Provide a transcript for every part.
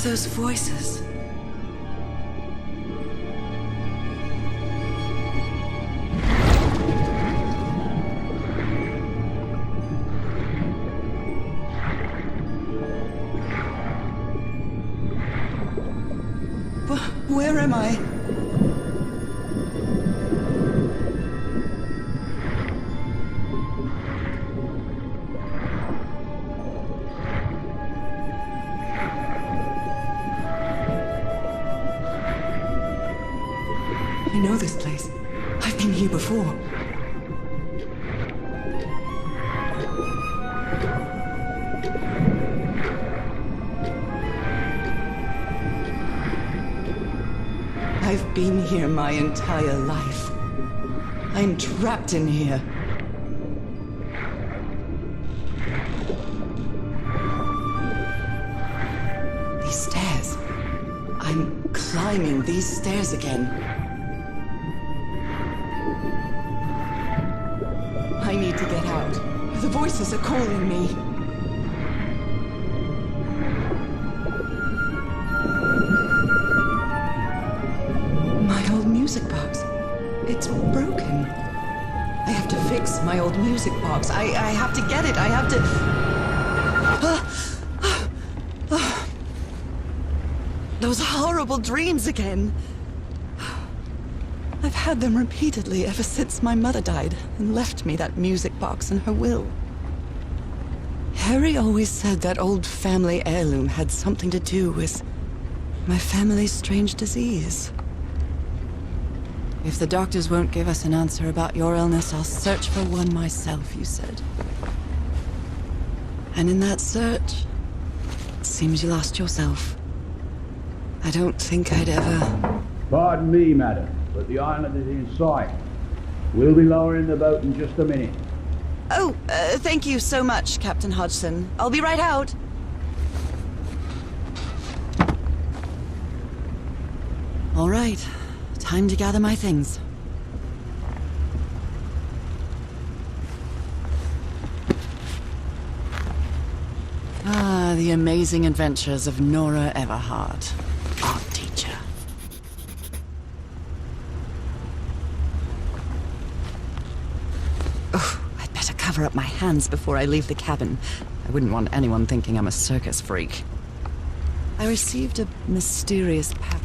those voices? Where am I? I know this place. I've been here before. I've been here my entire life. I'm trapped in here. These stairs. I'm climbing these stairs again. I need to get out. The voices are calling me. My old music box. It's broken. I have to fix my old music box. I have to get it. I have to... Those horrible dreams again. I've had them repeatedly ever since my mother died and left me that music box in her will. Harry always said that old family heirloom had something to do with my family's strange disease. If the doctors won't give us an answer about your illness, I'll search for one myself, you said. And in that search, it seems you lost yourself. I don't think I'd ever... Pardon me, madam, but the island is in sight. We'll be lowering the boat in just a minute. Oh, thank you so much, Captain Hodgson. I'll be right out. All right. Time to gather my things. Ah, the amazing adventures of Norah Everhart, art teacher. Oh, I'd better cover up my hands before I leave the cabin. I wouldn't want anyone thinking I'm a circus freak. I received a mysterious package.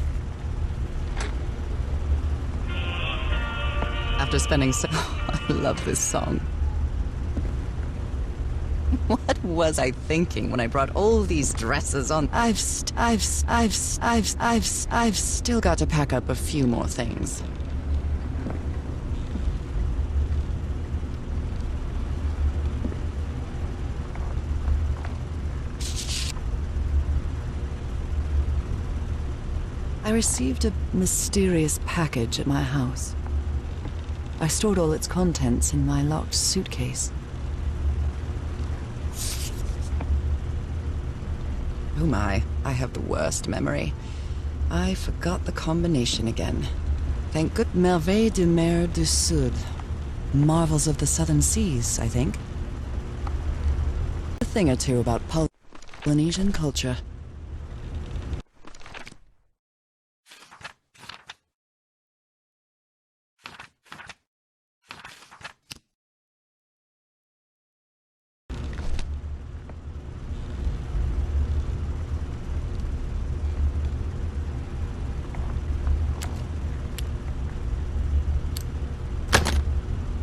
After spending so... I love this song. What was I thinking when I brought all these dresses on? I've still got to pack up a few more things. I received a mysterious package at my house. I stored all its contents in my locked suitcase. Oh my, I have the worst memory. I forgot the combination again. Thank good. Merveilles de mer du Sud. Marvels of the Southern Seas, I think. A thing or two about Polynesian culture.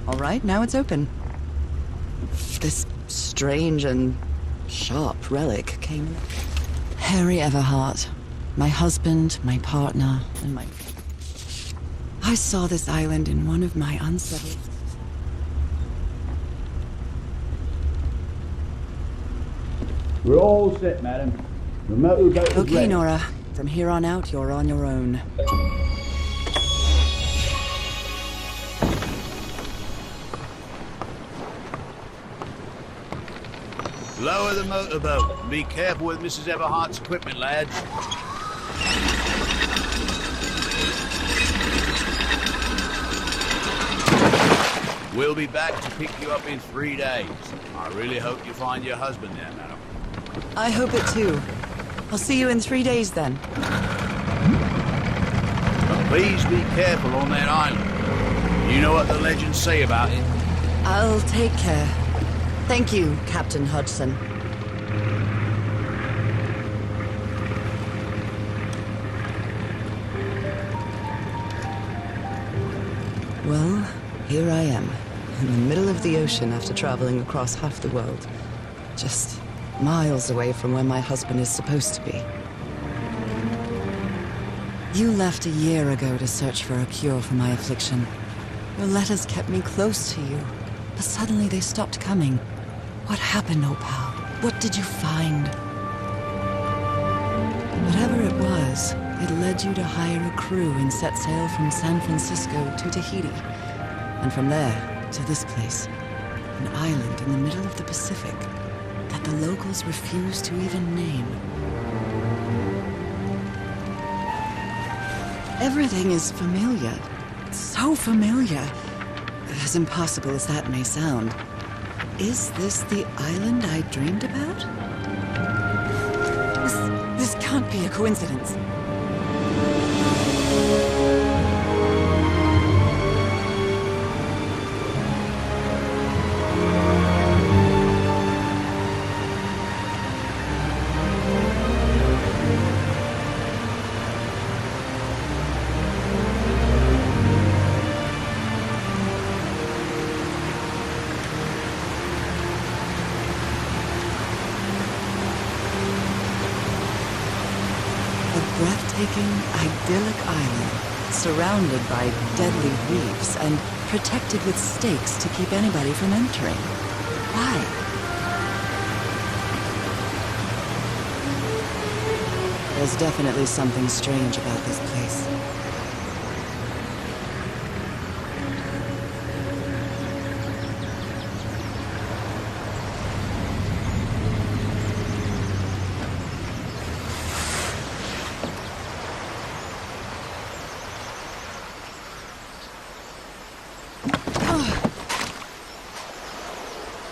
All right, now it's open. This strange and sharp relic came... Harry Everhart. My husband, my partner, and my... I saw this island in one of my unsettled... We're all set, madam. The motorboat is Okay, ready. Norah. From here on out, you're on your own. Lower the motorboat and be careful with Mrs. Everhart's equipment, lads. We'll be back to pick you up in 3 days. I really hope you find your husband there, madam. I hope it too. I'll see you in 3 days then. But please be careful on that island. You know what the legends say about it. I'll take care. Thank you, Captain Hodgson. Well, here I am, in the middle of the ocean after traveling across half the world. Just miles away from where my husband is supposed to be. You left a year ago to search for a cure for my affliction. Your letters kept me close to you, but suddenly they stopped coming. What happened, Opal? What did you find? Whatever it was, it led you to hire a crew and set sail from San Francisco to Tahiti. And from there to this place, an island in the middle of the Pacific that the locals refuse to even name. Everything is familiar. So familiar. As impossible as that may sound. Is this the island I dreamed about? This can't be a coincidence. Breathtaking, idyllic island, surrounded by deadly reefs and protected with stakes to keep anybody from entering. Why? There's definitely something strange about this place.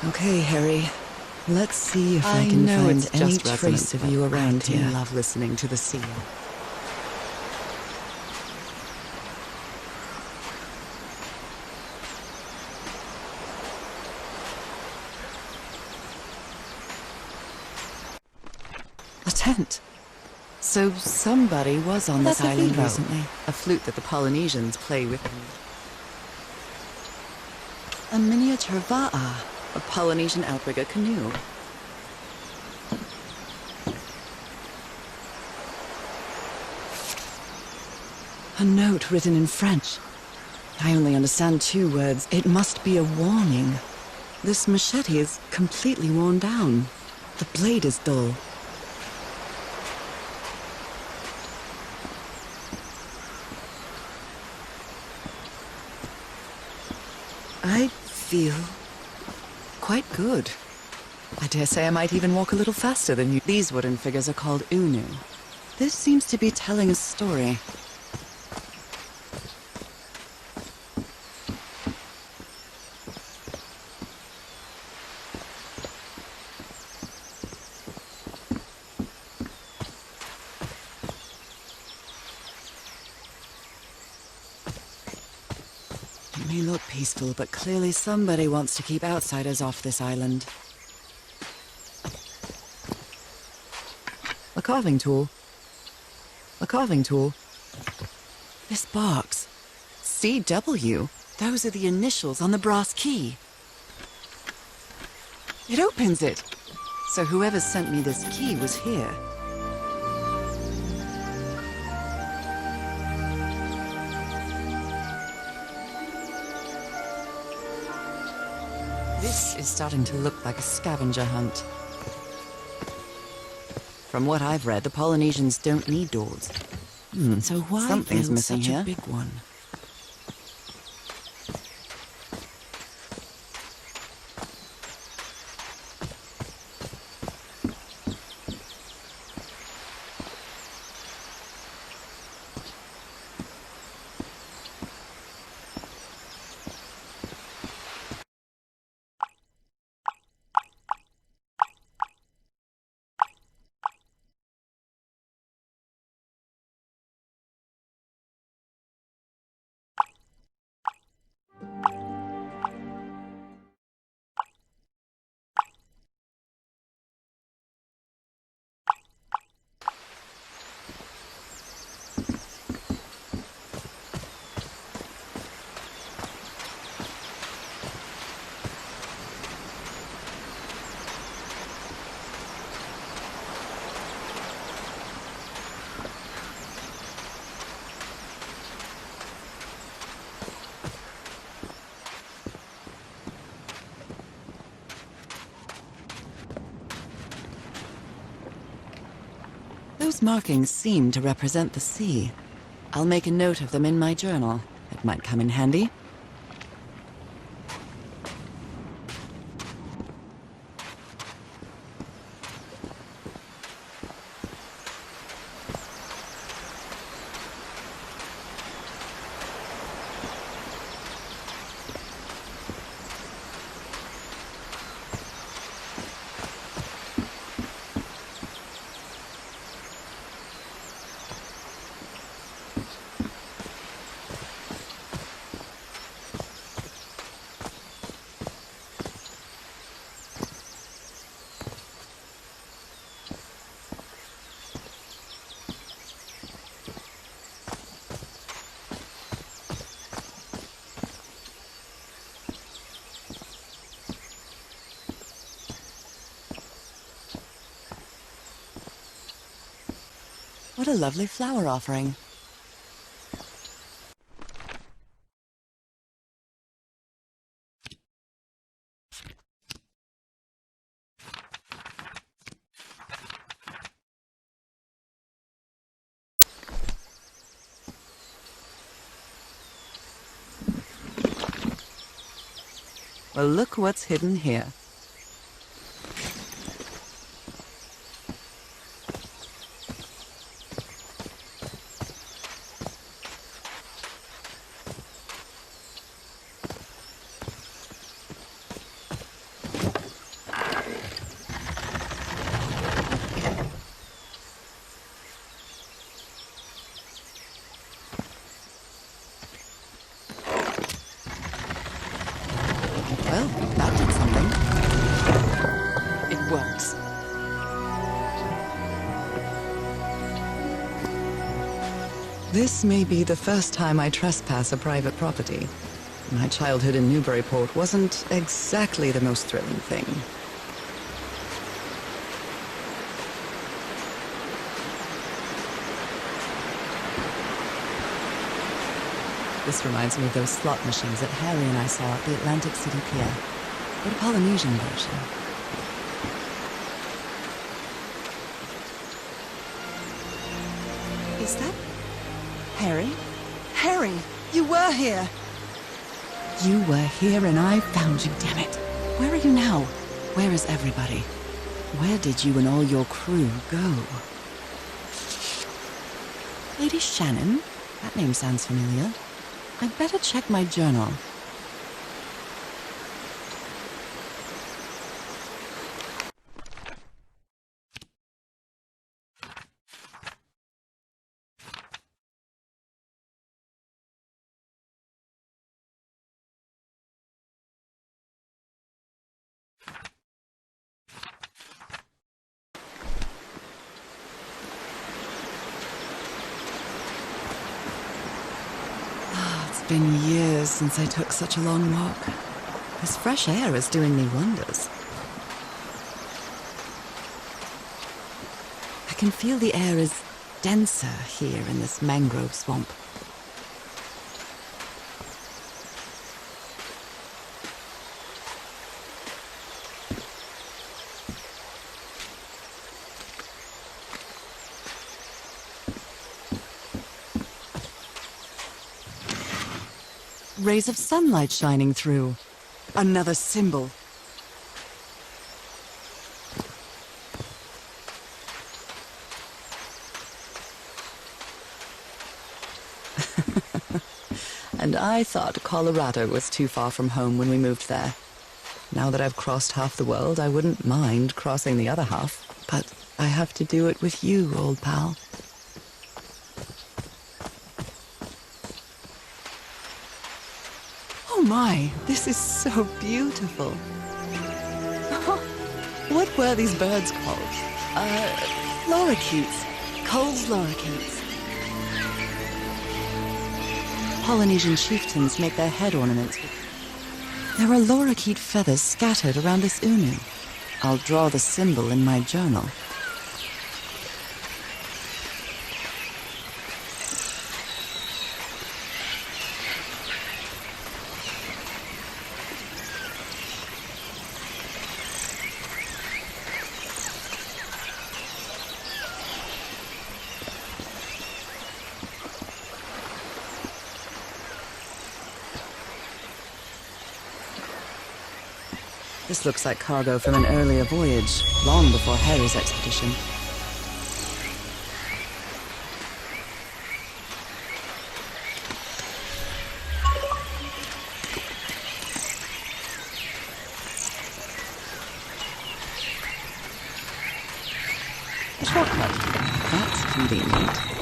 Okay, Harry. Let's see if I can find any trace of you around here. I love listening to the sea. A tent. So somebody was on this island recently. A flute that the Polynesians play with. A miniature va'a. A Polynesian outrigger canoe. A note written in French. I only understand 2 words. It must be a warning. This machete is completely worn down. The blade is dull. I feel quite good. I dare say I might even walk a little faster than you. These wooden figures are called unu. This seems to be telling a story. It may look peaceful, but clearly somebody wants to keep outsiders off this island. A carving tool. A carving tool. This box. CW. Those are the initials on the brass key. It opens it. So whoever sent me this key was here. This is starting to look like a scavenger hunt. From what I've read, the Polynesians don't need doors. So why something's missing here? Such a big one? These markings seem to represent the sea. I'll make a note of them in my journal. It might come in handy. What a lovely flower offering. Well, look what's hidden here. Well, that did something. It works. This may be the first time I trespass a private property. My childhood in Newburyport wasn't exactly the most thrilling thing. This reminds me of those slot machines that Harry and I saw at the Atlantic City Pier. But a Polynesian version. Is that Harry? Harry, you were here! You were here and I found you, damn it. Where are you now? Where is everybody? Where did you and all your crew go? Lady Shannon? That name sounds familiar. I'd better check my journal. It's been years since I took such a long walk. This fresh air is doing me wonders. I can feel the air is denser here in this mangrove swamp. Rays of sunlight shining through. Another symbol. And I thought Colorado was too far from home when we moved there. Now that I've crossed half the world, I wouldn't mind crossing the other half. But I have to do it with you, old pal. Oh my, this is so beautiful. What were these birds called? Lorikeets. Cole's lorikeets. Polynesian chieftains make their head ornaments with... There are lorikeet feathers scattered around this unu. I'll draw the symbol in my journal. This looks like cargo from an earlier voyage, long before Harry's expedition. A shortcut. That's convenient.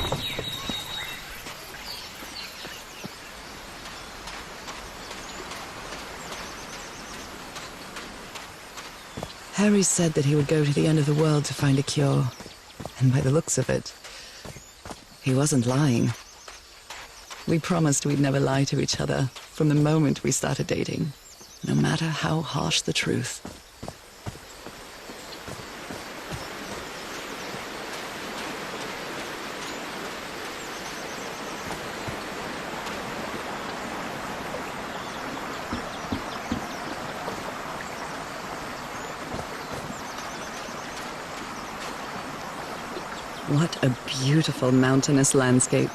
Harry said that he would go to the end of the world to find a cure. And by the looks of it, he wasn't lying. We promised we'd never lie to each other from the moment we started dating, no matter how harsh the truth. What a beautiful mountainous landscape.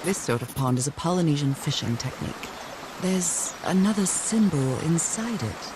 This sort of pond is a Polynesian fishing technique. There's another symbol inside it.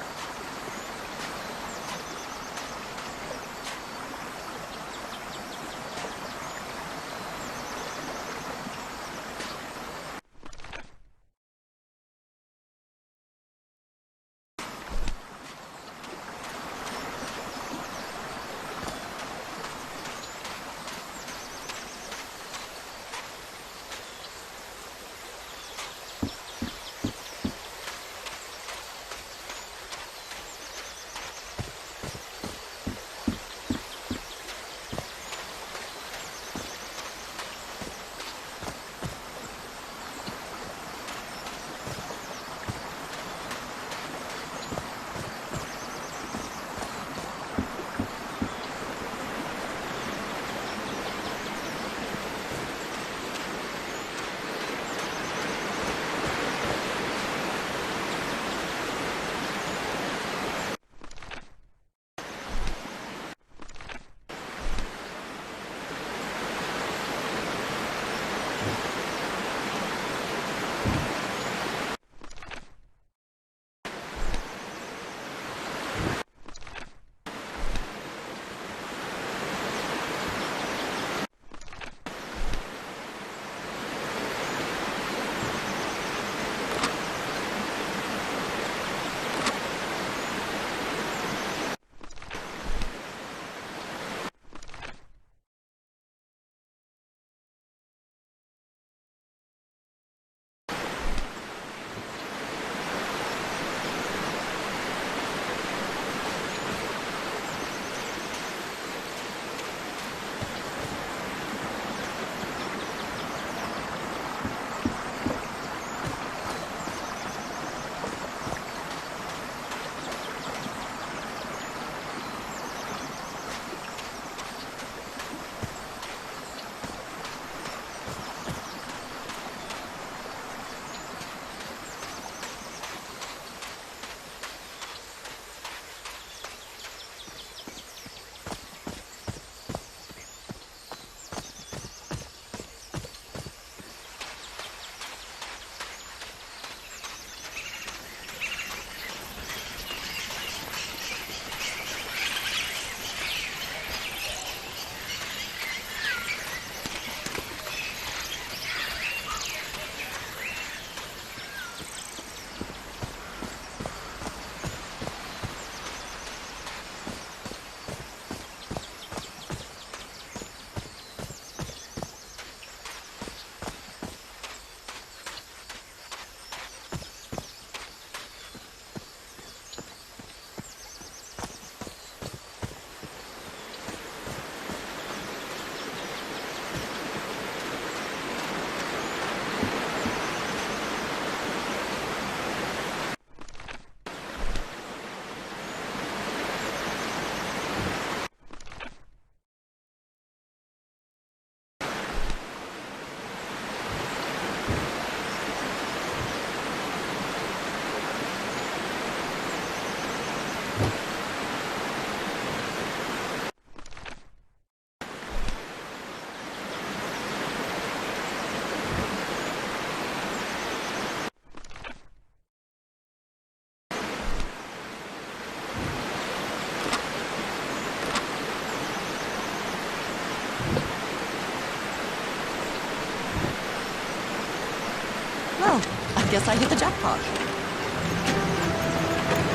Guess I hit the jackpot.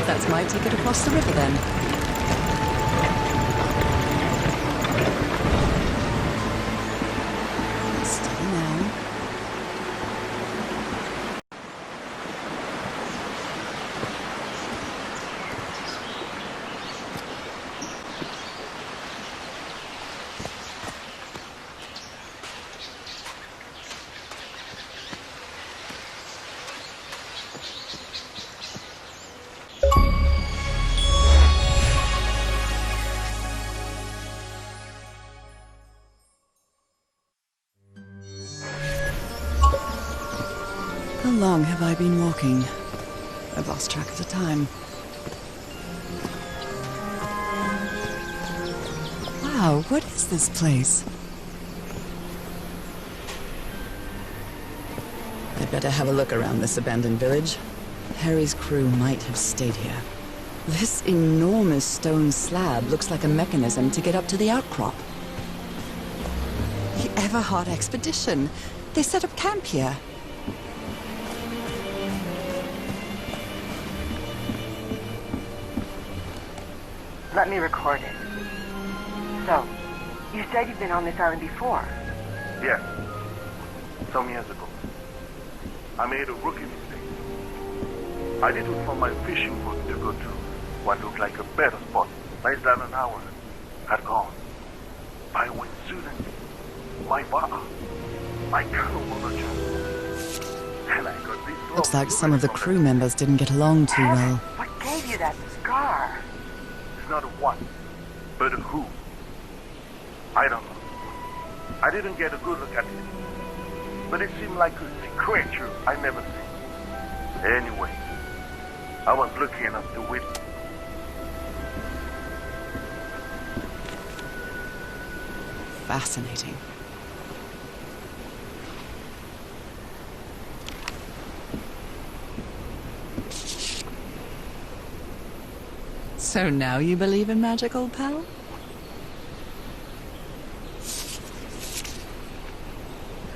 That's my ticket across the river then. Steady now. How long have I been walking? I've lost track of the time. Wow, what is this place? I'd better have a look around this abandoned village. Harry's crew might have stayed here. This enormous stone slab looks like a mechanism to get up to the outcrop. The Everhard expedition. They set up camp here. Let me record it. So, you said you've been on this island before? Yes. Some years ago. I made a rookie mistake. I didn't find my fishing boat to go to what looked like a better spot. Less than an hour had gone. I went suddenly. My bar. My canoe overturned. And I got this. Looks like some of the crew members didn't get along too well. What gave you that scar? It's not a what, but a who. I don't know. I didn't get a good look at it. But it seemed like a creature I never seen. Anyway, I was lucky enough to witness. Fascinating. So now you believe in magic, old pal?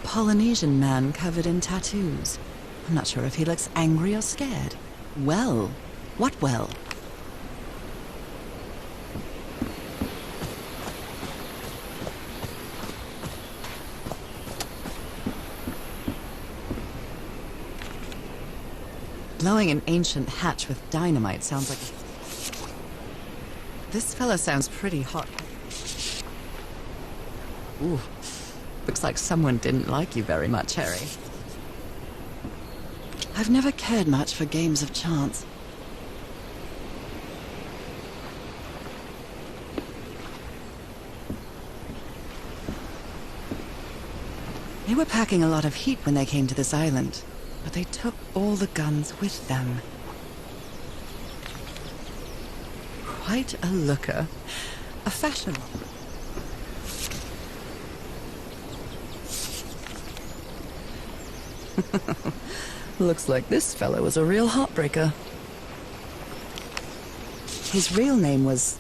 Polynesian man covered in tattoos. I'm not sure if he looks angry or scared. Well, what well? Blowing an ancient hatch with dynamite sounds like... This fella sounds pretty hot. Ooh, looks like someone didn't like you very much, Harry. I've never cared much for games of chance. They were packing a lot of heat when they came to this island, but they took all the guns with them. Quite a looker. A fashion. Looks like this fellow was a real heartbreaker. His real name was...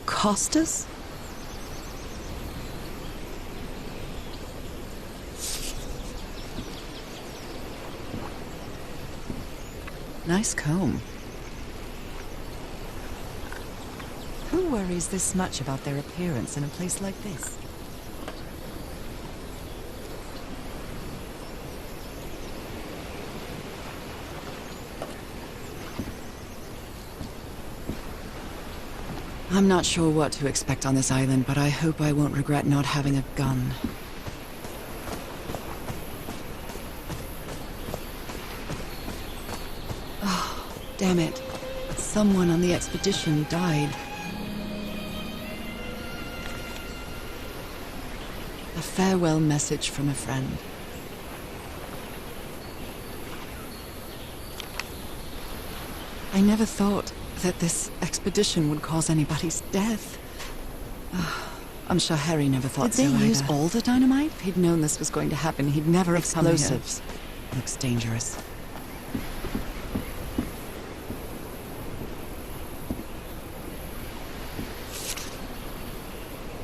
Costas? Nice comb. Who worries this much about their appearance in a place like this? I'm not sure what to expect on this island, but I hope I won't regret not having a gun. Oh, damn it. Someone on the expedition died. A farewell message from a friend. I never thought that this expedition would cause anybody's death. I'm sure Harry never thought so either. Did they use all the dynamite? If he'd known this was going to happen, he'd never have come here. Explosives. Looks dangerous.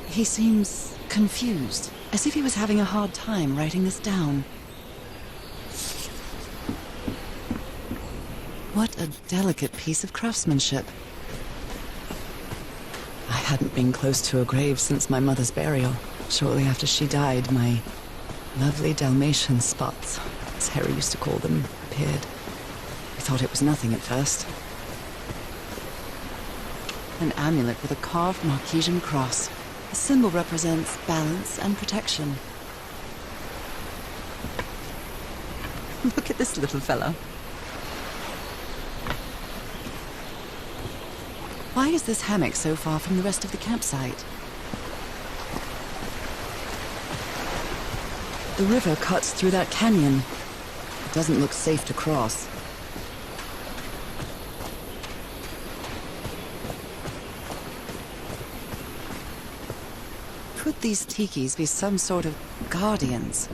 He seems confused, as if he was having a hard time writing this down. What a delicate piece of craftsmanship. I hadn't been close to a grave since my mother's burial. Shortly after she died, my lovely Dalmatian spots, as Harry used to call them, appeared. We thought it was nothing at first. An amulet with a carved Marquesian cross. The symbol represents balance and protection. Look at this little fella. Why is this hammock so far from the rest of the campsite? The river cuts through that canyon. It doesn't look safe to cross. Could these tikis be some sort of guardians?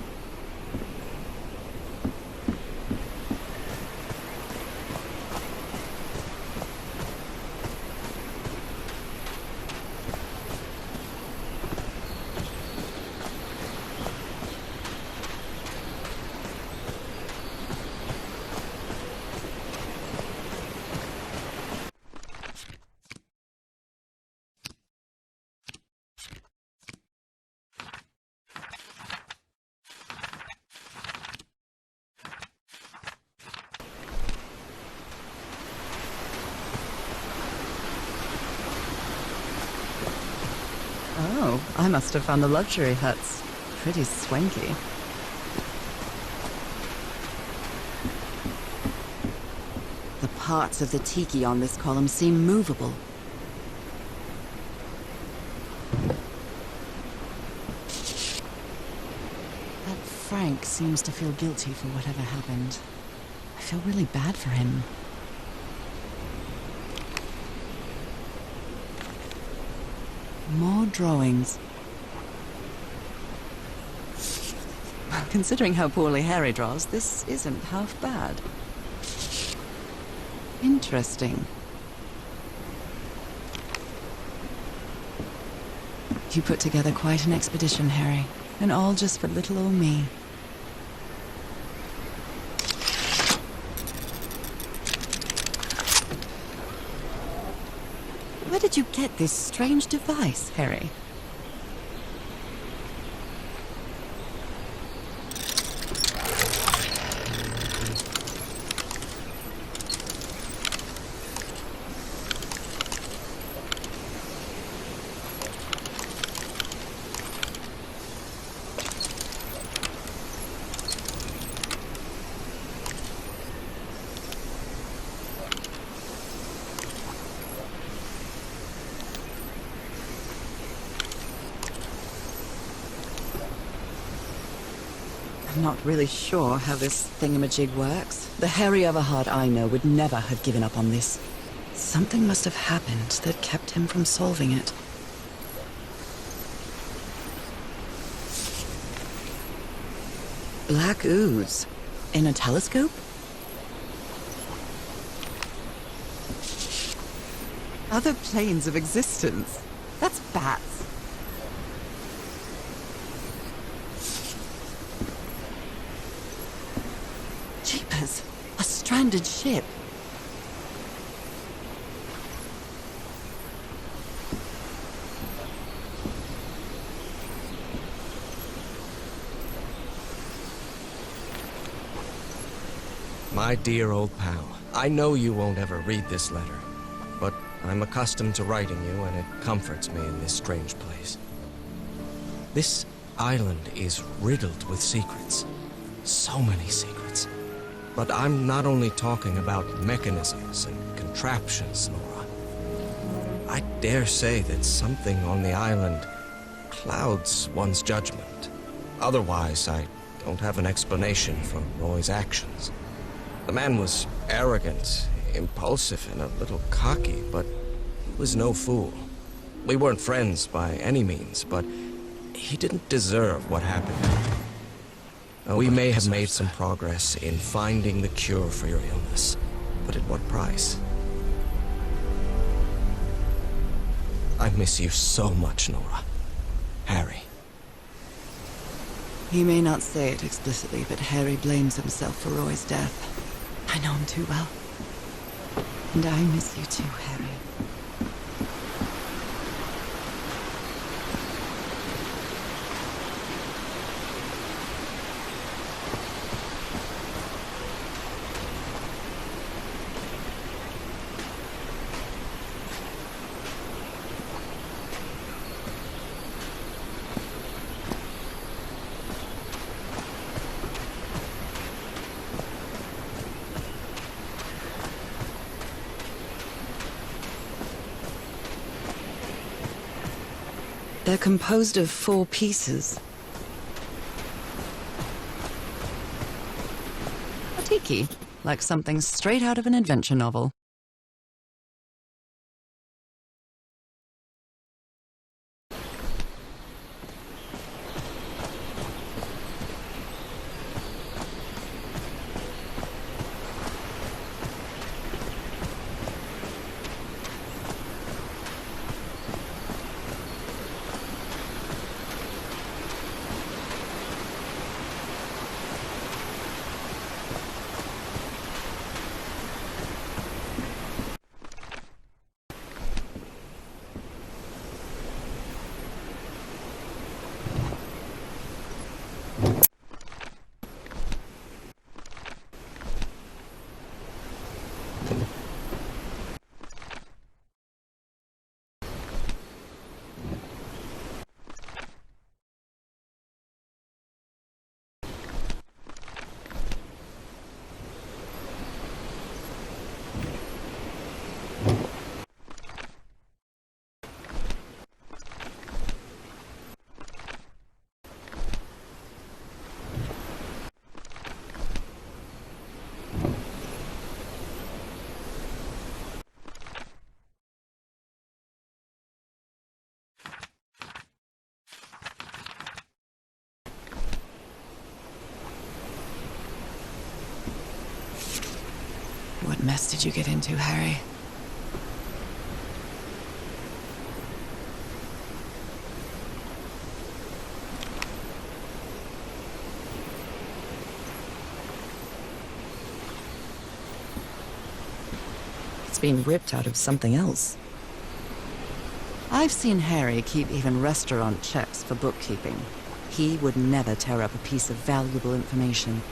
Oh, I must have found the luxury huts. Pretty swanky. The parts of the tiki on this column seem movable. That Frank seems to feel guilty for whatever happened. I feel really bad for him. More drawings. Considering how poorly Harry draws, this isn't half bad. Interesting. You put together quite an expedition, Harry, and all just for little old me. Where did you get this strange device, Harry? I'm not really sure how this thingamajig works. The Harry Everhard I know would never have given up on this. Something must have happened that kept him from solving it. Black ooze. In a telescope? Other planes of existence. That's bats. Jeepers, a stranded ship. My dear old pal, I know you won't ever read this letter, but I'm accustomed to writing you, and it comforts me in this strange place. This island is riddled with secrets. So many secrets. But I'm not only talking about mechanisms and contraptions, Norah. I dare say that something on the island clouds one's judgment. Otherwise, I don't have an explanation for Roy's actions. The man was arrogant, impulsive, and a little cocky, but he was no fool. We weren't friends by any means, but he didn't deserve what happened. We may have made some progress in finding the cure for your illness, but at what price? I miss you so much, Norah. Harry. He may not say it explicitly, but Harry blames himself for Roy's death. I know him too well. And I miss you too, Harry. They're composed of 4 pieces. A tiki, like something straight out of an adventure novel. What mess did you get into, Harry? It's been ripped out of something else. I've seen Harry keep even restaurant checks for bookkeeping. He would never tear up a piece of valuable information.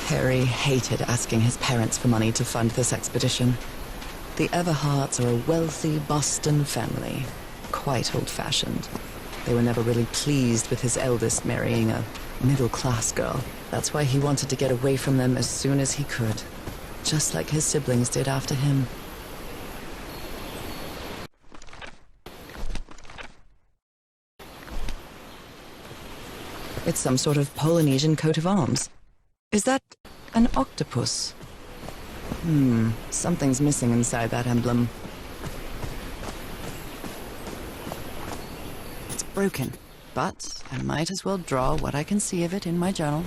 Harry hated asking his parents for money to fund this expedition. The Everharts are a wealthy Boston family, quite old-fashioned. They were never really pleased with his eldest marrying a middle-class girl. That's why he wanted to get away from them as soon as he could, just like his siblings did after him. It's some sort of Polynesian coat of arms. Is that an octopus? Something's missing inside that emblem. It's broken, but I might as well draw what I can see of it in my journal.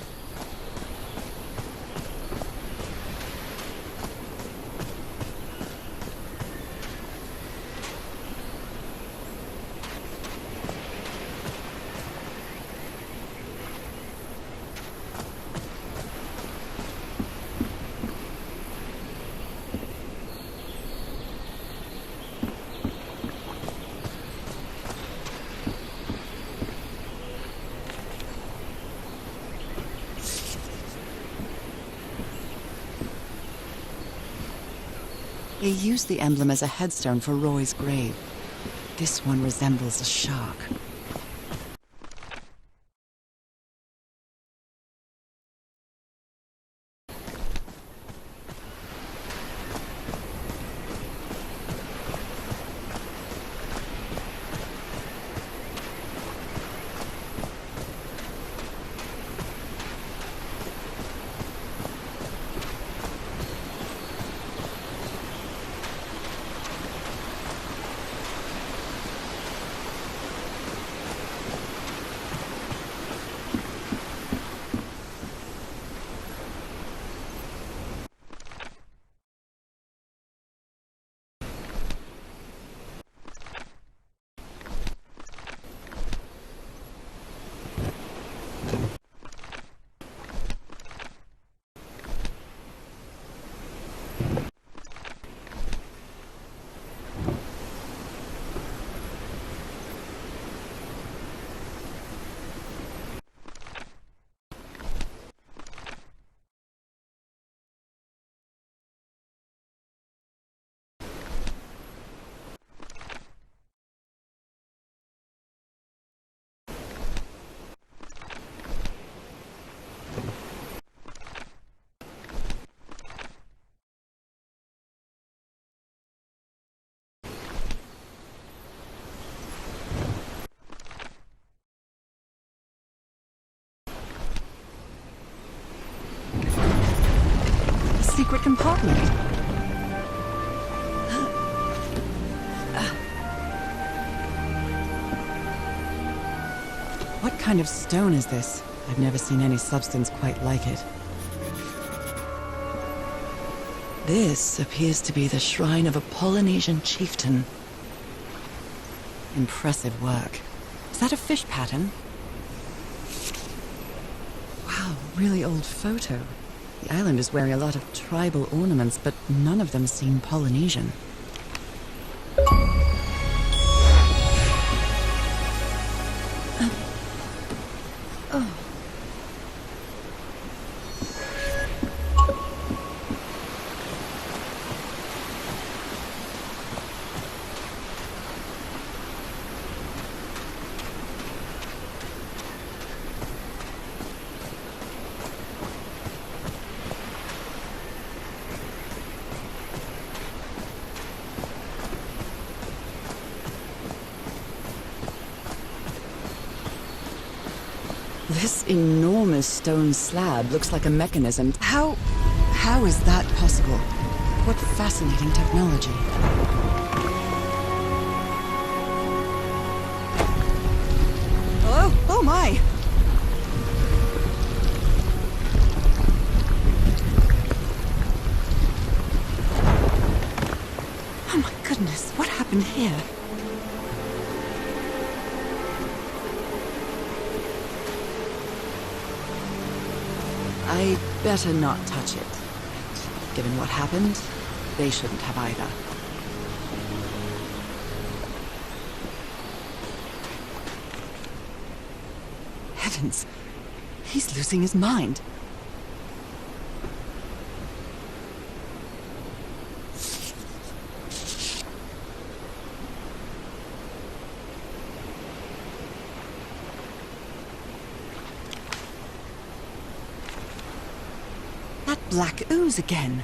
They used the emblem as a headstone for Roy's grave. This one resembles a shark. Secret compartment. What kind of stone is this? I've never seen any substance quite like it. This appears to be the shrine of a Polynesian chieftain. Impressive work. Is that a fish pattern? Wow, really old photo. The island is wearing a lot of tribal ornaments, but none of them seem Polynesian. This enormous stone slab looks like a mechanism. How is that possible? What fascinating technology. Hello? Oh my! Oh my goodness, what happened here? I better not touch it. Given what happened, they shouldn't have either. Heavens! He's losing his mind. black ooze again.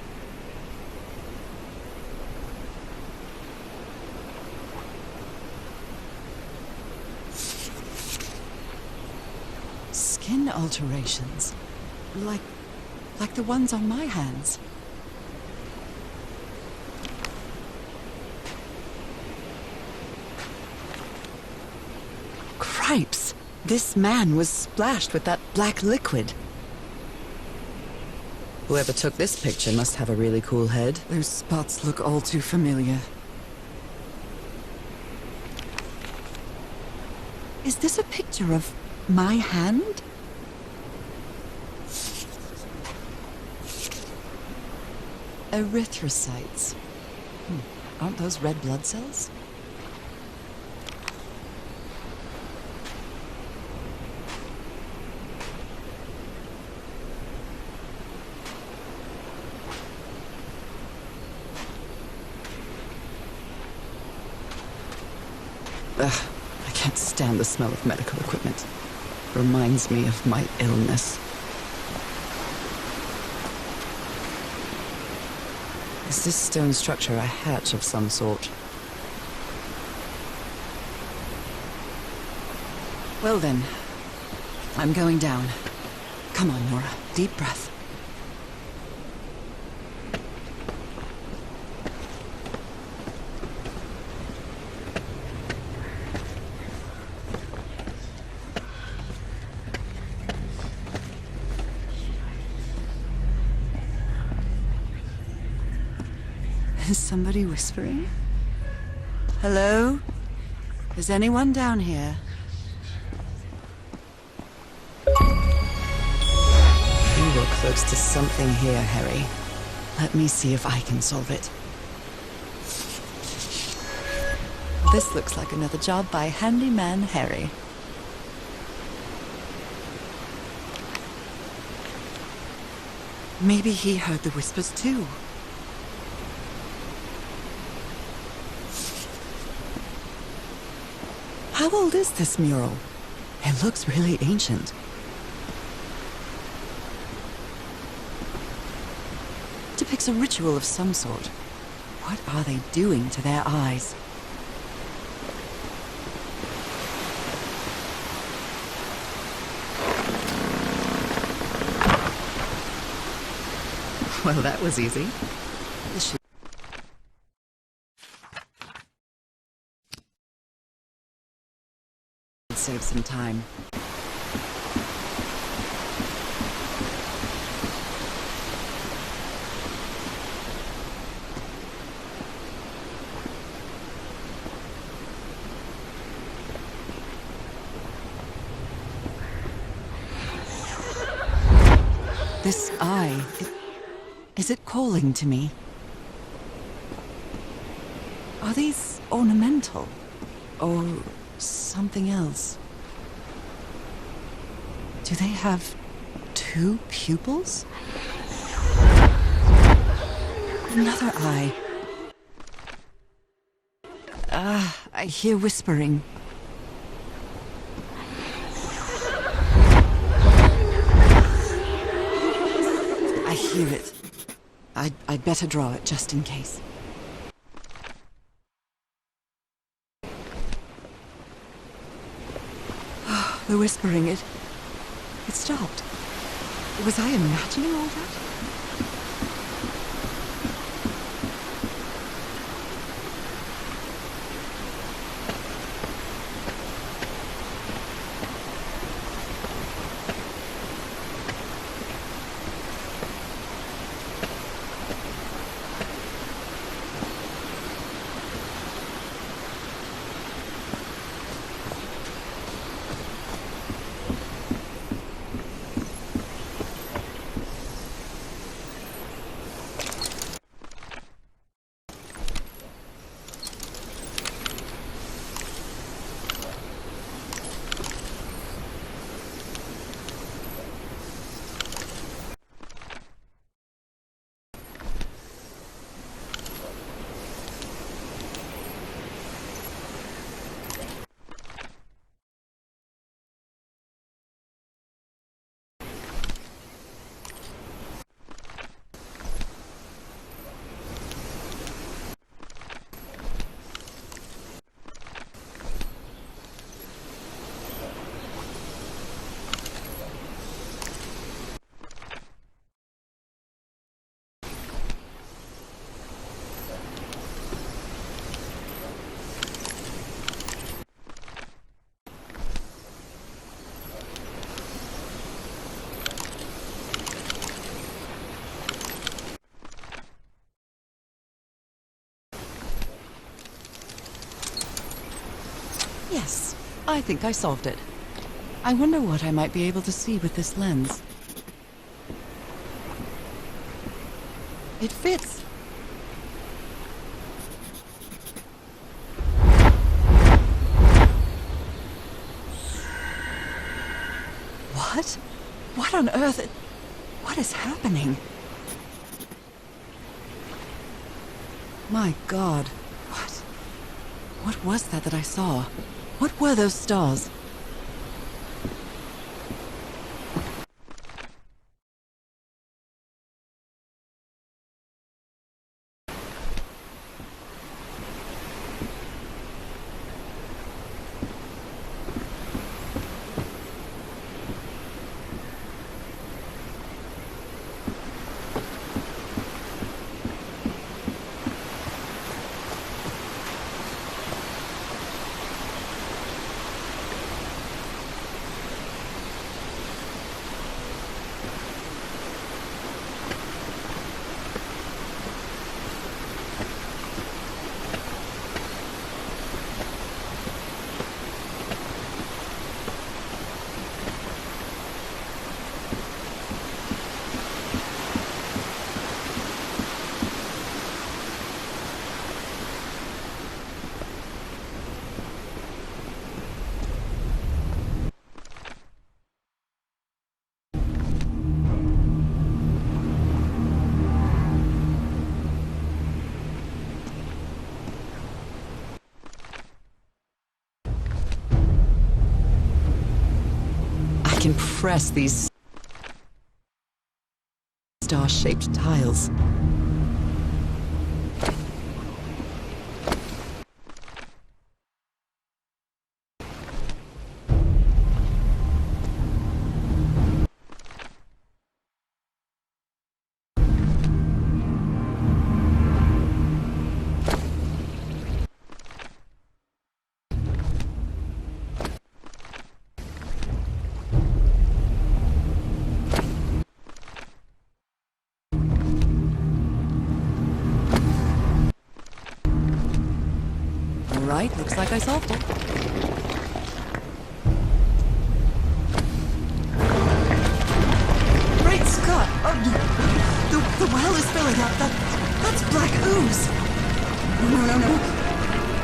Skin alterations. Like the ones on my hands. Cripes! This man was splashed with that black liquid. Whoever took this picture must have a really cool head. Those spots look all too familiar. Is this a picture of my hand? Erythrocytes. Aren't those red blood cells? Ugh, I can't stand the smell of medical equipment. Reminds me of my illness. Is this stone structure a hatch of some sort? Well then, I'm going down. Come on, Norah. Deep breath. Is somebody whispering? Hello? Is anyone down here? You look close to something here, Harry. Let me see if I can solve it. This looks like another job by Handyman Harry. Maybe he heard the whispers too. How old is this mural? It looks really ancient. It depicts a ritual of some sort. What are they doing to their eyes? Well, that was easy. This should save some time. This eye, is it calling to me? Are these ornamental? Or something else? Do they have two pupils? Another eye. I hear whispering. I hear it. I'd better draw it just in case. The whispering, it stopped. Was I imagining all that? Yes, I think I solved it. I wonder what I might be able to see with this lens. It fits. What? What on earth? What is happening? My God. What was that I saw? What were those stars? I can press these star-shaped tiles. Right, looks like I solved it. Great Scott! Oh, the well is filling up. That's black ooze. No.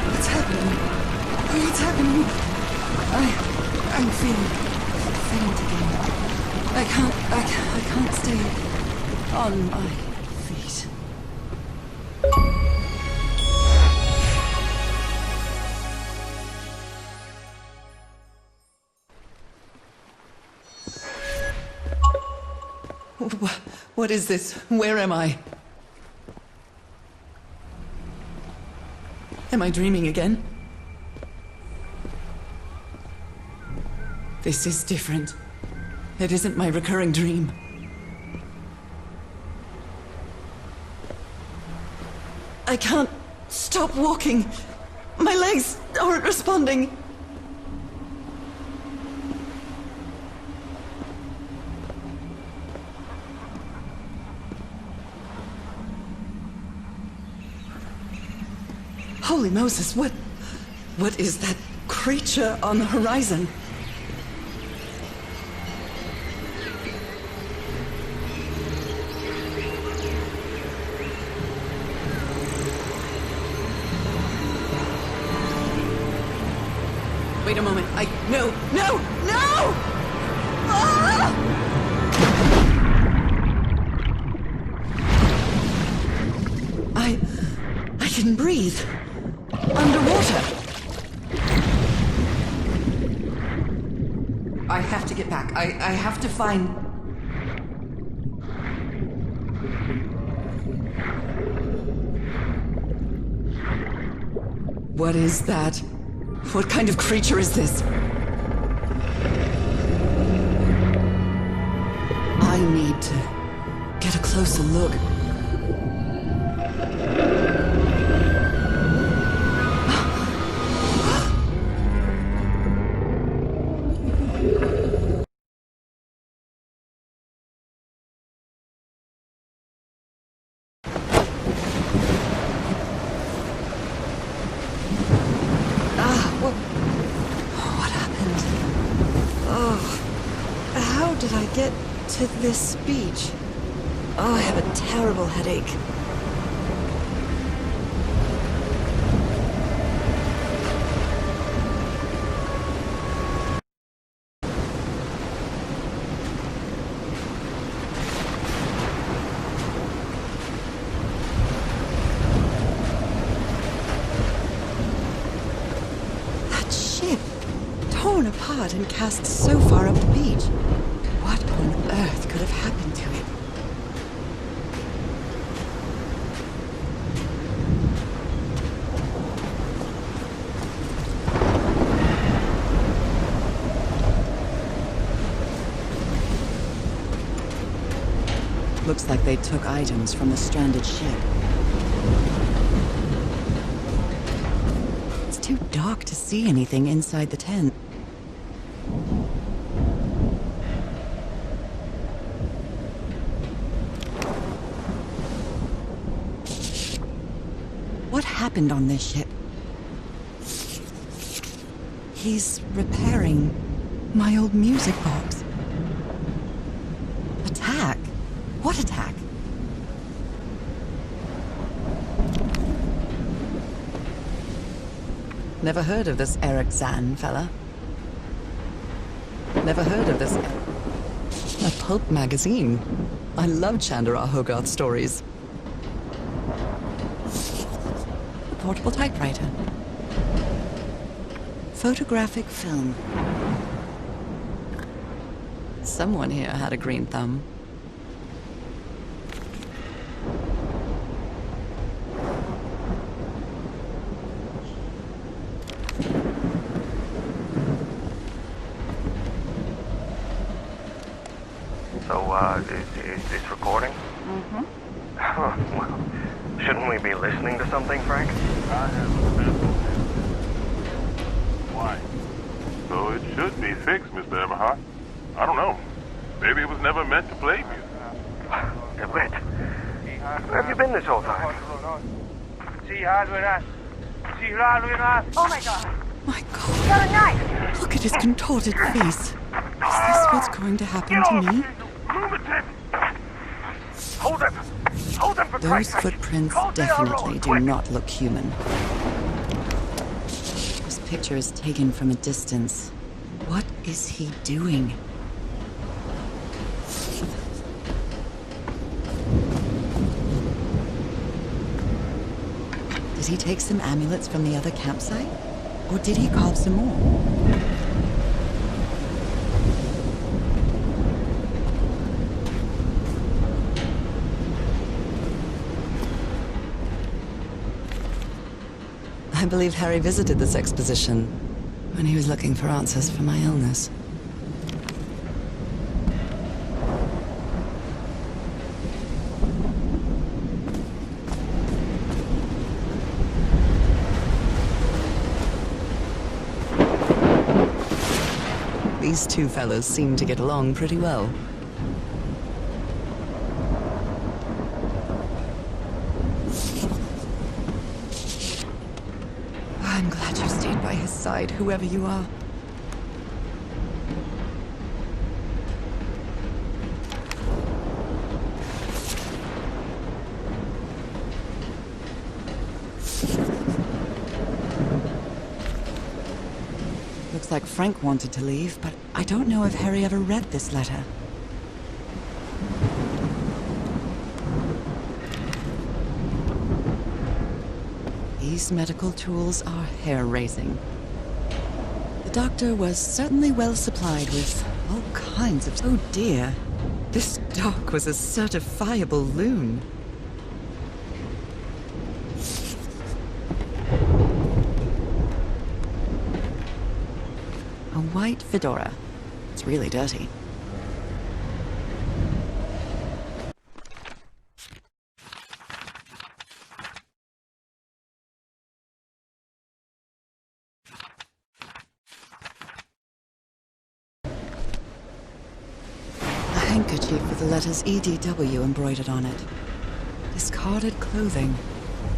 What's happening? What's happening? I'm feeling faint again. I can't stay on my feet. What is this? Where am I? Am I dreaming again? This is different. It isn't my recurring dream. I can't stop walking. My legs aren't responding. Holy Moses, what is that creature on the horizon? Wait a moment, no! Ah! I can breathe. Underwater. I have to get back. I have to find... What is that? What kind of creature is this? I need to get a closer look. How did I get to this beach? Oh, I have a terrible headache. That ship, torn apart and cast so far up the beach. What on earth could have happened to it? Looks like they took items from the stranded ship. It's too dark to see anything inside the tent. What happened on this ship? He's repairing my old music box. Attack? What attack? Never heard of this Eric Zahn fella. Never heard of this... A pulp magazine. I love Chandra Hogarth stories. A portable typewriter. Photographic film. Someone here had a green thumb. Is this recording? Mm-hmm. Well, shouldn't we be listening to something, Frank? I have a simple Why? So it should be fixed, Mr. Everhart. I don't know. Maybe it was never meant to play music. Where have you been this whole time? Oh my god! My God, You got a knife! look at his contorted face. Is this what's going to happen to me? Hold them! Hold them for Those Christ's sake! footprints Call the definitely RO, do quick. not look human. This picture is taken from a distance. What is he doing? Did he take some amulets from the other campsite? Or did he carve some more? I believe Harry visited this exposition when he was looking for answers for my illness. These two fellows seem to get along pretty well. I'm glad you stayed by his side, whoever you are. Looks like Frank wanted to leave, but I don't know if Harry ever read this letter. These medical tools are hair-raising. The doctor was certainly well supplied with all kinds of... Oh dear, this doc was a certifiable loon. A white fedora. It's really dirty. A handkerchief with the letters EDW embroidered on it. Discarded clothing.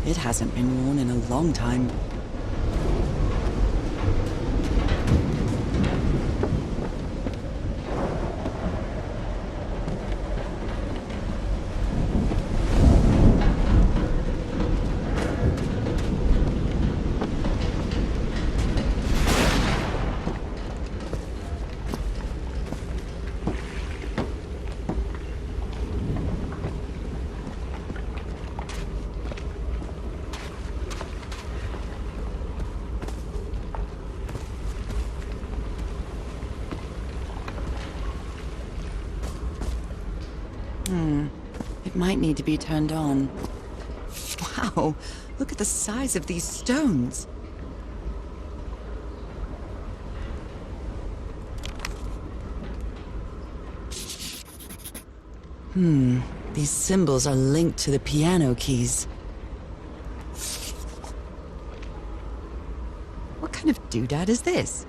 It hasn't been worn in a long time. It might need to be turned on. Wow, look at the size of these stones. These symbols are linked to the piano keys. What kind of doodad is this?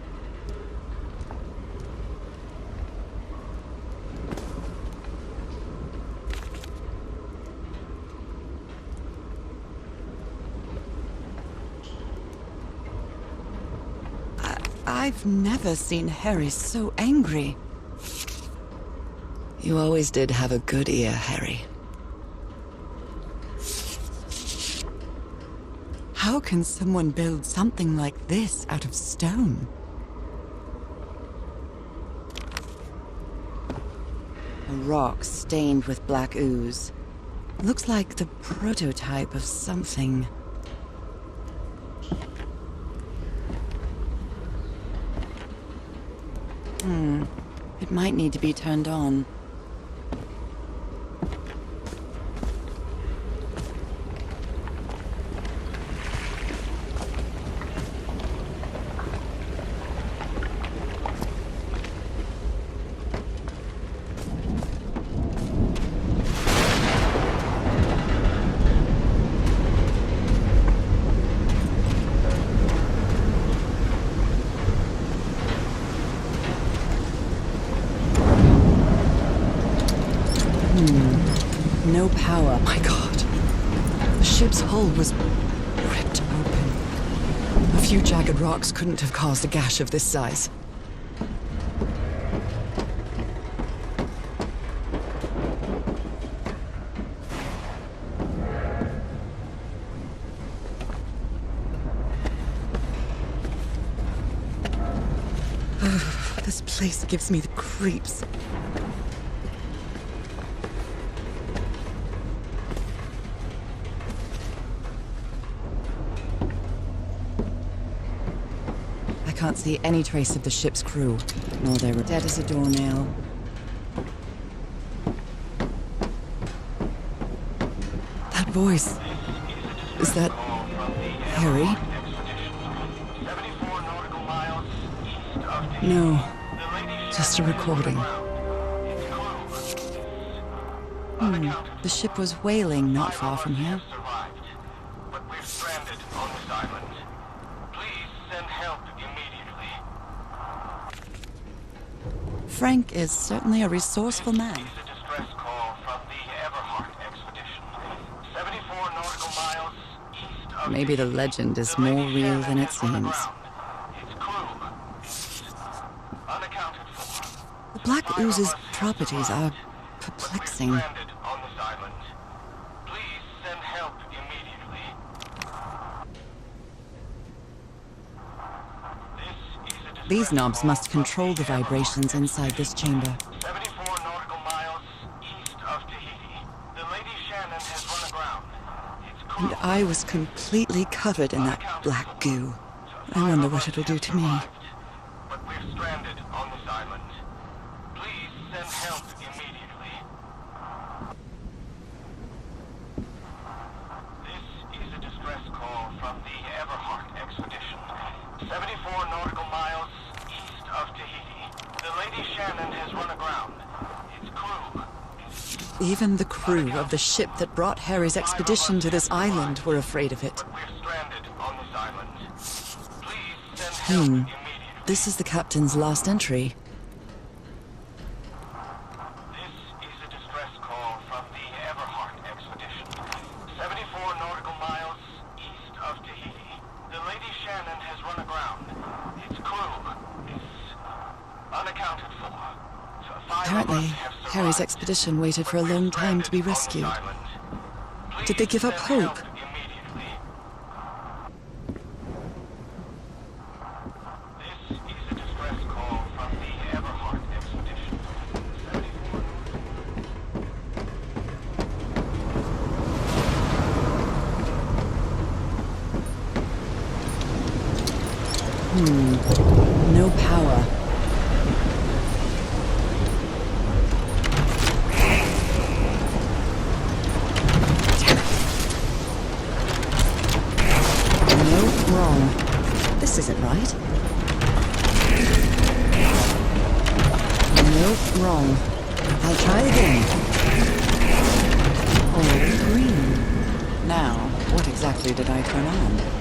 I've never seen Harry so angry. You always did have a good ear, Harry. How can someone build something like this out of stone? A rock stained with black ooze. Looks like the prototype of something. It might need to be turned on. No power. My God. The ship's hull was ripped open. A few jagged rocks couldn't have caused a gash of this size. This place gives me the creeps. I can't see any trace of the ship's crew, nor they were dead as a doornail. That voice. Is that Harry? No, just a recording. The ship was whaling not far from here. Frank is certainly a resourceful man. Maybe the legend is more real than it seems. The black ooze's properties are perplexing. These knobs must control the vibrations inside this chamber. 74 nautical miles east of Tahiti. The Lady Shannon has run aground. Its crew And I was completely covered in that black goo. I wonder what it'll do to me. But we're stranded on this island. Please send help immediately. This is a distress call from the Everheart expedition. 74 nautical miles east of Tahiti. The Lady Shannon has run aground. Its crew is... Even the crew of the ship that brought Harry's expedition to this island were afraid of it. But we're stranded on this island. Please send help immediately. This is the captain's last entry. This is a distress call from the Everheart expedition. 74 nautical miles east of Tahiti. The Lady Shannon has run aground. Its crew is unaccounted for. Apparently, Harry's expedition waited for a long time to be rescued. Did they give up hope? This is a distress call from the Everheart expedition. 74 No power. Wrong. I'll try again. All green. Now, what exactly did I turn on?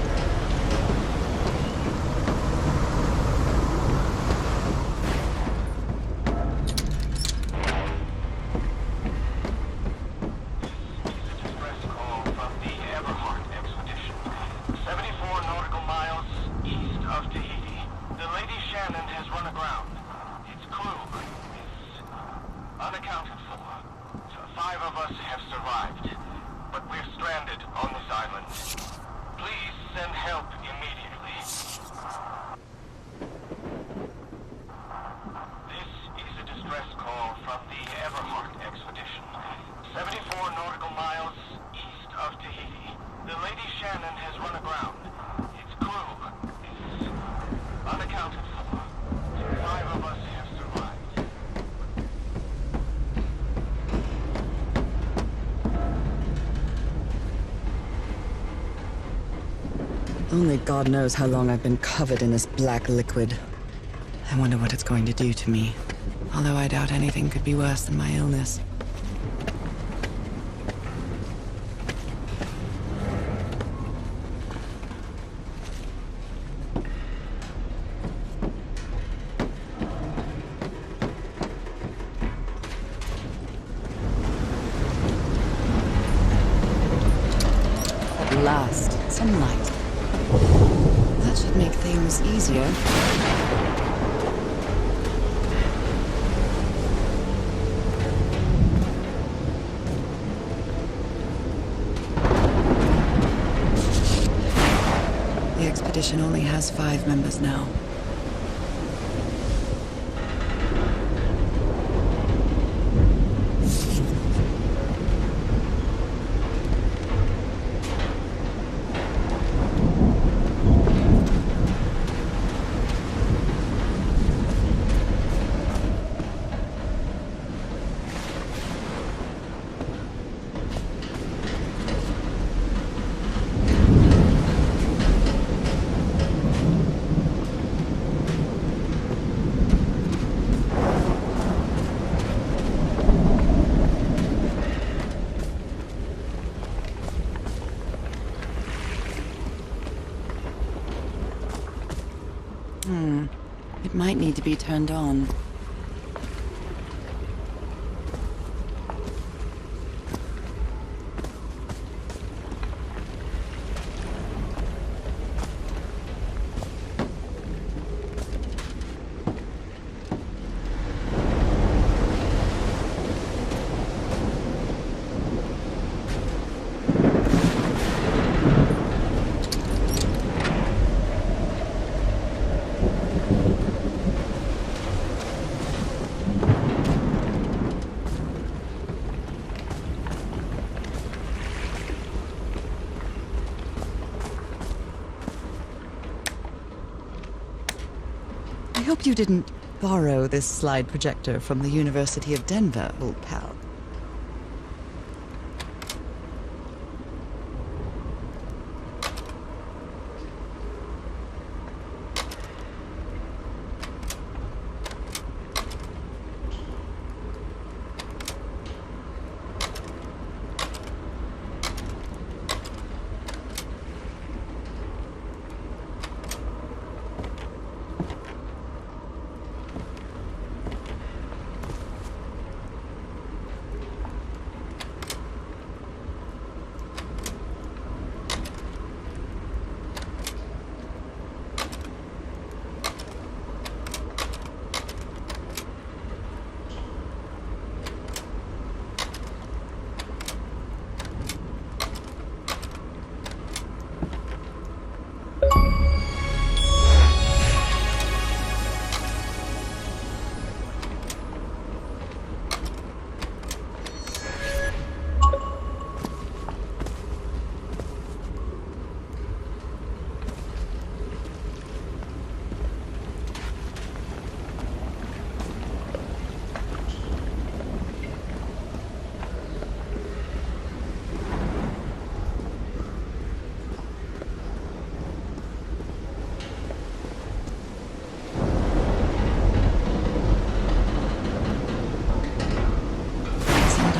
Only God knows how long I've been covered in this black liquid. I wonder what it's going to do to me. Although I doubt anything could be worse than my illness. At last, some light. That should make things easier. The expedition only has 5 members now. It might need to be turned on. I hope you didn't borrow this slide projector from the University of Denver, old pal.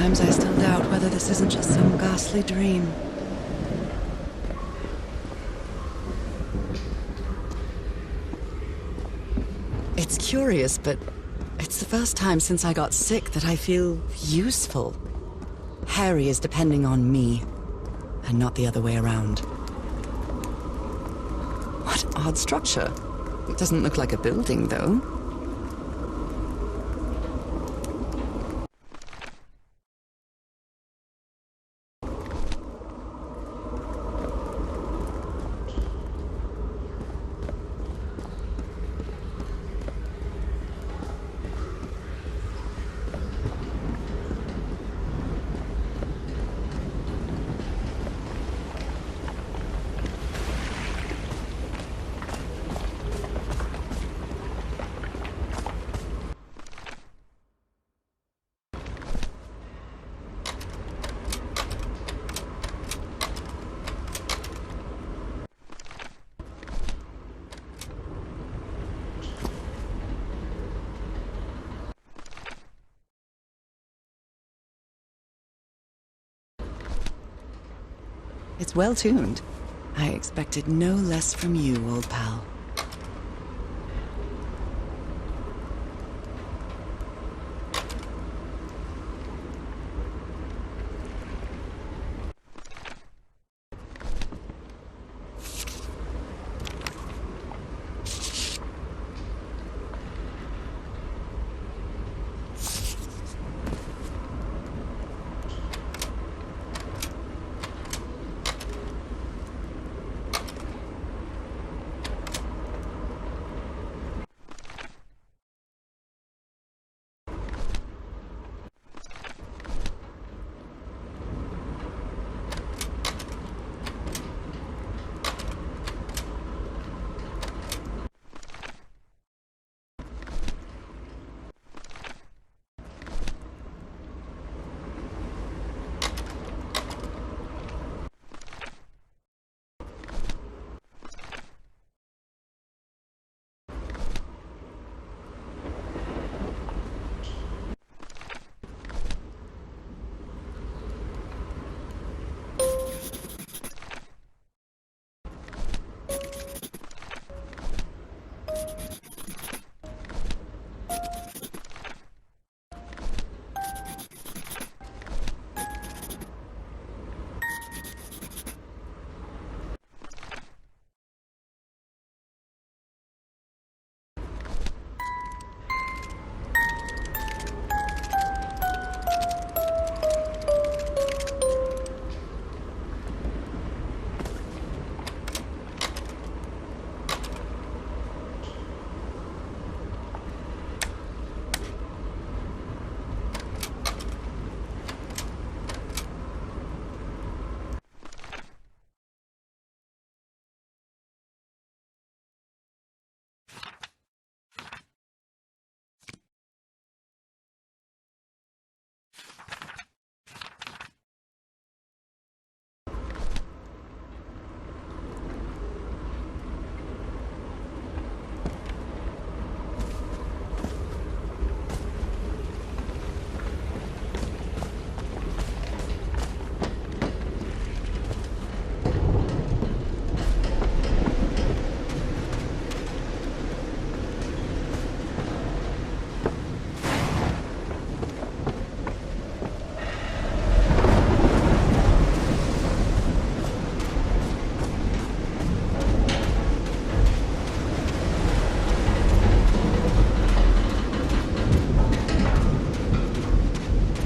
Sometimes I still doubt whether this isn't just some ghastly dream. It's curious, but it's the first time since I got sick that I feel useful. Harry is depending on me, and not the other way around. What odd structure. It doesn't look like a building, though. It's well tuned. I expected no less from you, old pal.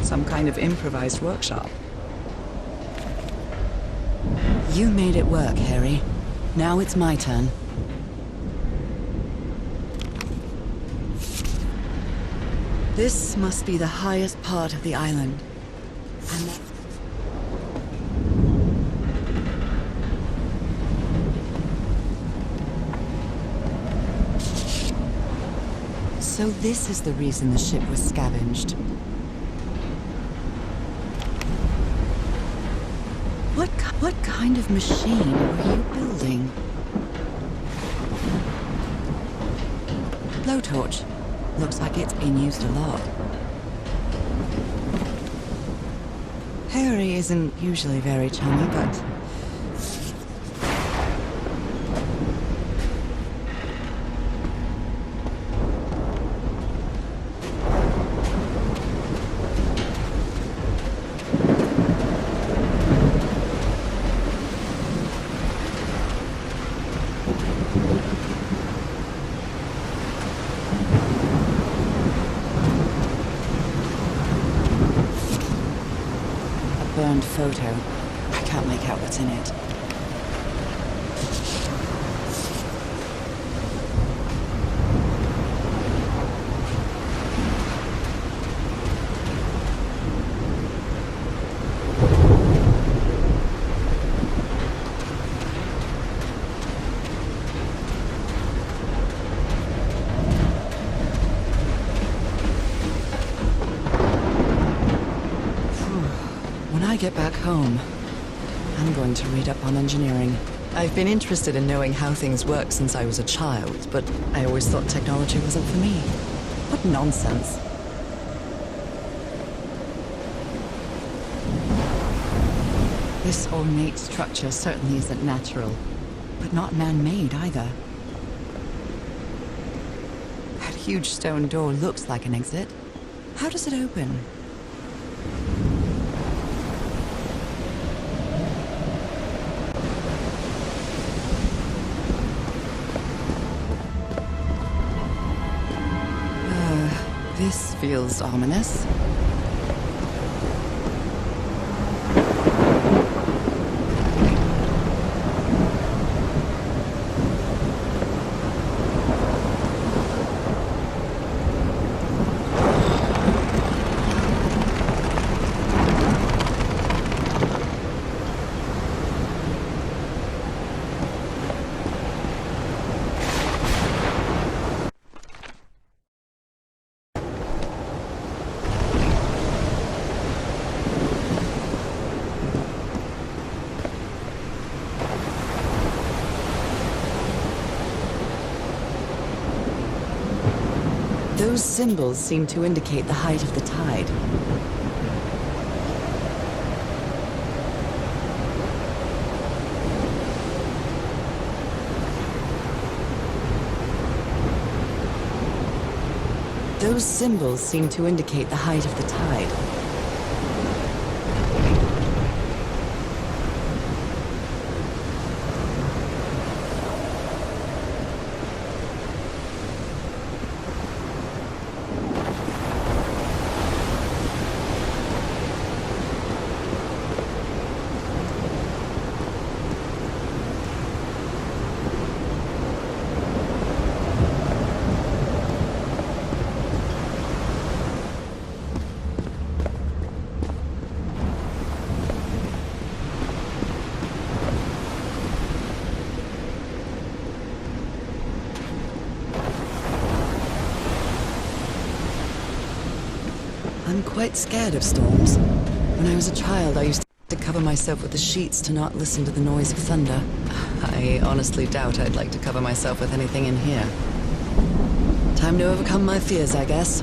Some kind of improvised workshop. You made it work, Harry. Now it's my turn. This must be the highest part of the island. And so this is the reason the ship was scavenged. What kind of machine were you building? Blowtorch. Looks like it's been used a lot. Harry isn't usually very chummy, but... burned photo. I can't make out what's in it. When I get back home, I'm going to read up on engineering. I've been interested in knowing how things work since I was a child, but I always thought technology wasn't for me. What nonsense. This ornate structure certainly isn't natural, but not man-made either. That huge stone door looks like an exit. How does it open? This feels ominous. Those symbols seem to indicate the height of the tide. Those symbols seem to indicate the height of the tide. I'm quite scared of storms. When I was a child, I used to cover myself with the sheets to not listen to the noise of thunder. I honestly doubt I'd like to cover myself with anything in here. Time to overcome my fears, I guess.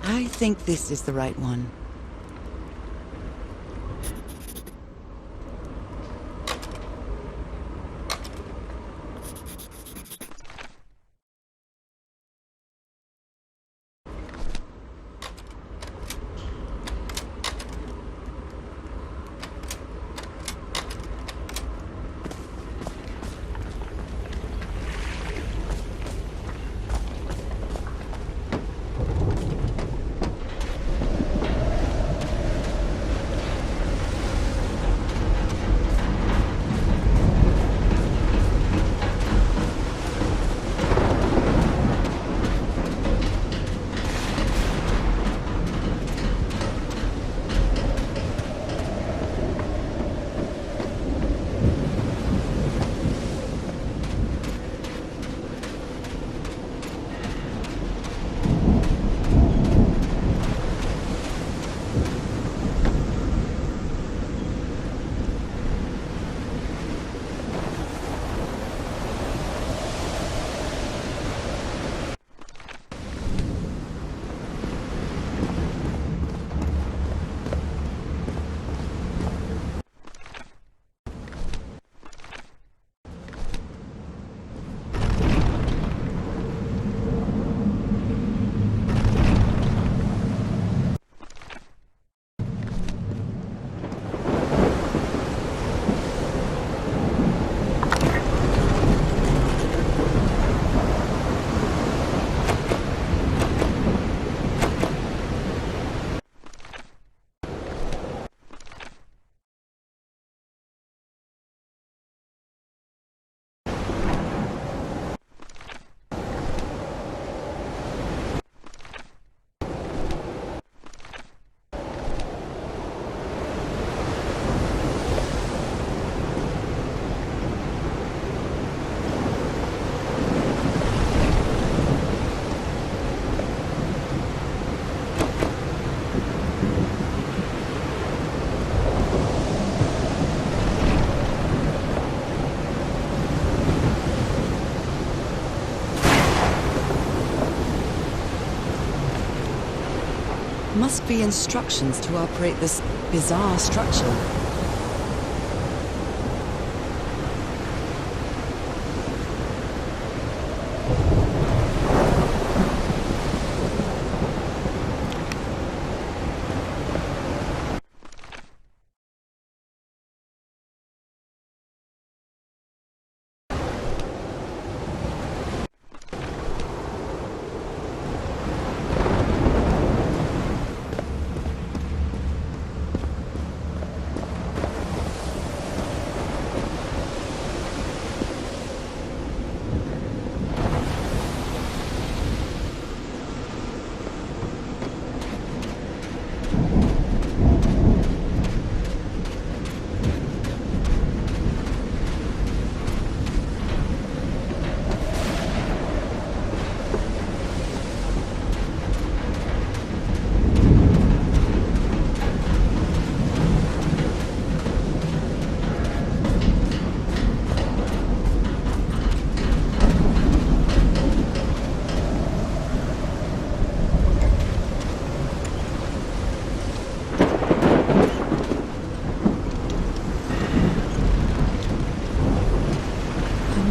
I think this is the right one. Must be instructions to operate this bizarre structure.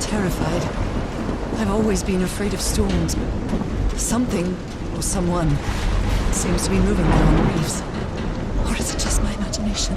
Terrified. I've always been afraid of storms, but something, or someone, seems to be moving there on the reefs. Or is it just my imagination?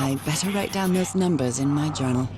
I'd better write down those numbers in my journal.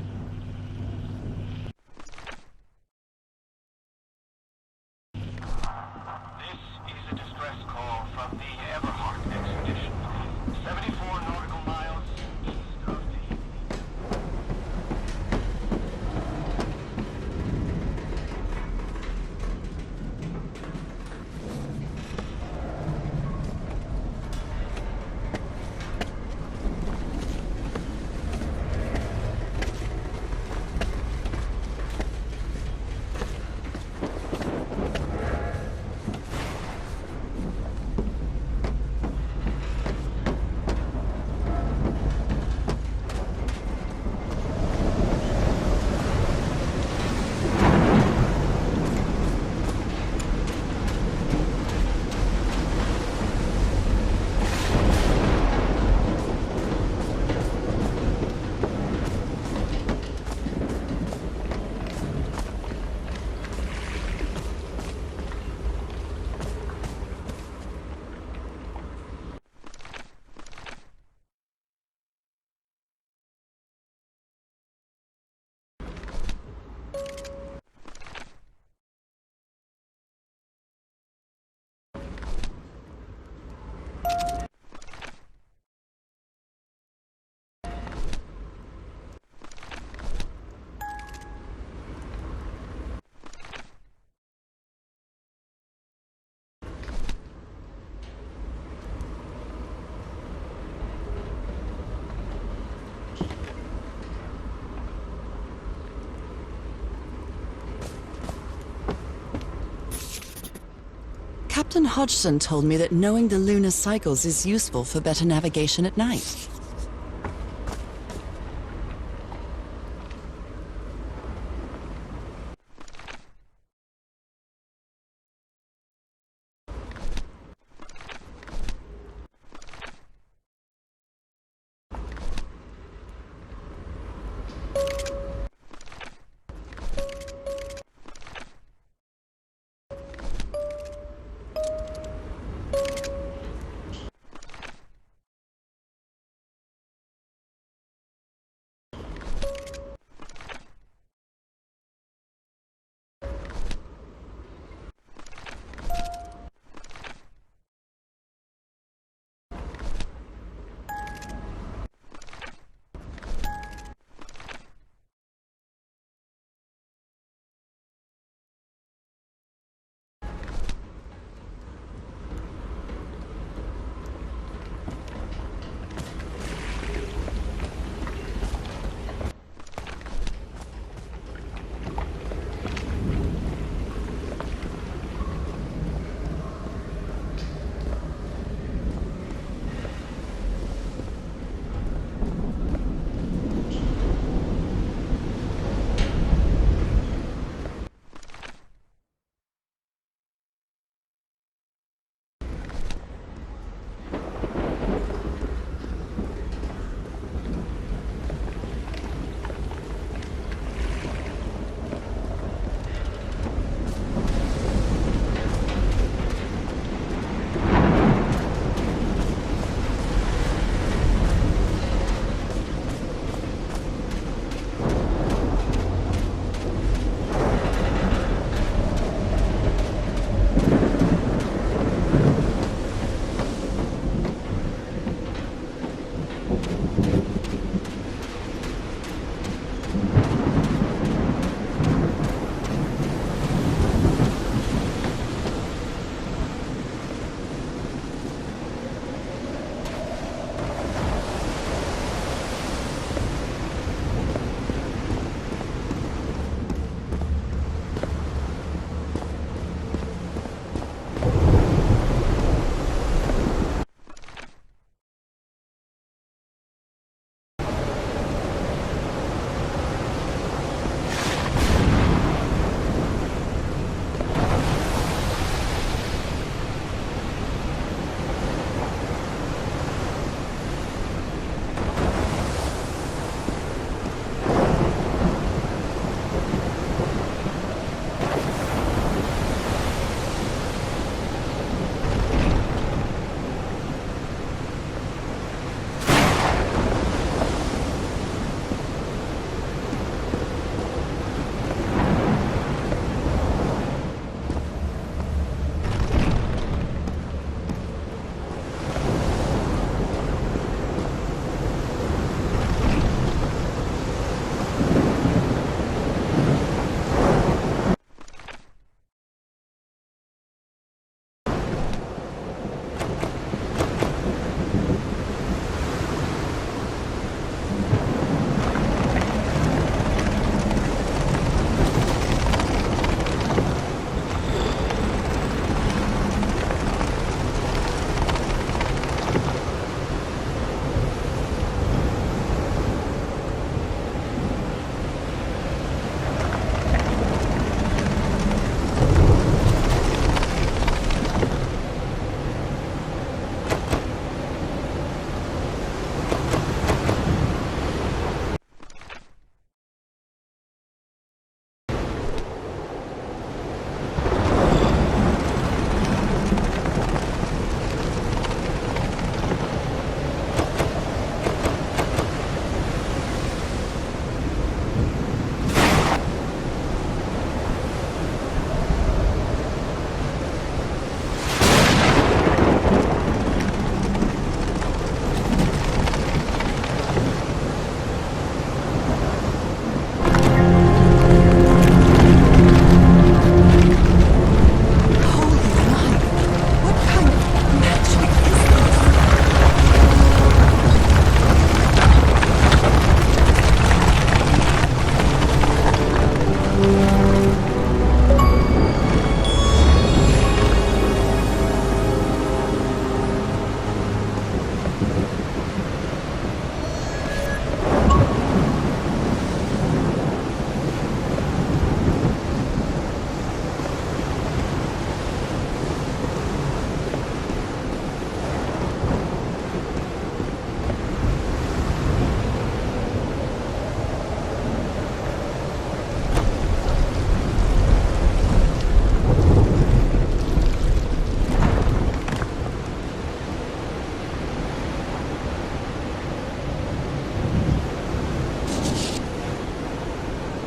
Captain Hodgson told me that knowing the lunar cycles is useful for better navigation at night.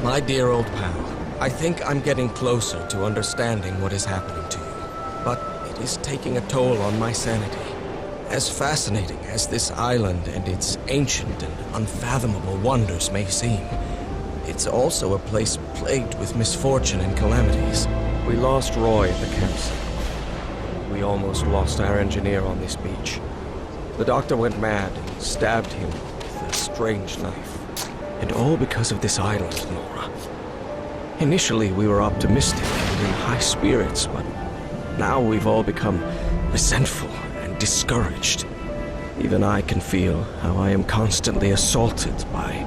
My dear old pal, I think I'm getting closer to understanding what is happening to you. But it is taking a toll on my sanity. As fascinating as this island and its ancient and unfathomable wonders may seem, it's also a place plagued with misfortune and calamities. We lost Roy at the campsite. We almost lost our engineer on this beach. The doctor went mad and stabbed him with a strange knife. And all because of this island, Norah. Initially, we were optimistic and in high spirits, but now we've all become resentful and discouraged. Even I can feel how I am constantly assaulted by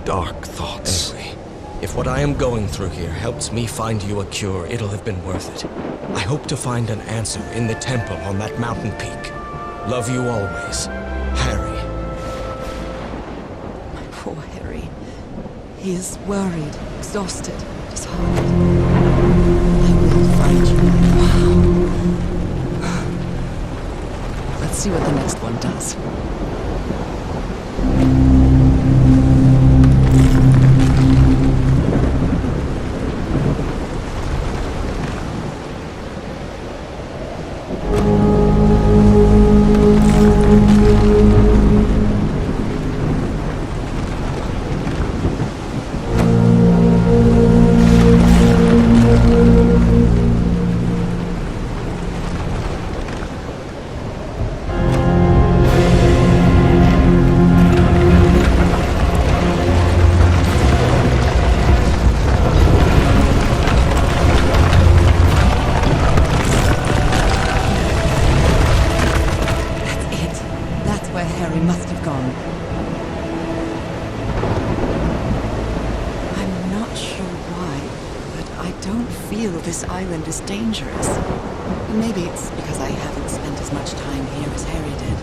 dark thoughts. Anyway, if what I am going through here helps me find you a cure, it'll have been worth it. I hope to find an answer in the temple on that mountain peak. Love you always, Harry. My poor Harry. He is worried, exhausted, disheartened. I will find you. Wow. Let's see what the next one does. This island is dangerous. Maybe it's because I haven't spent as much time here as Harry did.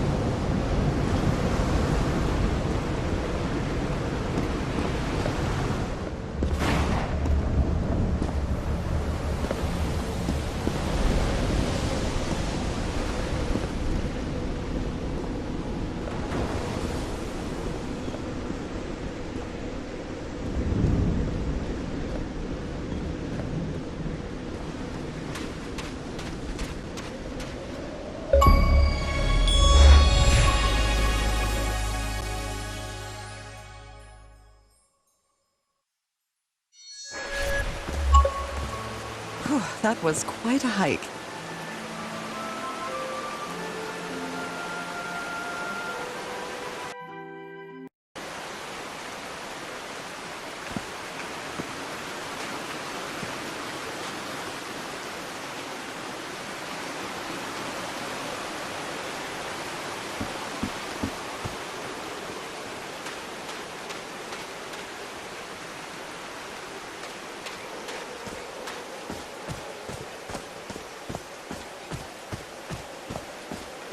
That was quite a hike.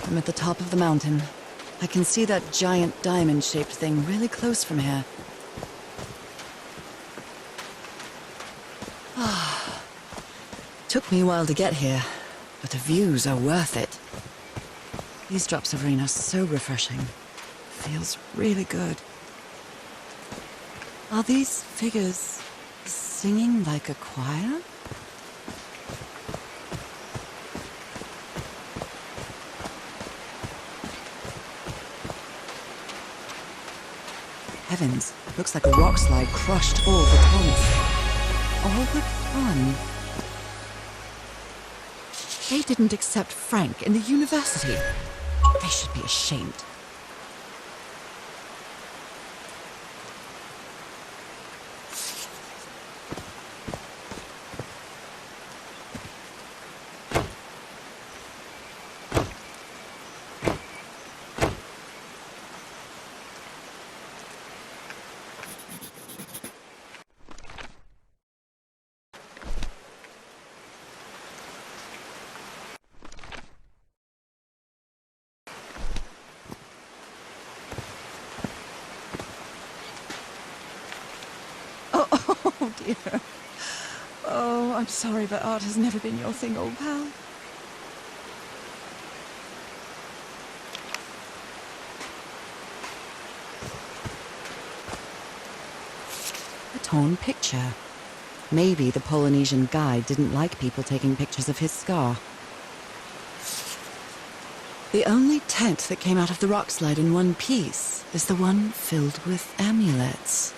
I'm at the top of the mountain. I can see that giant diamond-shaped thing really close from here. Took me a while to get here, but the views are worth it. These drops of rain are so refreshing. Feels really good. Are these figures singing like a choir? Heavens, looks like a rock slide crushed all the tents. All the fun. They didn't accept Frank in the university. They should be ashamed. Oh dear. Oh, I'm sorry, but art has never been your thing, old pal. A torn picture. Maybe the Polynesian guide didn't like people taking pictures of his scar. The only tent that came out of the rock slide in one piece is the one filled with amulets.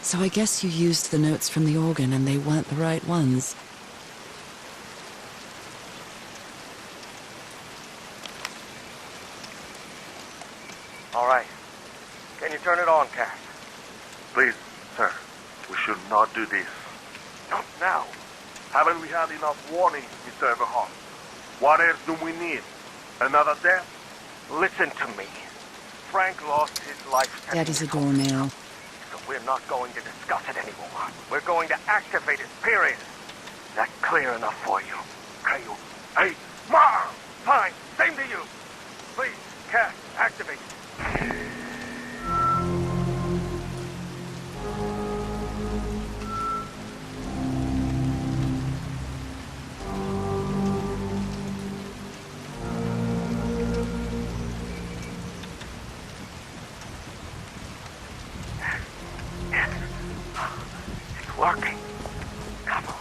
So I guess you used the notes from the organ and they weren't the right ones. All right. Can you turn it on, Cass? Please, sir. We should not do this. Not now. Haven't we had enough warnings, Mr. Everhart? What else do we need? Another death? Listen to me. Frank lost his life. Daddy's a doornail. So we're not going to discuss it anymore. We're going to activate it, period. Is that clear enough for you? Hey, Ma! Fine, same to you. Please, Cass, activate it. It's working. Come on.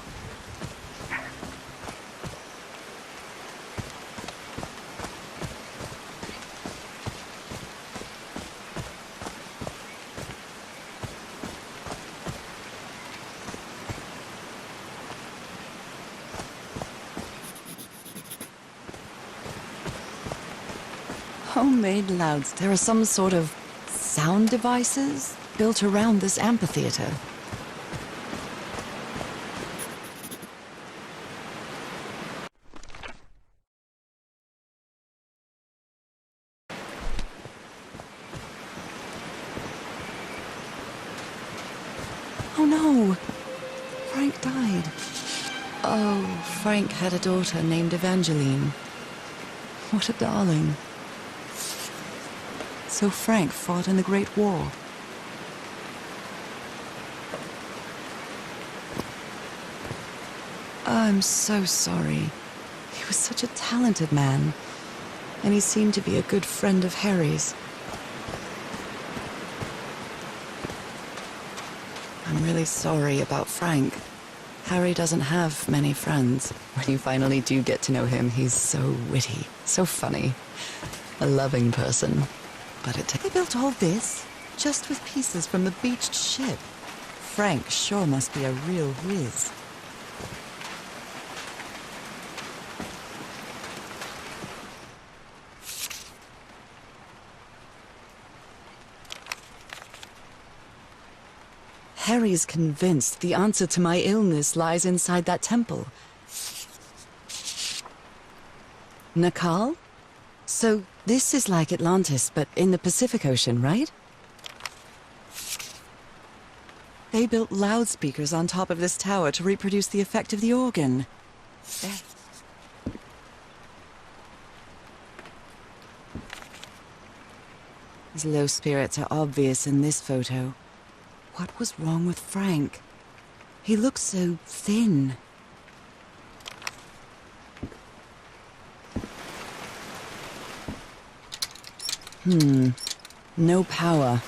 Homemade louds. There are some sort of sound devices built around this amphitheater. Oh no! Frank died. Oh, Frank had a daughter named Evangeline. What a darling. So Frank fought in the Great War. I'm so sorry. He was such a talented man, and he seemed to be a good friend of Harry's. I'm really sorry about Frank. Harry doesn't have many friends. When you finally do get to know him, he's so witty, so funny, a loving person. But they built all this just with pieces from the beached ship. Frank sure must be a real whiz. Harry's convinced the answer to my illness lies inside that temple. Nakal? So this is like Atlantis, but in the Pacific Ocean, right? They built loudspeakers on top of this tower to reproduce the effect of the organ. His low spirits are obvious in this photo. What was wrong with Frank? He looks so thin. No power.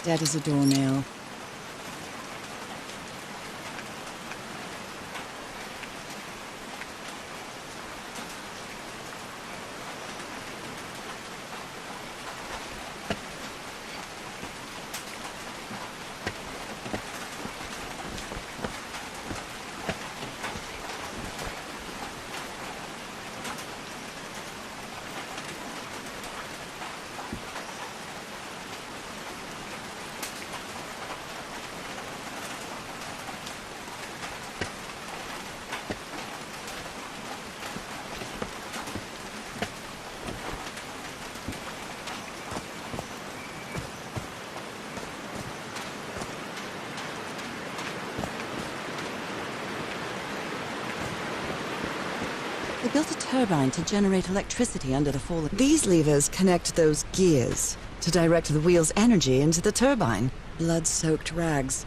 Dead as a doornail. turbine to generate electricity under the fallen. These levers connect those gears to direct the wheel's energy into the turbine. Blood-soaked rags.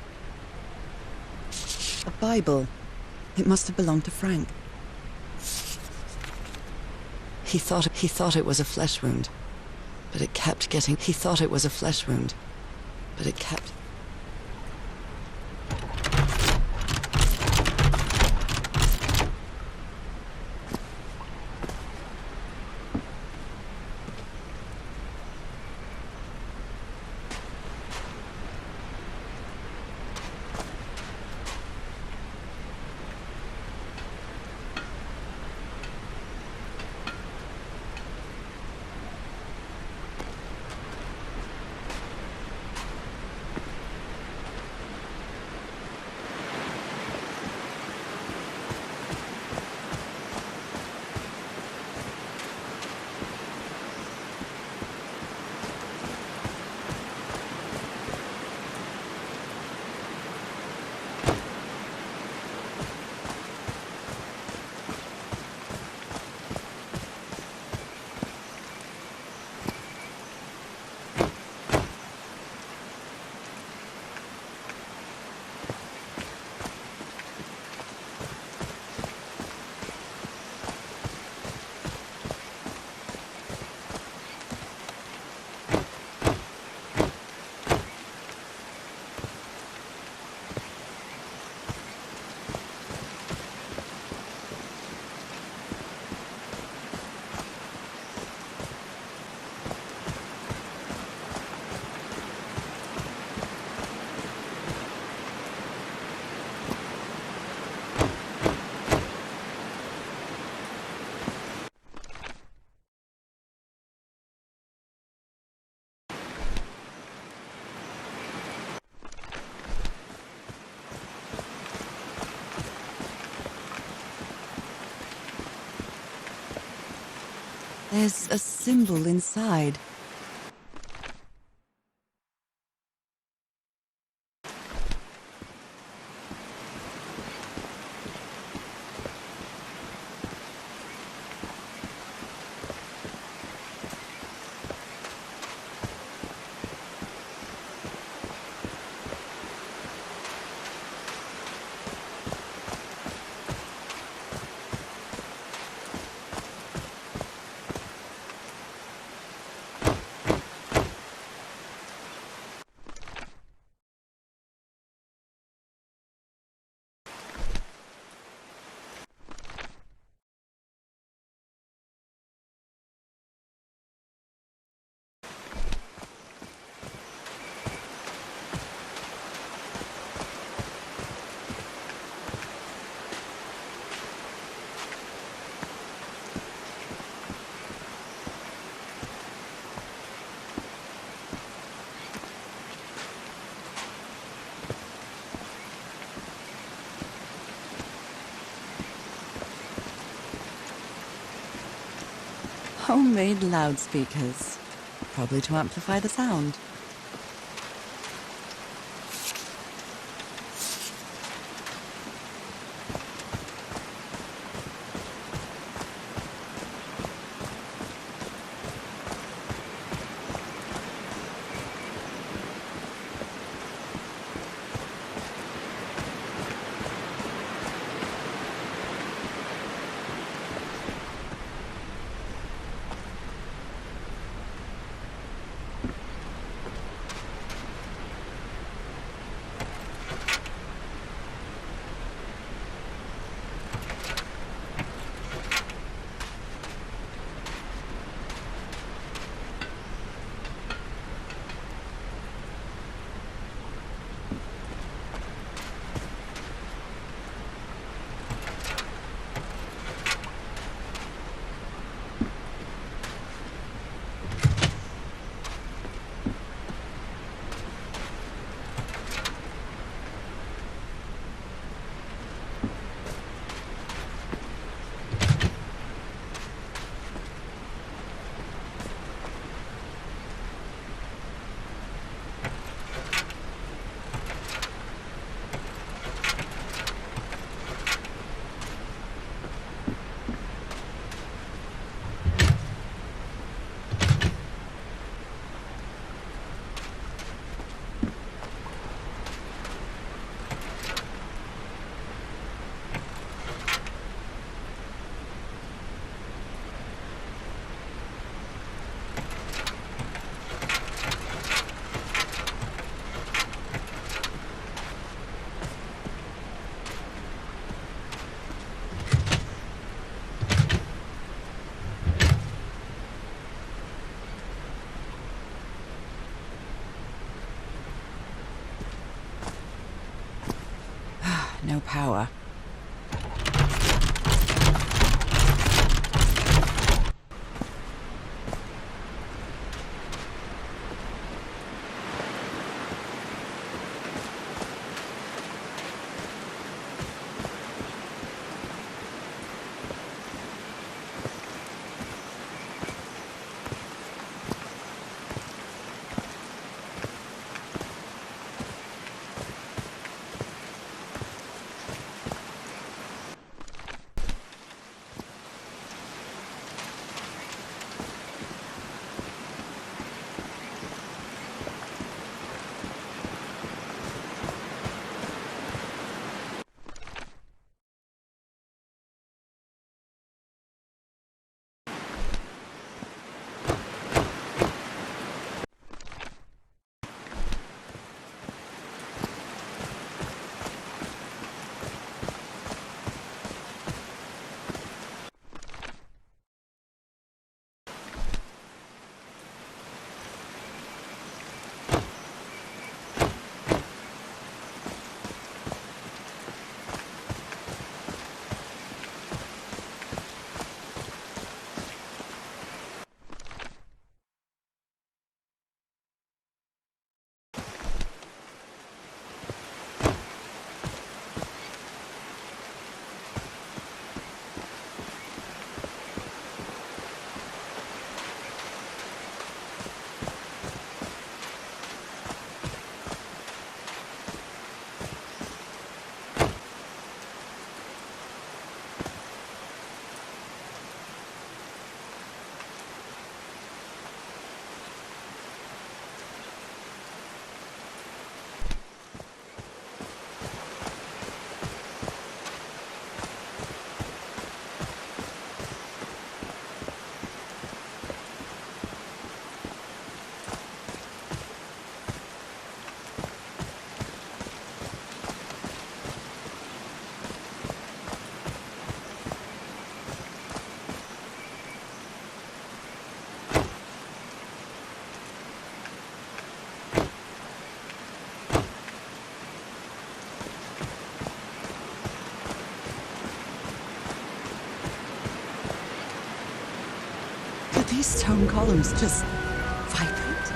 A Bible. It must have belonged to Frank. He thought it was a flesh wound, but it kept getting. He thought it was a flesh wound, but it kept. There's a symbol inside. Homemade loudspeakers, probably to amplify the sound. No power. These stone columns just vibrate?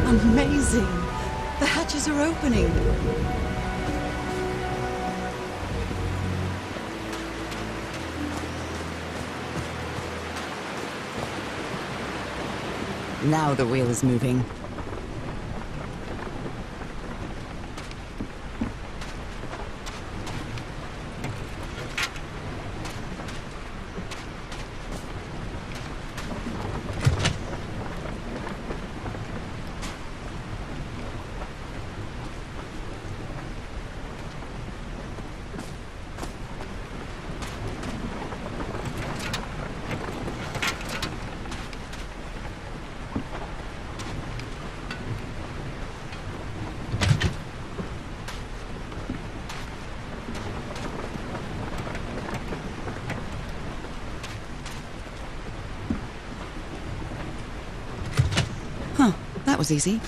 Amazing! The hatches are opening! Now the wheel is moving. That was easy.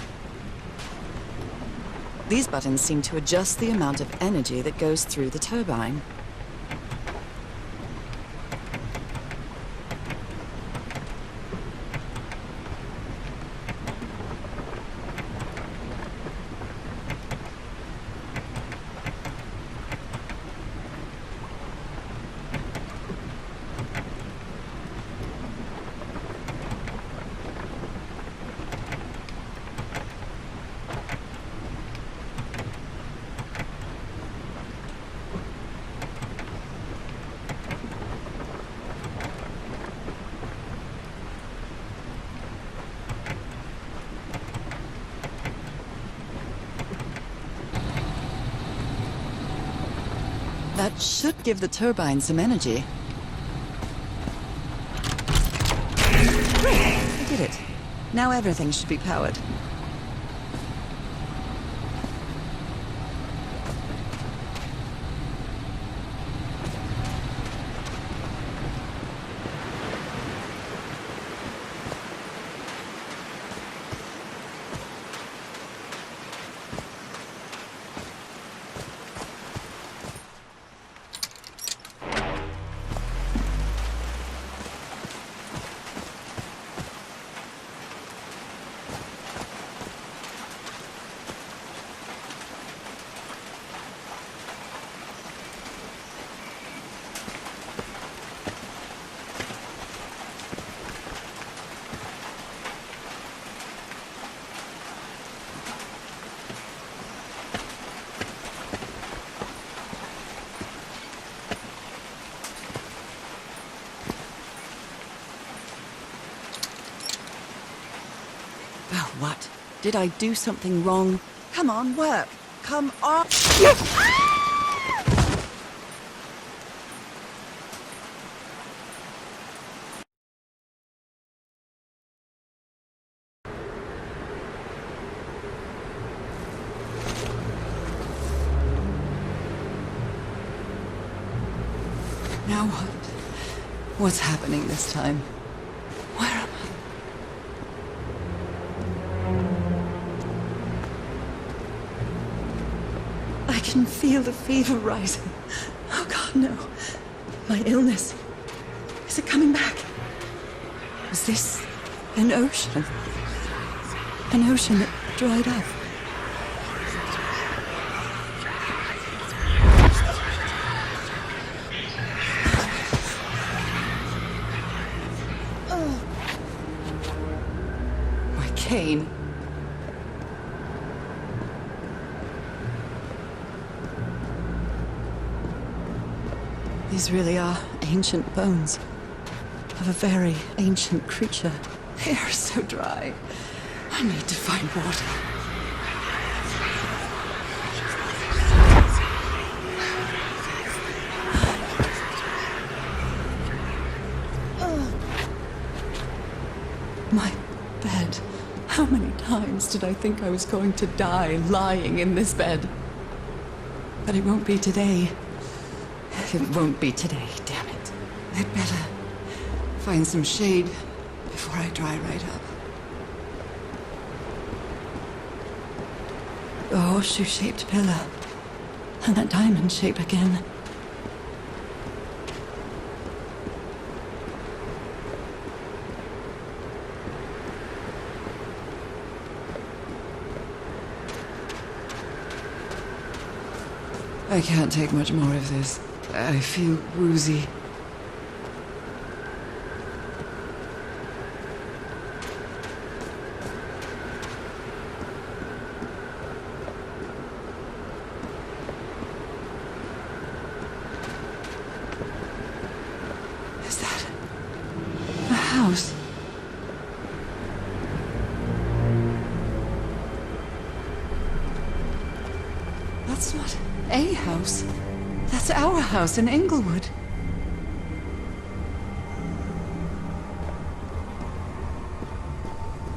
These buttons seem to adjust the amount of energy that goes through the turbine. That should give the turbine some energy. Great, I did it. Now everything should be powered. What? Did I do something wrong? Come on, work. Come on. Now what? What's happening this time? Where am I? I can feel the fever rising. Oh God, no. My illness. Is it coming back? Was this an ocean? An ocean that dried up? Pain. These really are ancient bones of a very ancient creature. They are so dry. I need to find water. My bed. How many times did I think I was going to die lying in this bed? But it won't be today. It won't be today, damn it. I'd better find some shade before I dry right up. The horseshoe-shaped pillar. And that diamond shape again. I can't take much more of this. I feel woozy. Is that a house? That's not a house. That's our house in Inglewood.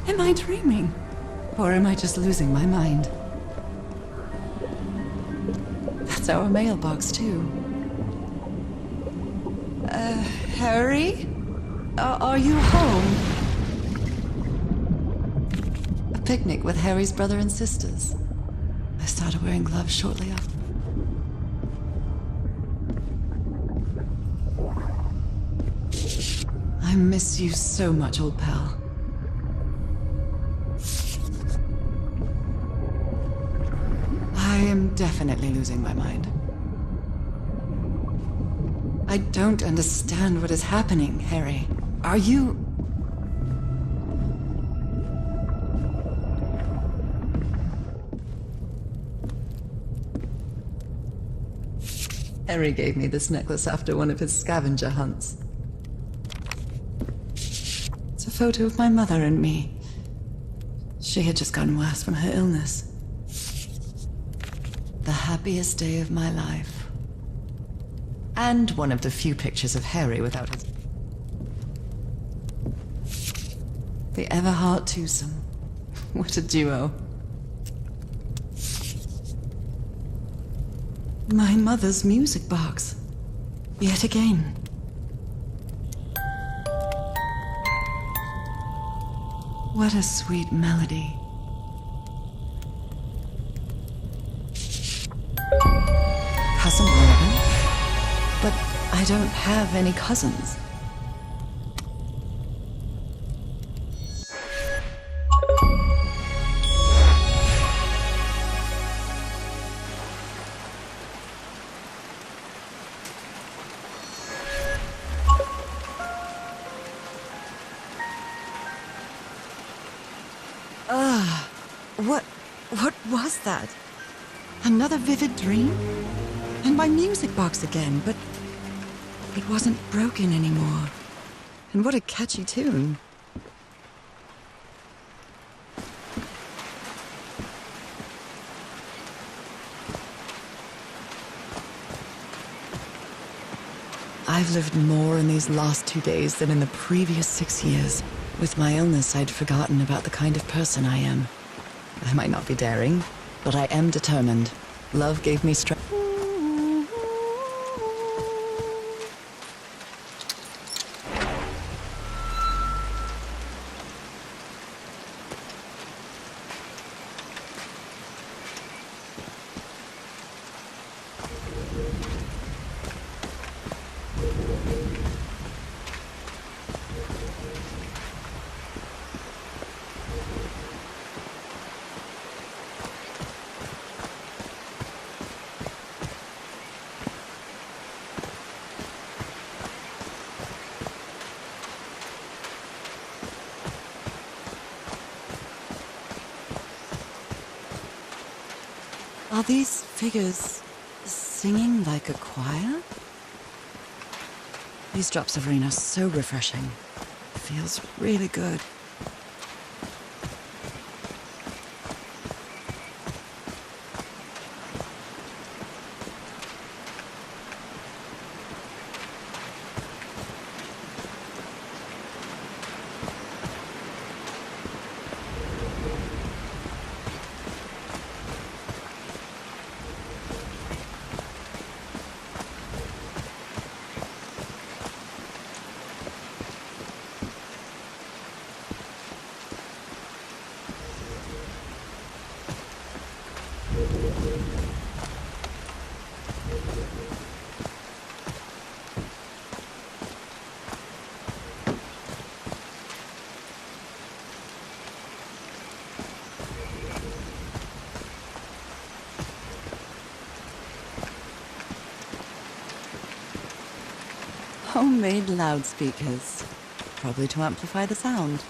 Am I dreaming? Or am I just losing my mind? That's our mailbox, too. Harry? Are you home? A picnic with Harry's brother and sisters. I started wearing gloves shortly after. I miss you so much, old pal. I am definitely losing my mind. I don't understand what is happening, Harry. Are you... Harry gave me this necklace after one of his scavenger hunts. It's a photo of my mother and me. She had just gotten worse from her illness. The happiest day of my life. And one of the few pictures of Harry without his... The Everhart twosome. What a duo. My mother's music box. Yet again. What a sweet melody. Cousin Robin? But I don't have any cousins. What was that? Another vivid dream? And my music box again, but it wasn't broken anymore. And what a catchy tune. I've lived more in these last 2 days than in the previous 6 years. With my illness, I'd forgotten about the kind of person I am. I might not be daring, but I am determined. Love gave me strength. Are these figures singing like a choir? These drops of rain are so refreshing. It feels really good. Homemade loudspeakers, probably to amplify the sound.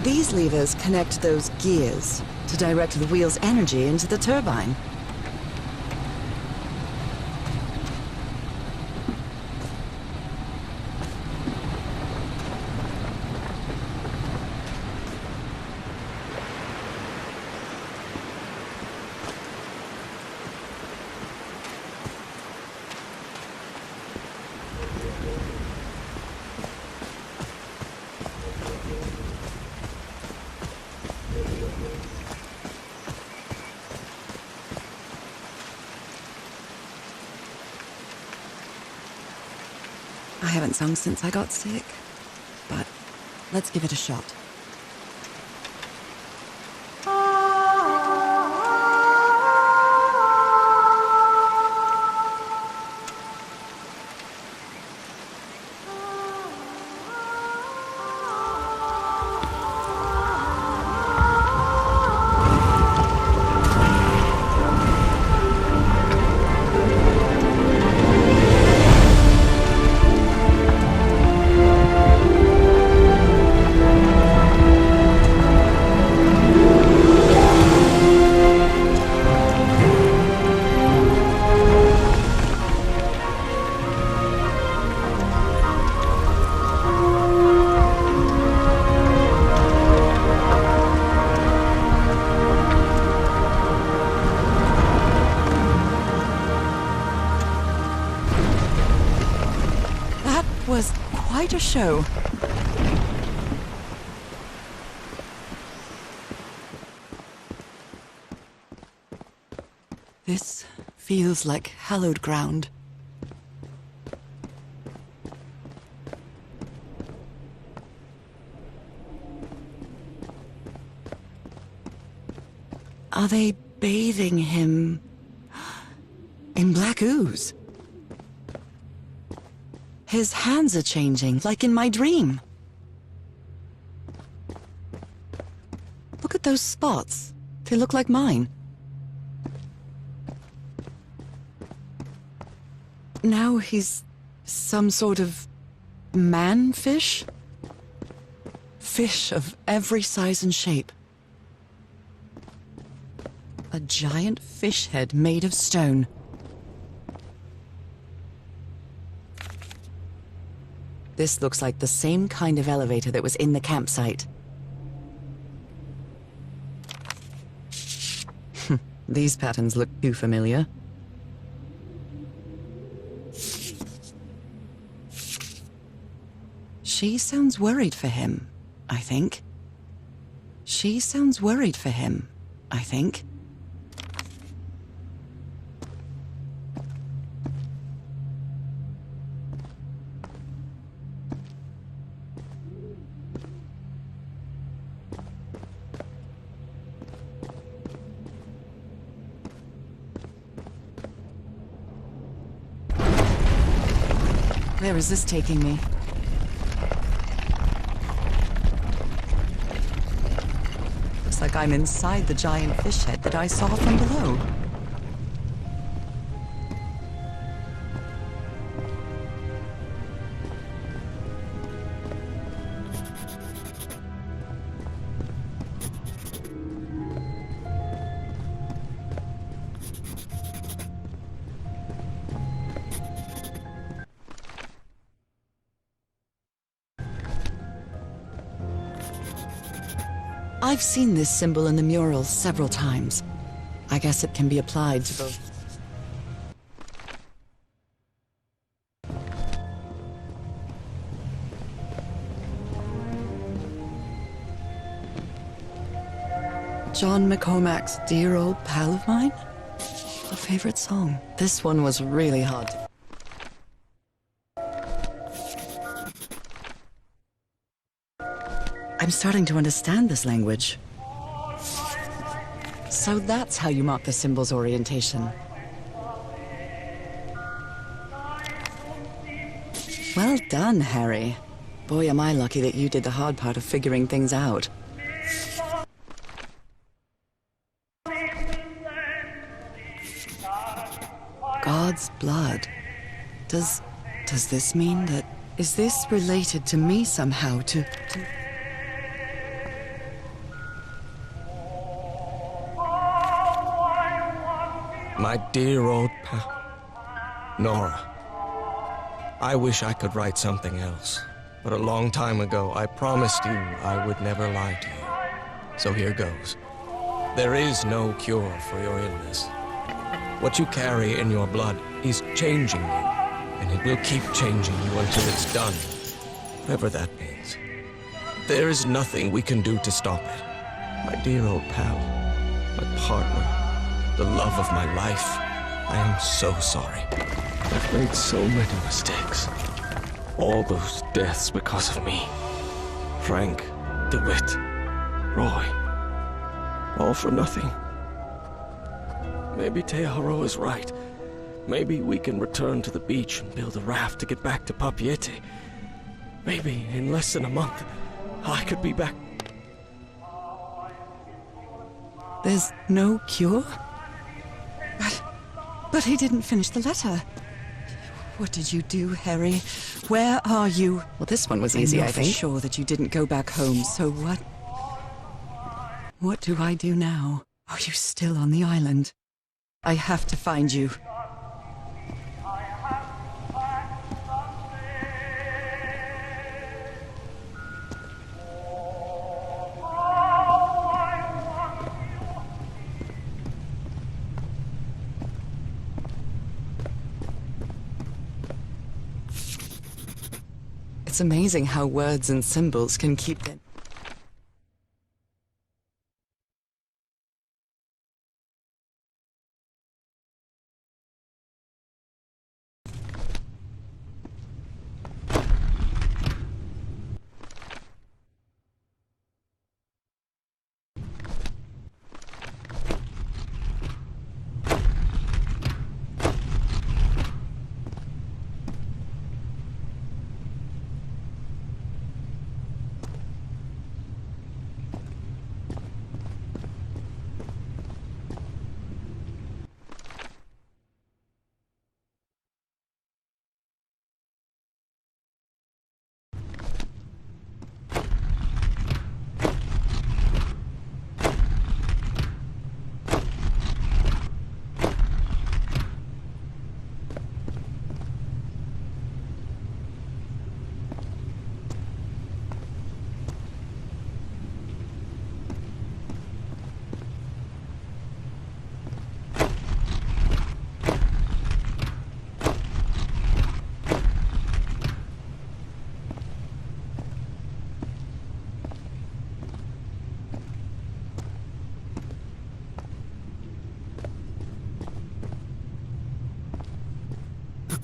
These levers connect those gears to direct the wheel's energy into the turbine. I haven't sung since I got sick, but let's give it a shot. quite a show. This feels like hallowed ground. Are they bathing him in black ooze? His hands are changing, like in my dream. Look at those spots. They look like mine. Now he's some sort of man-fish? Fish of every size and shape. A giant fish head made of stone. This looks like the same kind of elevator that was in the campsite. These patterns look too familiar. She sounds worried for him, I think. She sounds worried for him, I think. Where is this taking me? Looks like I'm inside the giant fish head that I saw from below. I've seen this symbol in the murals several times. I guess it can be applied to both. John McCormack's Dear Old Pal of Mine? A favorite song. This one was really hard. I'm starting to understand this language. So that's how you mark the symbol's orientation. Well done, Harry. Boy, am I lucky that you did the hard part of figuring things out. God's blood. Does this mean that... Is this related to me somehow, to... My dear old pal, Norah. I wish I could write something else, but a long time ago I promised you I would never lie to you. So here goes. There is no cure for your illness. What you carry in your blood is changing you, and it will keep changing you until it's done, whatever that means. There is nothing we can do to stop it. My dear old pal, my partner, the love of my life, I am so sorry. I've made so many mistakes. All those deaths because of me. Frank, DeWitt, Roy. All for nothing. Maybe Teodoro is right. Maybe we can return to the beach and build a raft to get back to Papiete. Maybe in less than a month, I could be back. There's no cure? But he didn't finish the letter. What did you do, Harry? Where are you? Well, this one was easy, I think. I'm sure that you didn't go back home, so what? What do I do now? Are you still on the island? I have to find you. It's amazing how words and symbols can keep them.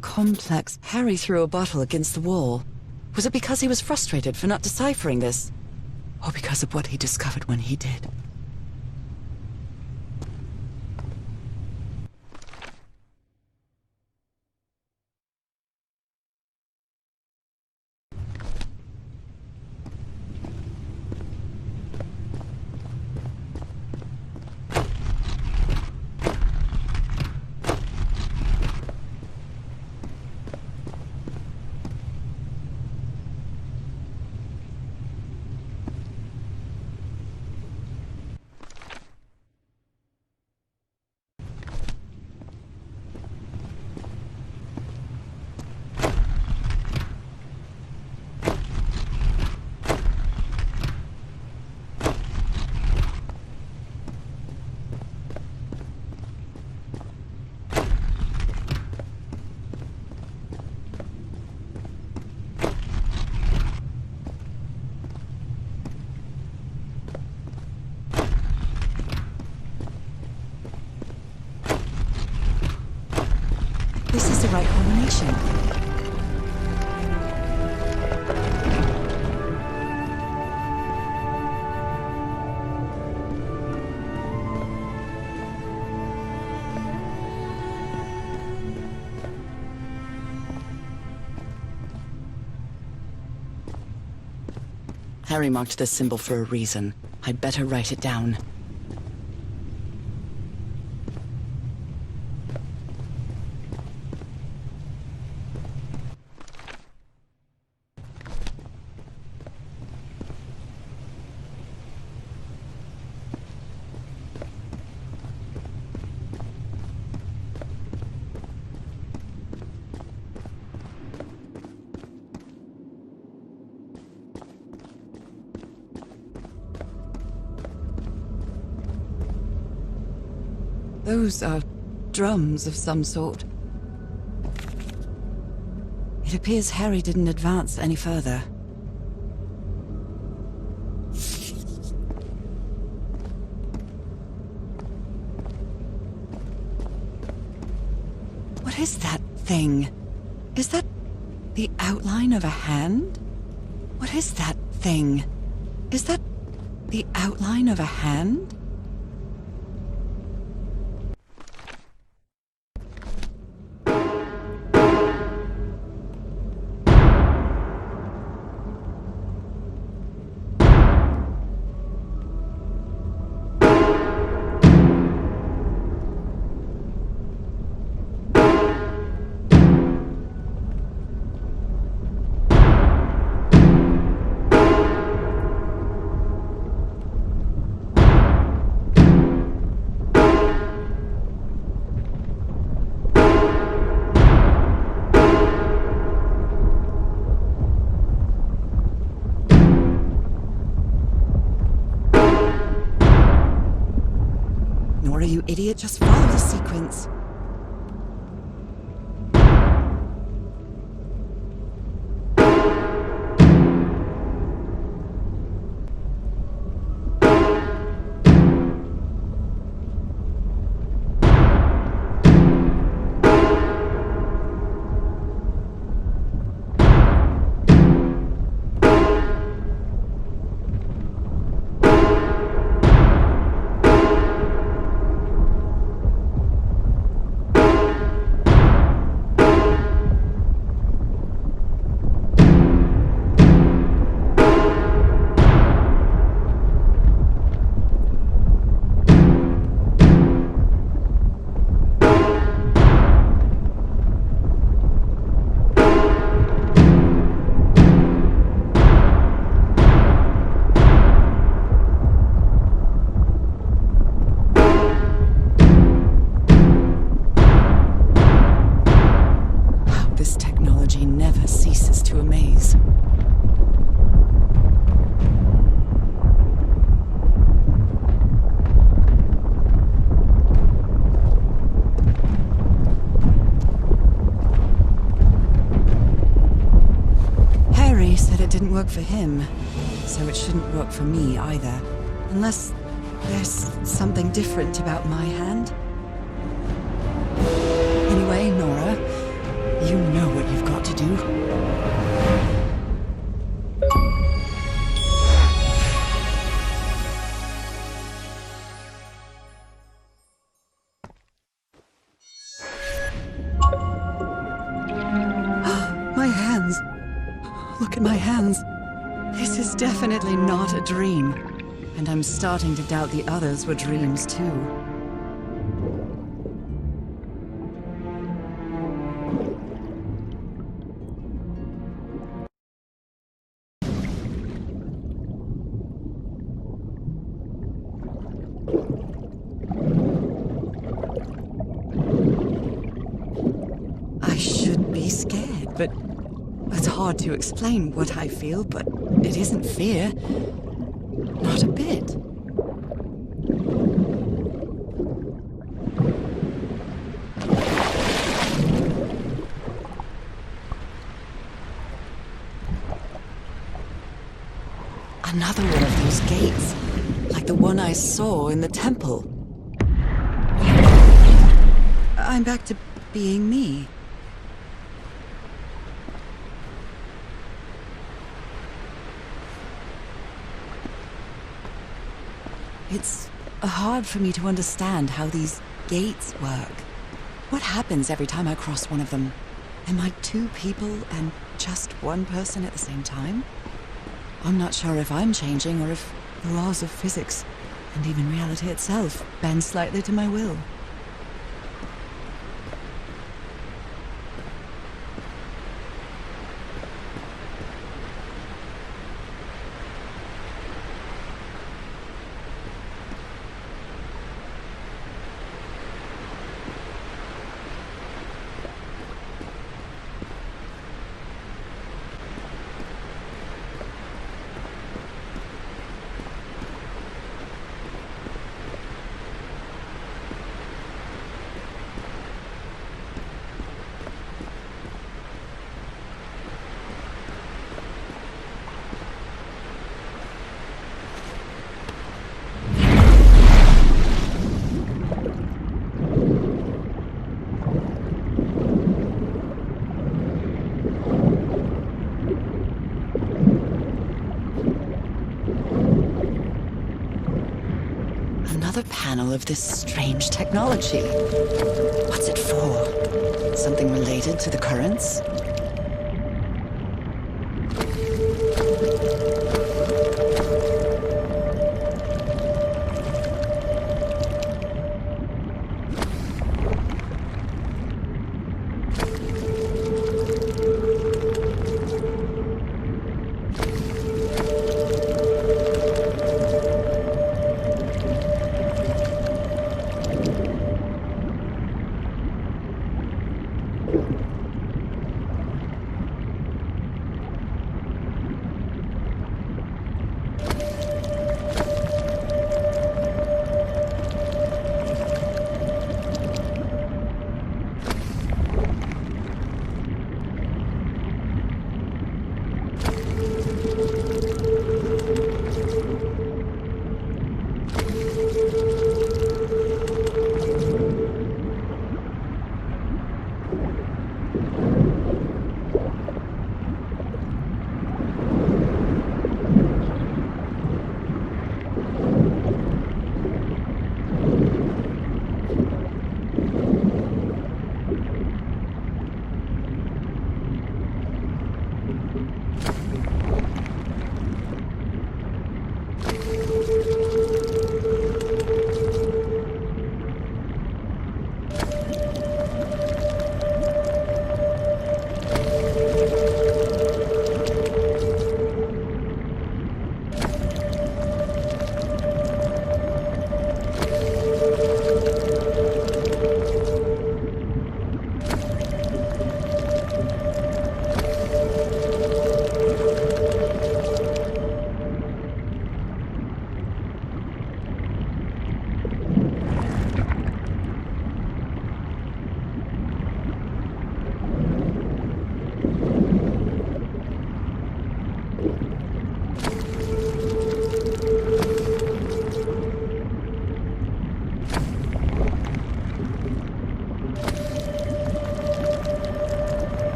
Complex. Harry threw a bottle against the wall. Was it because he was frustrated for not deciphering this? Or because of what he discovered when he did? This is the right combination. Harry marked this symbol for a reason. I'd better write it down. Those are drums of some sort. It appears Harry didn't advance any further. What is that thing? Is that the outline of a hand? What is that thing? Is that the outline of a hand? Norah, you idiot, just follow the sequence. didn't work for him, so it shouldn't work for me either. Unless there's something different about my hand. Anyway, Norah, you know what you've got to do. My hands. Look at my hands. This is definitely not a dream. And I'm starting to doubt the others were dreams too. I should be scared, but it's hard to explain what I feel, but it isn't fear. Not a bit. Another one of those gates, like the one I saw in the temple. I'm back to being me. It's hard for me to understand how these gates work. What happens every time I cross one of them? Am I two people and just one person at the same time? I'm not sure if I'm changing or if the laws of physics, and even reality itself, bend slightly to my will. Another panel of this strange technology. What's it for? Something related to the currents?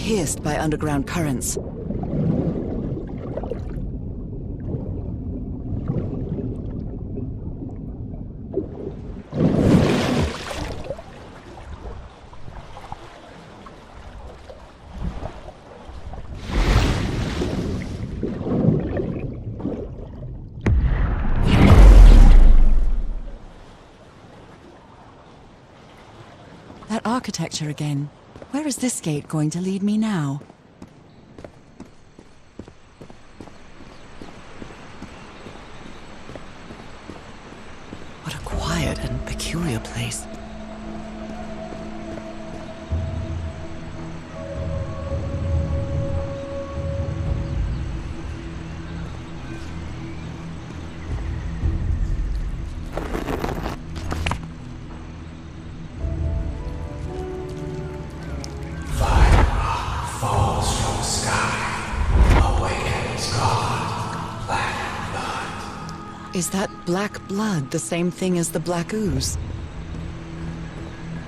pierced by underground currents. That architecture again. Where is this gate going to lead me now? What a quiet and peculiar place. Is that black blood the same thing as the black ooze?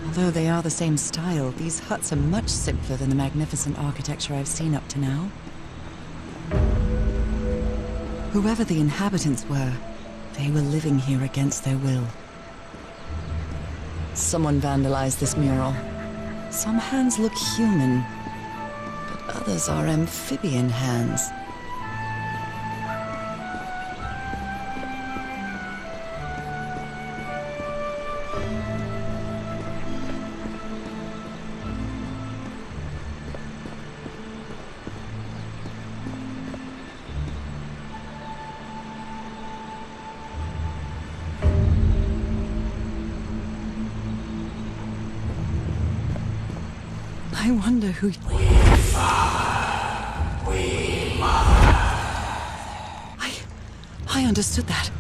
Although they are the same style, these huts are much simpler than the magnificent architecture I've seen up to now. Whoever the inhabitants were, they were living here against their will. Someone vandalized this mural. Some hands look human, but others are amphibian hands. I wonder who... We father, we mother. I understood that.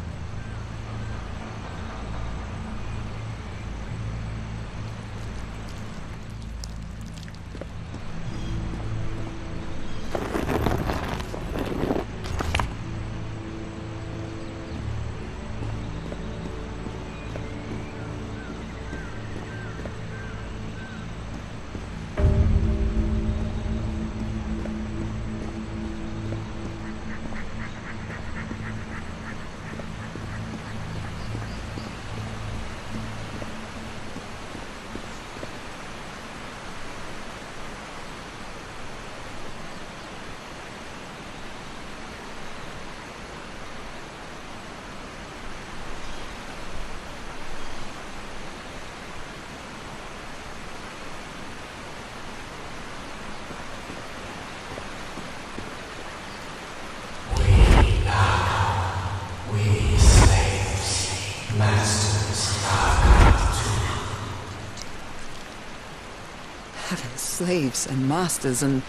Slaves and masters and...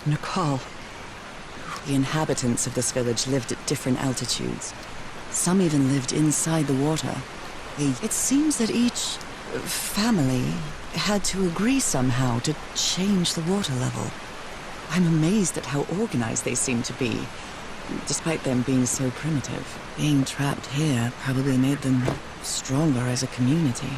Nicole. The inhabitants of this village lived at different altitudes. Some even lived inside the water. It seems that each family had to agree somehow to change the water level. I'm amazed at how organized they seem to be, despite them being so primitive. Being trapped here probably made them stronger as a community.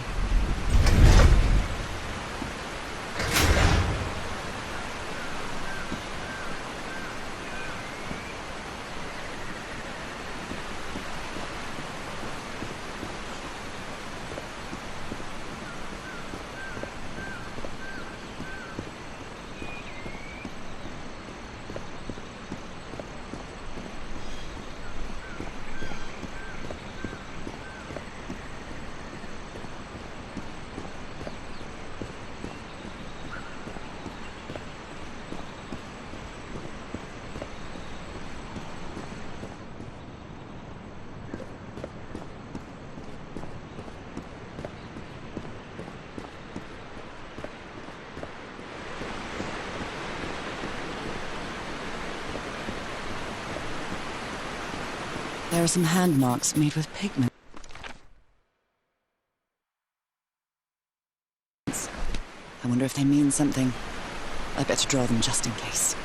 There are some hand marks made with pigment. I wonder if they mean something. I better draw them just in case.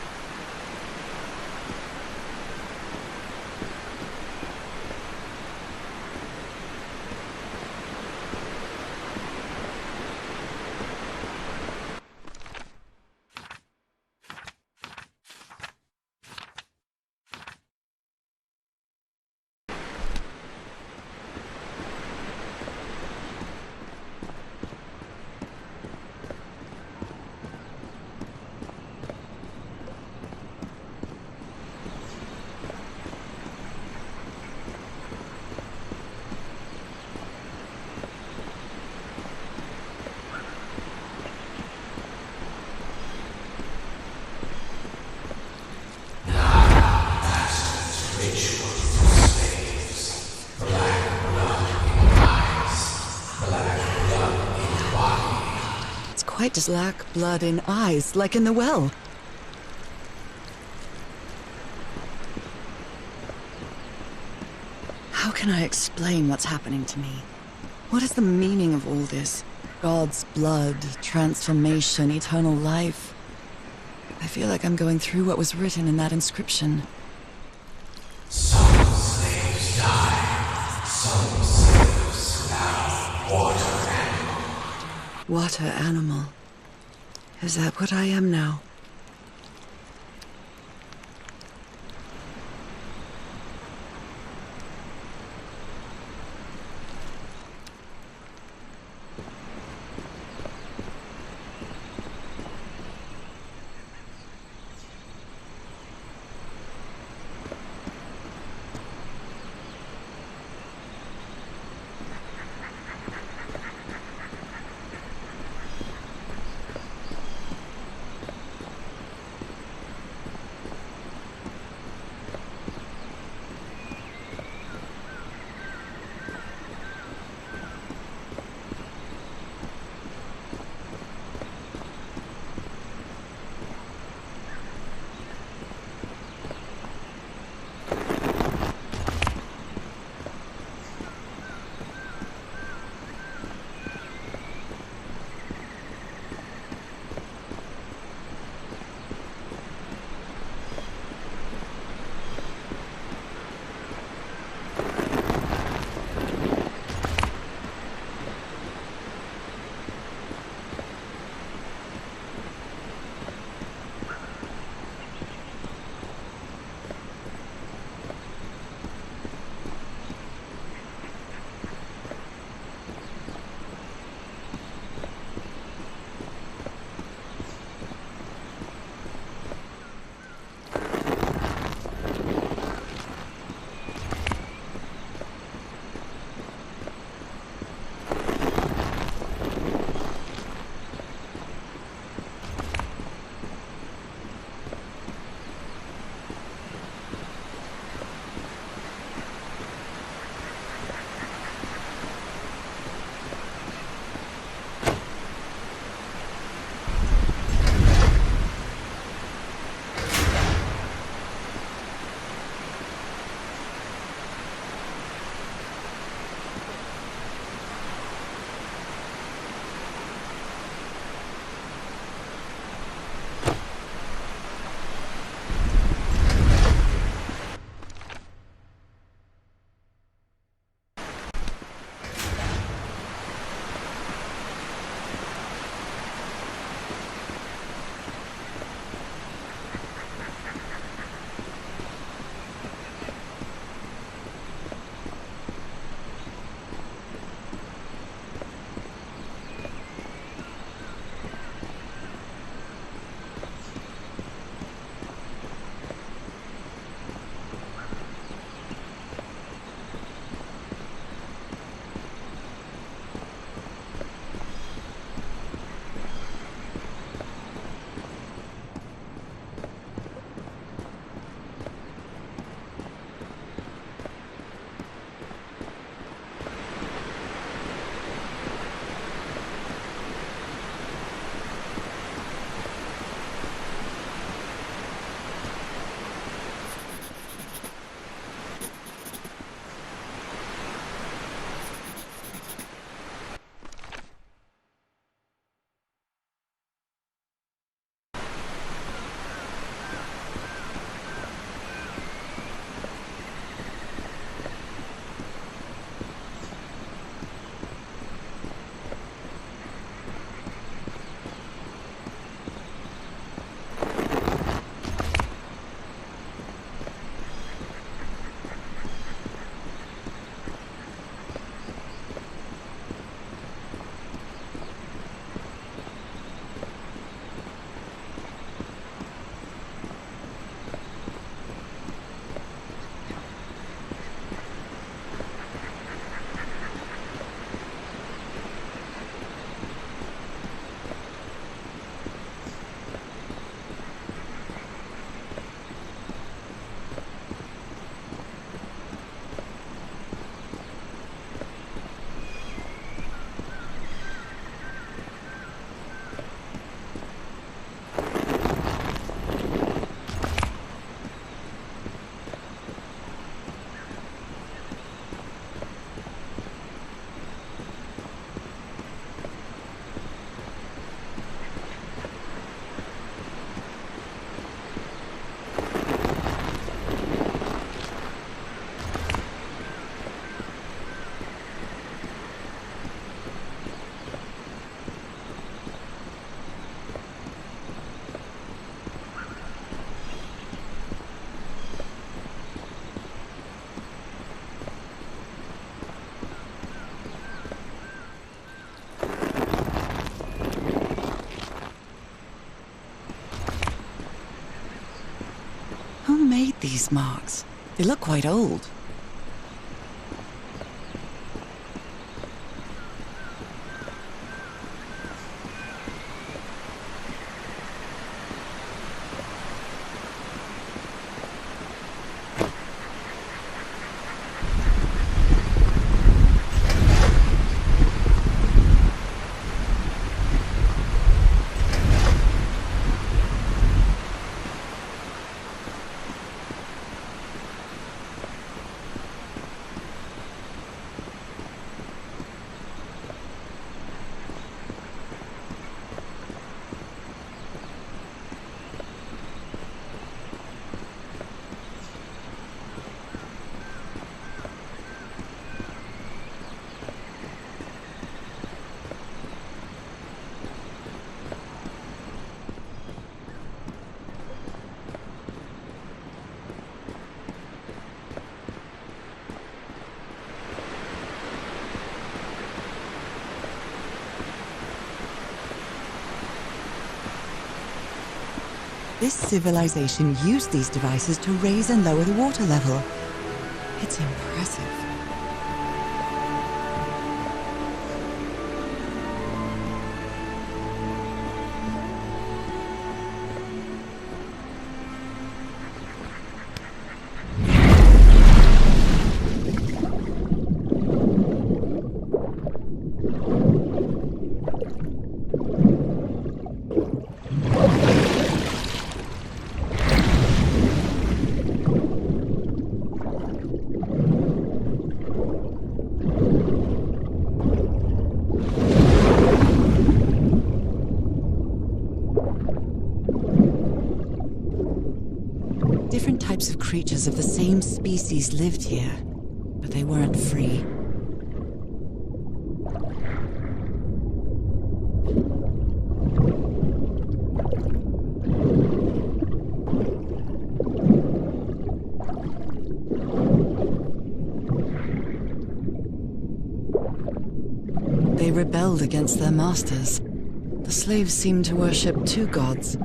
White as black blood in eyes, like in the well. How can I explain what's happening to me? What is the meaning of all this? God's blood, transformation, eternal life. I feel like I'm going through what was written in that inscription. Some slaves die, some slaves now water animal. Water animal. Is that what I am now? these marks? They look quite old. This civilization used these devices to raise and lower the water level. It's impressive. Different types of creatures of the same species lived here, but they weren't free. They rebelled against their masters. The slaves seemed to worship two gods.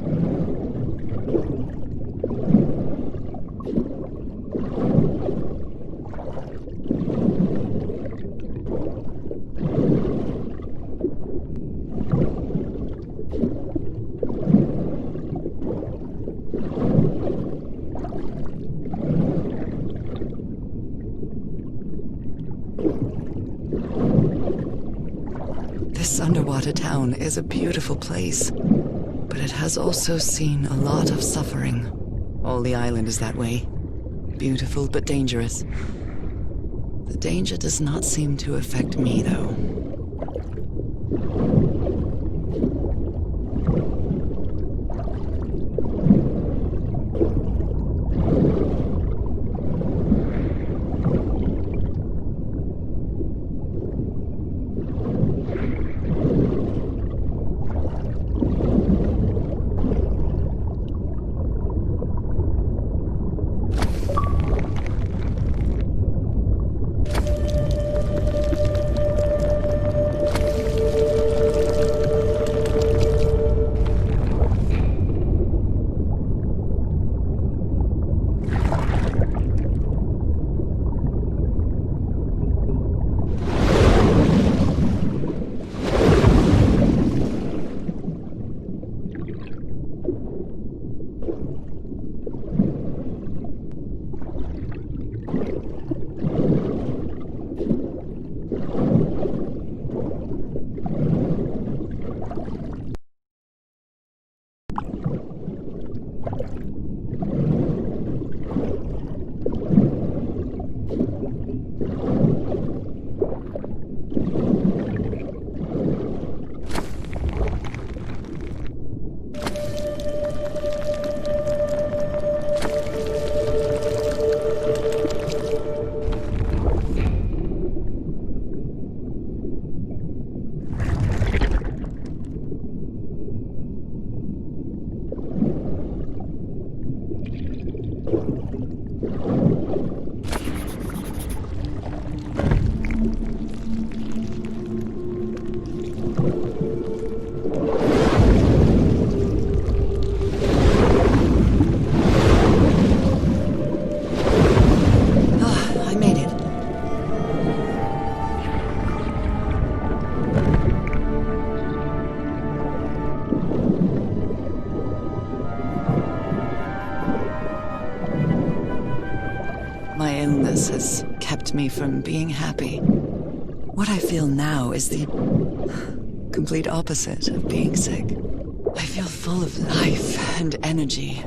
This underwater town is a beautiful place, but it has also seen a lot of suffering. All the island is that way. Beautiful but dangerous. The danger does not seem to affect me, though. kept me from being happy. What I feel now is the complete opposite of being sick. I feel full of life and energy,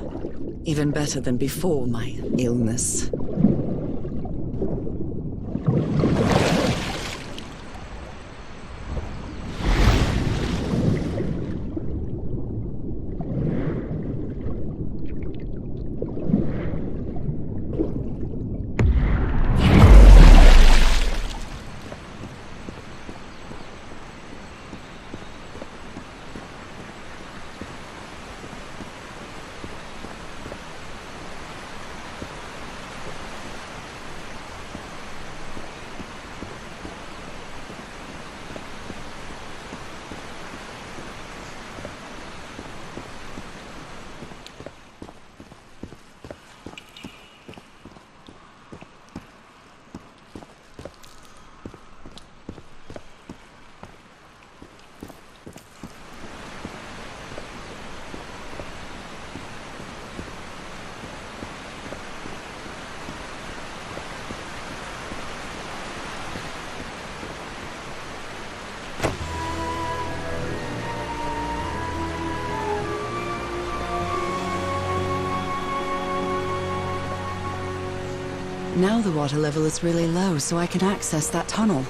even better than before my illness. Now the water level is really low, so I can access that tunnel.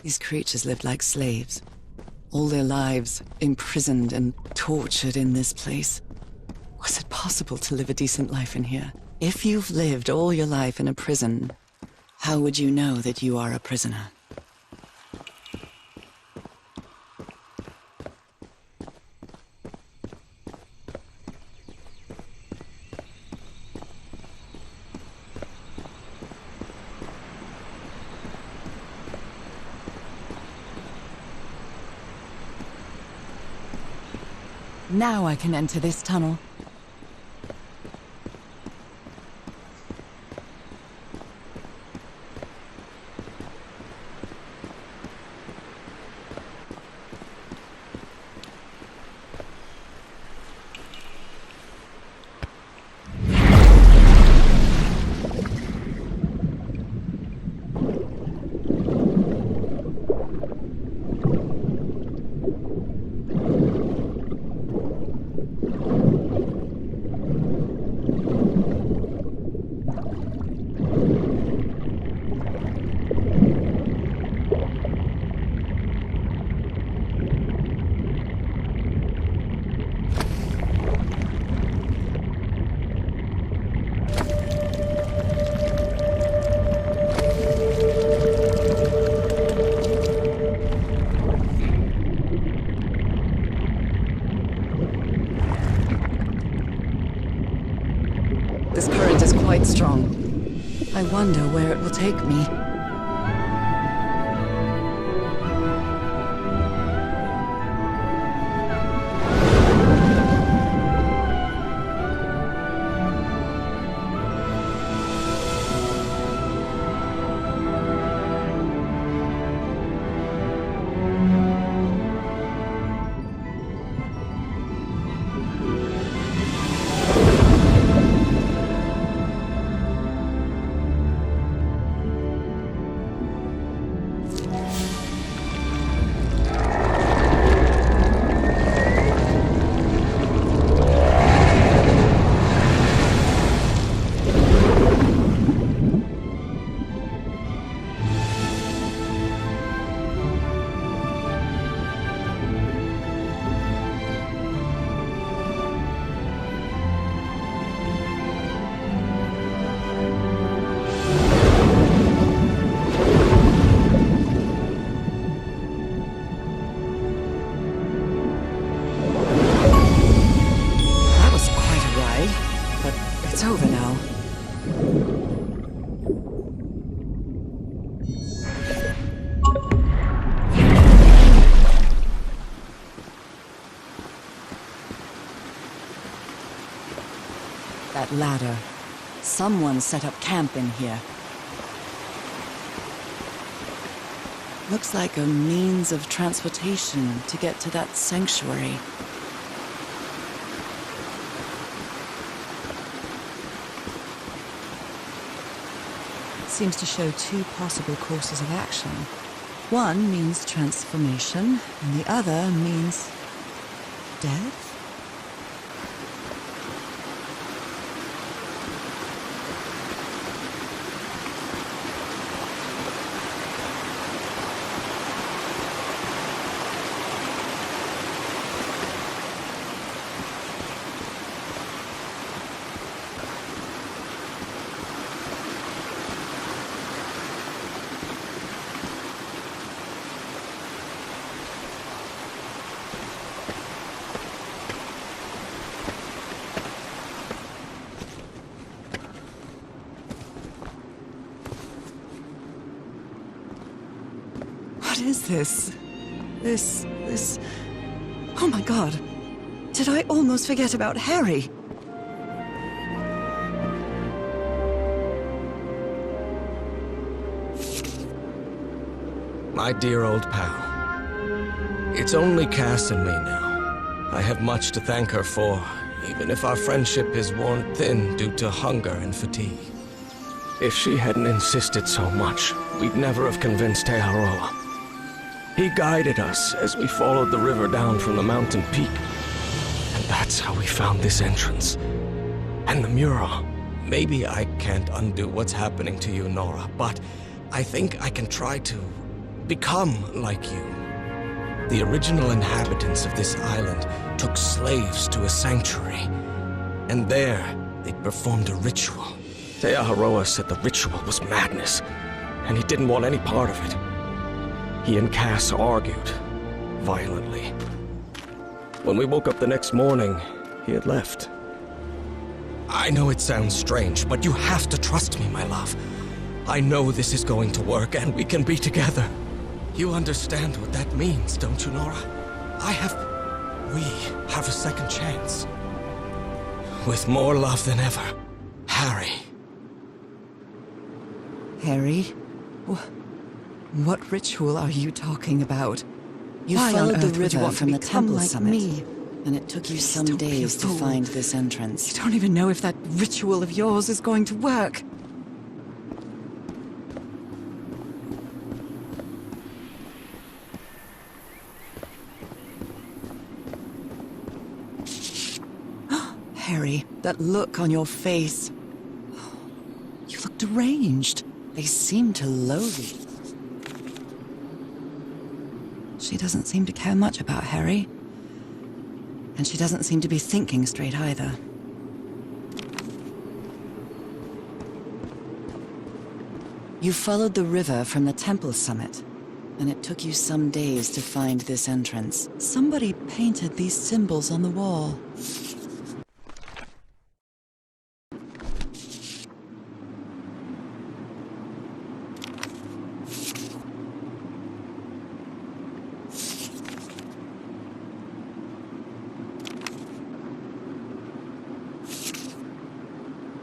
These creatures lived like slaves. All their lives imprisoned and tortured in this place. Was it possible to live a decent life in here? If you've lived all your life in a prison, how would you know that you are a prisoner? Now I can enter this tunnel. This current is quite strong. I wonder where it will take me. It's over now. That ladder. Someone set up camp in here. Looks like a means of transportation to get to that sanctuary. Seems to show two possible courses of action. One means transformation, and the other means death? What is this? This... Oh my god! Did I almost forget about Harry? My dear old pal. It's only Cass and me now. I have much to thank her for, even if our friendship is worn thin due to hunger and fatigue. If she hadn't insisted so much, we'd never have convinced Aotearoa. He guided us as we followed the river down from the mountain peak. And that's how we found this entrance. And the mural. Maybe I can't undo what's happening to you, Norah, but I think I can try to become like you. The original inhabitants of this island took slaves to a sanctuary. And there, they performed a ritual. Aotearoa said the ritual was madness, and he didn't want any part of it. He and Cass argued, violently. When we woke up the next morning, he had left. I know it sounds strange, but you have to trust me, my love. I know this is going to work, and we can be together. You understand what that means, don't you, Norah? We have a second chance. With more love than ever, Harry. Harry? What ritual are you talking about? You Why followed on the earth would you river want to from the become temple like summit, me? and it took you Please some don't be a days to fool. find this entrance. You don't even know if that ritual of yours is going to work. Harry, that look on your face. You look deranged. They seem to loathe you. She doesn't seem to care much about Harry. And she doesn't seem to be thinking straight either. You followed the river from the temple summit, and it took you some days to find this entrance. Somebody painted these symbols on the wall.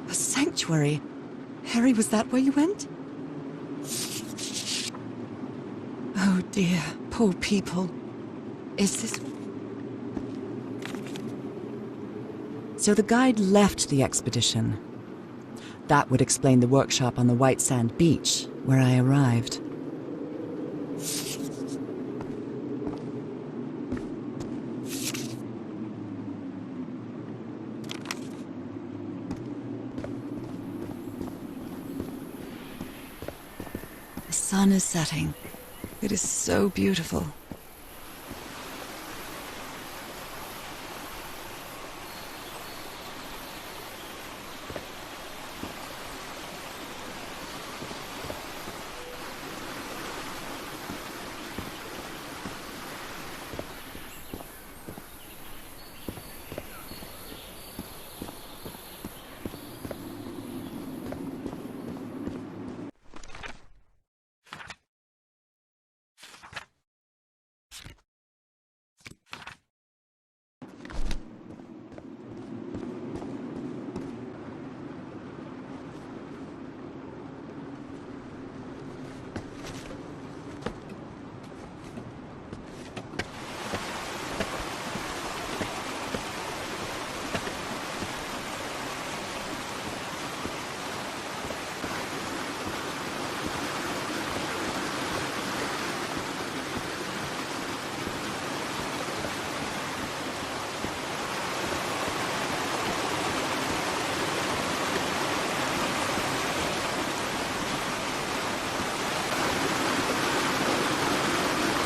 A sanctuary. Harry, was that where you went? Oh dear, poor people. Is this... So the guide left the expedition. That would explain the workshop on the white sand beach, where I arrived. The sun is setting. It is so beautiful.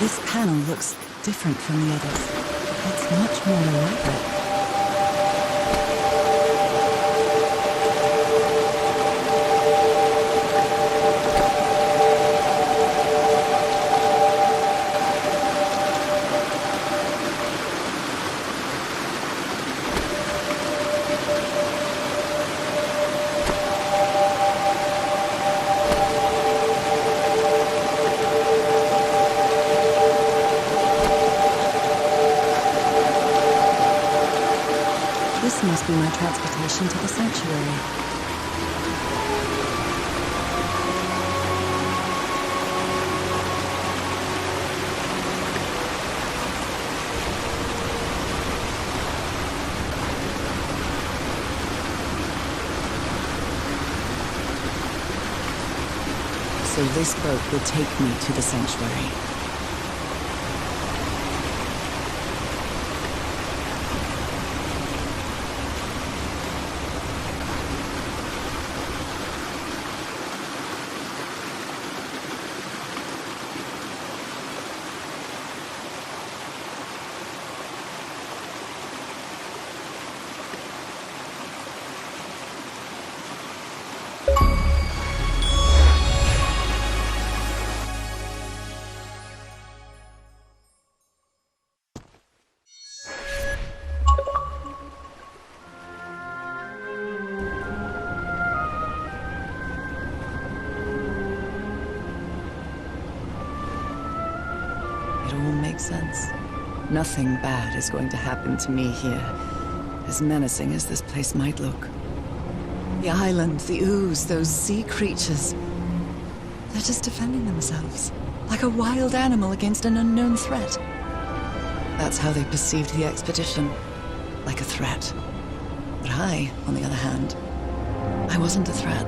This panel looks different from the others. It's much more elaborate. This must be my transportation to the sanctuary. So this boat will take me to the sanctuary. It all makes sense. Nothing bad is going to happen to me here, as menacing as this place might look. The island, the ooze, those sea creatures. They're just defending themselves, like a wild animal against an unknown threat. That's how they perceived the expedition, like a threat. But I, on the other hand, I wasn't a threat.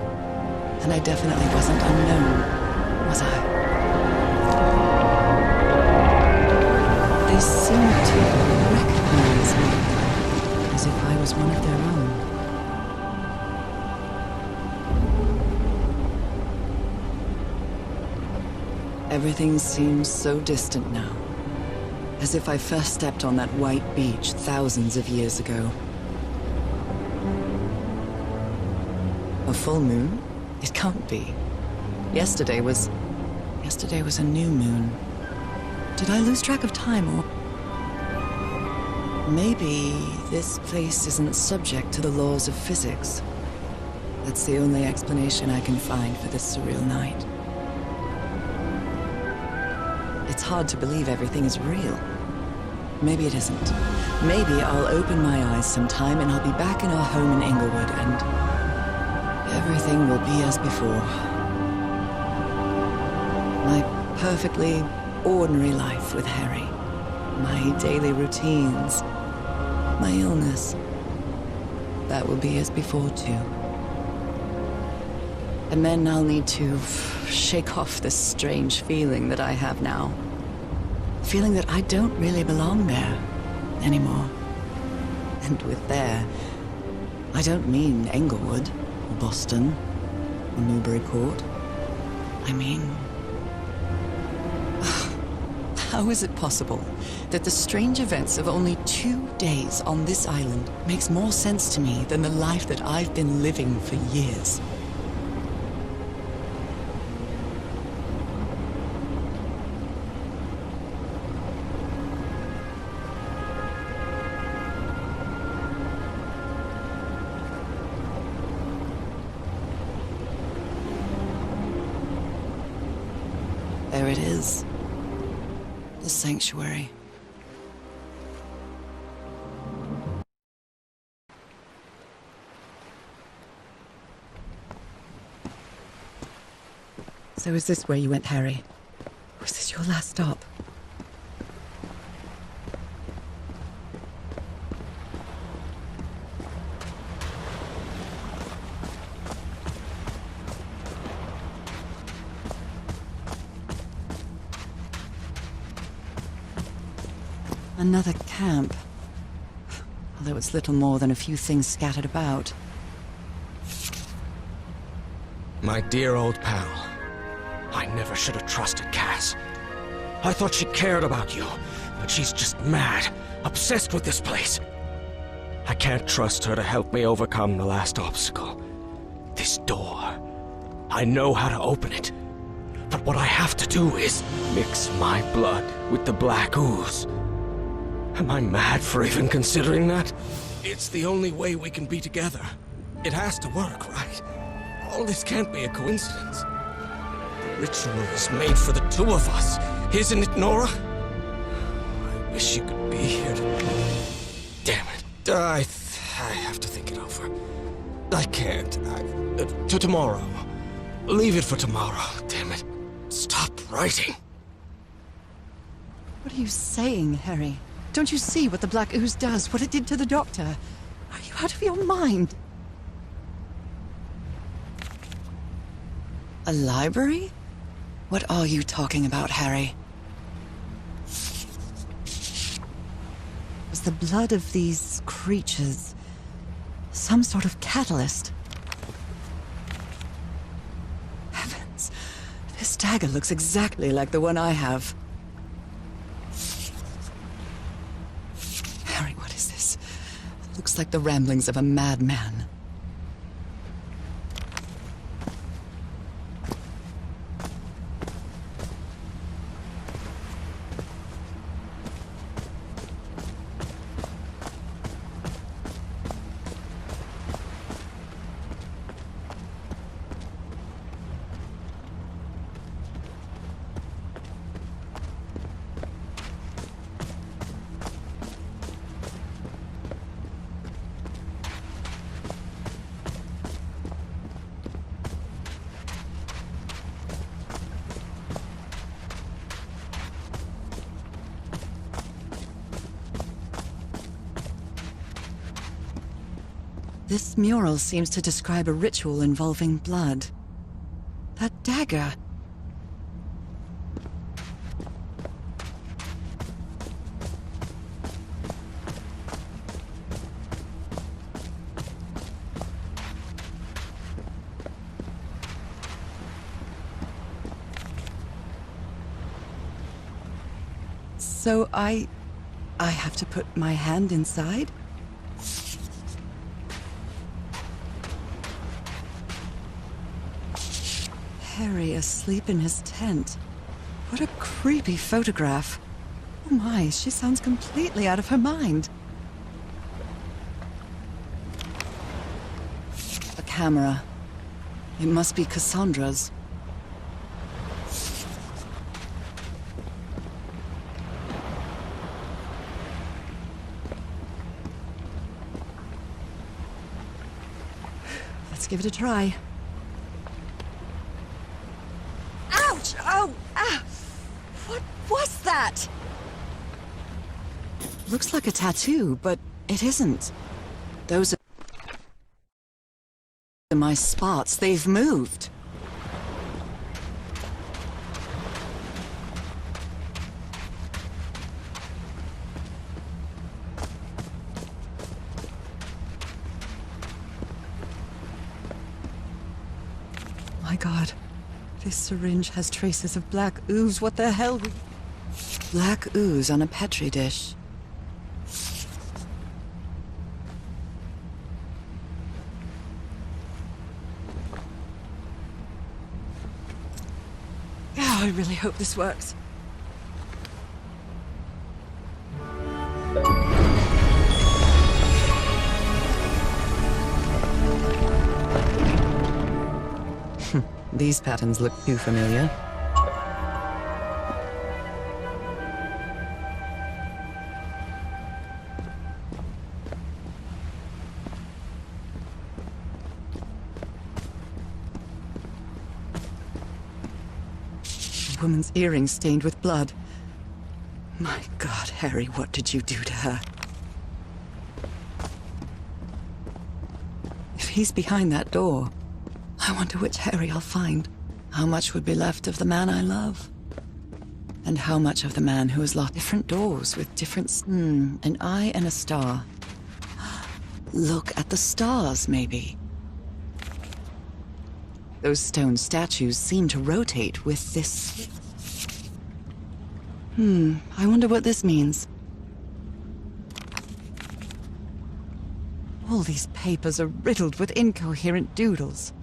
And I definitely wasn't unknown, was I? They seemed to recognize me, as if I was one of their own. Everything seems so distant now, as if I first stepped on that white beach thousands of years ago. A full moon? It can't be. Yesterday was a new moon. Did I lose track of time, or... Maybe this place isn't subject to the laws of physics. That's the only explanation I can find for this surreal night. It's hard to believe everything is real. Maybe it isn't. Maybe I'll open my eyes sometime and I'll be back in our home in Inglewood and everything will be as before. My perfectly ordinary life with Harry. My daily routines. My illness. That will be as before too. And then I'll need to shake off this strange feeling that I have now. Feeling that I don't really belong there anymore. And with there, I don't mean Englewood, or Boston, or Newburyport. I mean... How is it possible that the strange events of only 2 days on this island makes more sense to me than the life that I've been living for years? There it is. The sanctuary. So is this where you went, Harry? Was this your last stop? Another camp. Although it's little more than a few things scattered about. My dear old pal. I never should have trusted Cass. I thought she cared about you, but she's just mad, obsessed with this place. I can't trust her to help me overcome the last obstacle. This door. I know how to open it. But what I have to do is mix my blood with the black ooze. Am I mad for even considering that? It's the only way we can be together. It has to work, right? All this can't be a coincidence. The ritual is made for the two of us, isn't it, Norah? I wish you could be here to... Damn it. I have to think it over. I can't. To tomorrow. Leave it for tomorrow, damn it. Stop writing. What are you saying, Harry? Don't you see what the black ooze does, what it did to the doctor? Are you out of your mind? A library? What are you talking about, Harry? Was the blood of these creatures some sort of catalyst? Heavens, this dagger looks exactly like the one I have. Harry, what is this? It looks like the ramblings of a madman. This mural seems to describe a ritual involving blood. That dagger. So I have to put my hand inside? Harry asleep in his tent. What a creepy photograph. Oh my, she sounds completely out of her mind. A camera. It must be Cassandra's. Let's give it a try. Oh! Ah! What was that? Looks like a tattoo, but it isn't. Those are my spots. They've moved. My God. This syringe has traces of black ooze. What the hell? Black ooze on a petri dish. Oh, I really hope this works. These patterns look too familiar. A woman's earring stained with blood. My God, Harry, what did you do to her? If he's behind that door, I wonder which Harry I'll find. How much would be left of the man I love? And how much of the man who has locked different doors with different... an eye and a star. Look at the stars, maybe. Those stone statues seem to rotate with this... I wonder what this means. All these papers are riddled with incoherent doodles.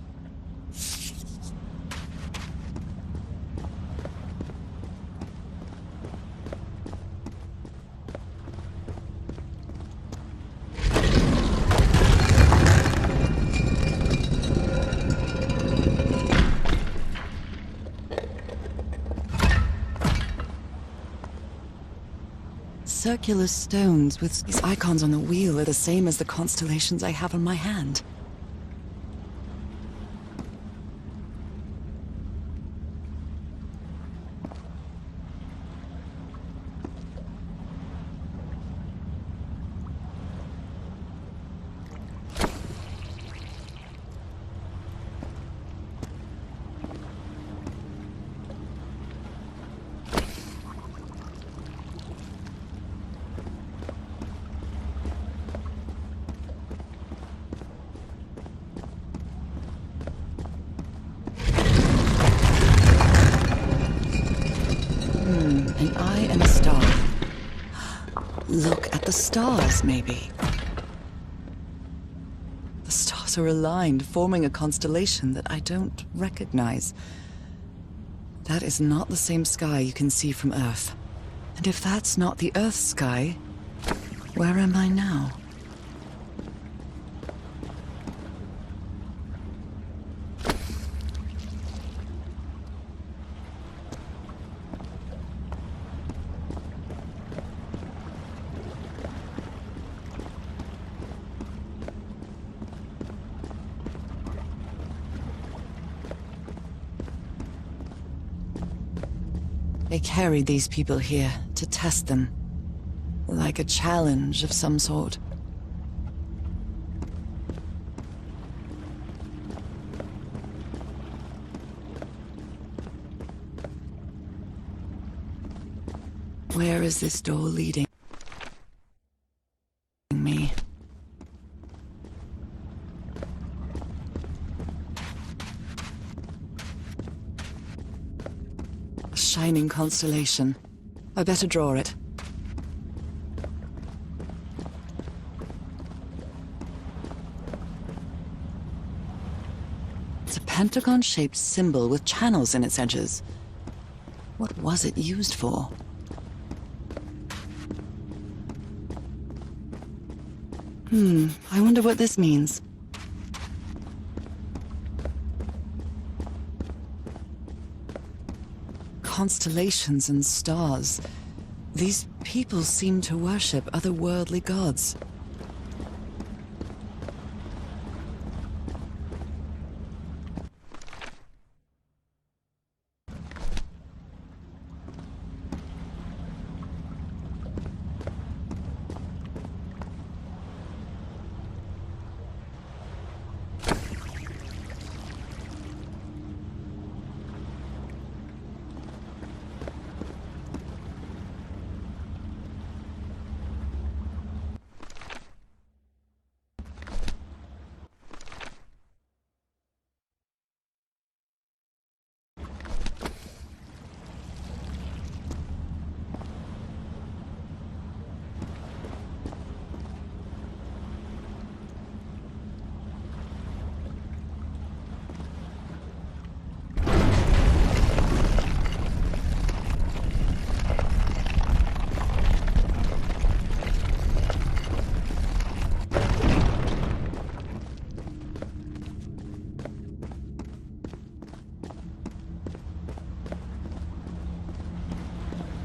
Circular stones with these icons on the wheel are the same as the constellations I have on my hand. An eye and a star. Look at the stars, maybe. The stars are aligned, forming a constellation that I don't recognize. That is not the same sky you can see from Earth. And if that's not the Earth's sky, where am I now? They carried these people here to test them, like a challenge of some sort. Where is this door leading me? Shining constellation. I better draw it. It's a pentagon-shaped symbol with channels in its edges. What was it used for? I wonder what this means. Constellations and stars. These people seem to worship otherworldly gods.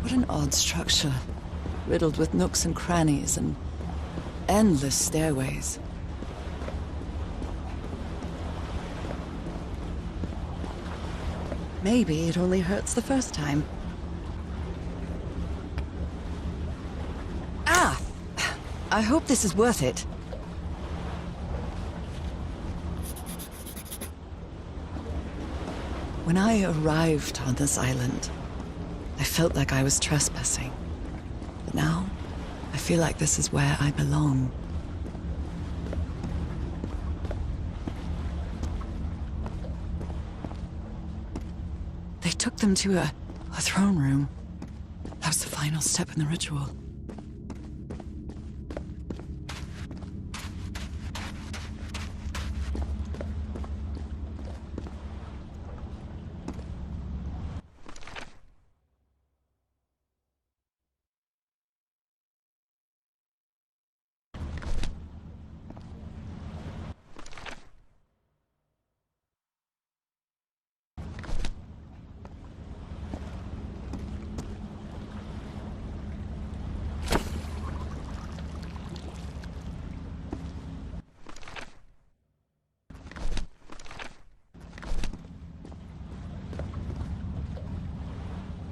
What an odd structure, riddled with nooks and crannies and endless stairways. Maybe it only hurts the first time. Ah! I hope this is worth it. When I arrived on this island, I felt like I was trespassing. But now, I feel like this is where I belong. They took them to a throne room. That was the final step in the ritual.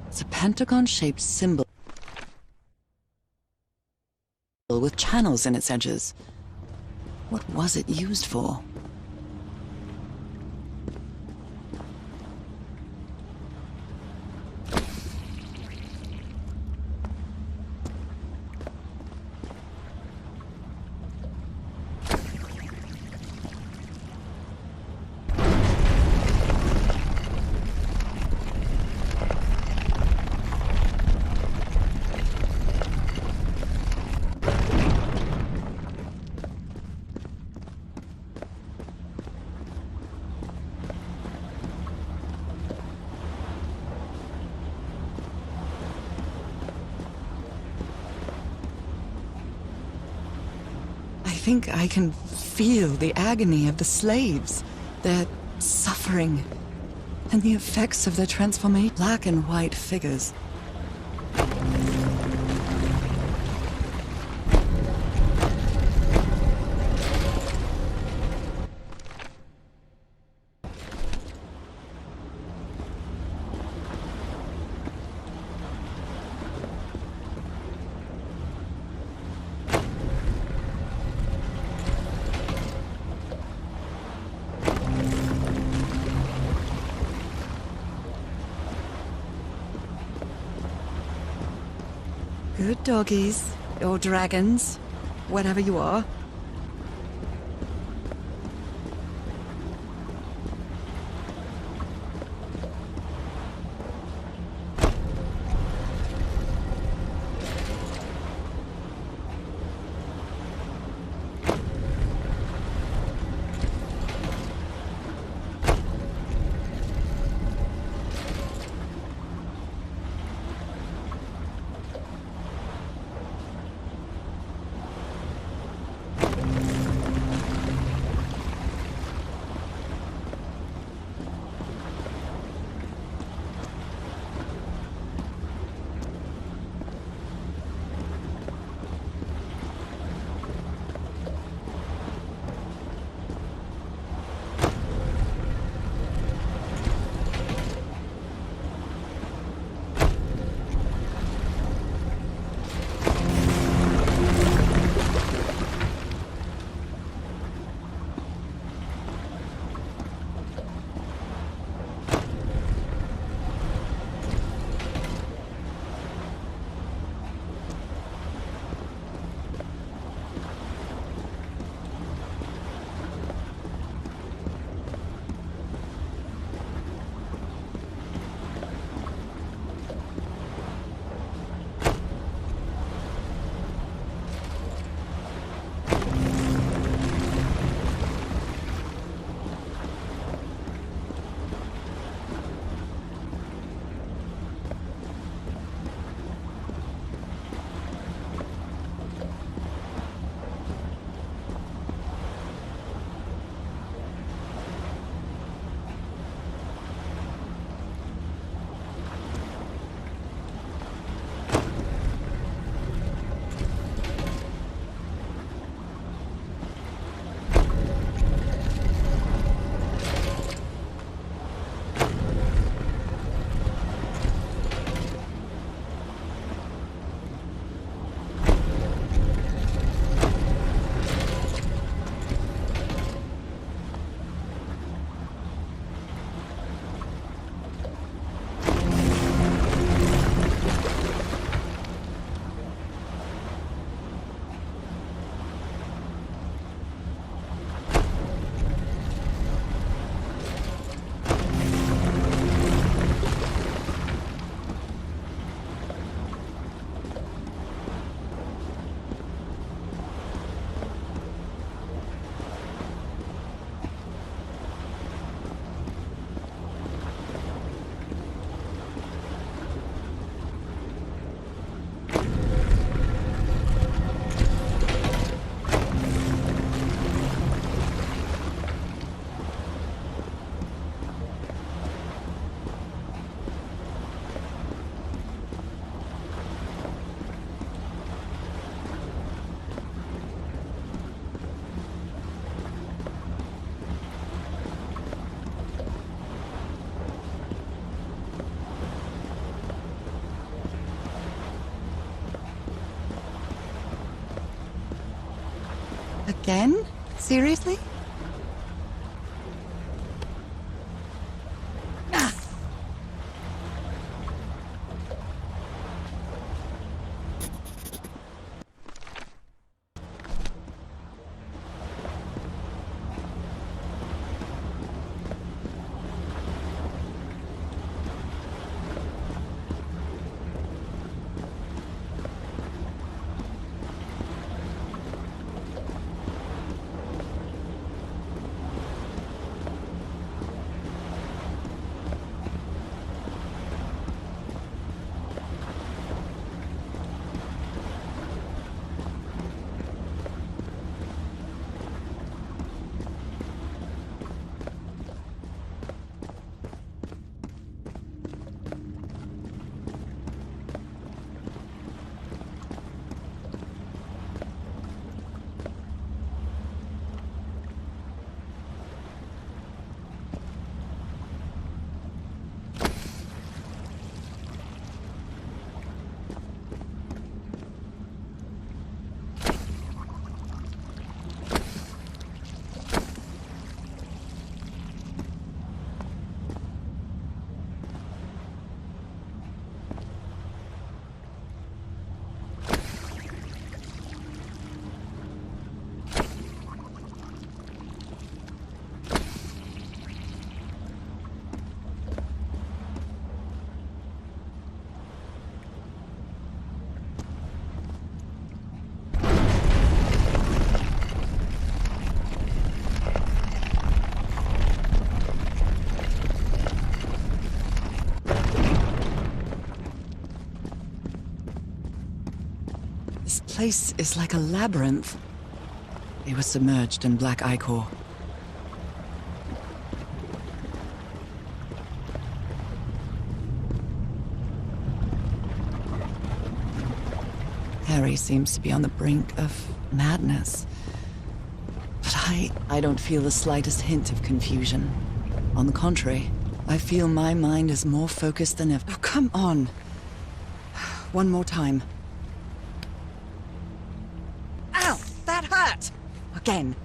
It's a pentagon-shaped symbol with channels in its edges. What was it used for? I think I can feel the agony of the slaves, their suffering, and the effects of their transformation. Black and white figures. Good doggies, or dragons, whatever you are. Again? Seriously? This place is like a labyrinth. They were submerged in black ichor. Harry seems to be on the brink of madness. But I don't feel the slightest hint of confusion. On the contrary, I feel my mind is more focused than ever. Oh, come on. One more time. Ow! That hurt! Again.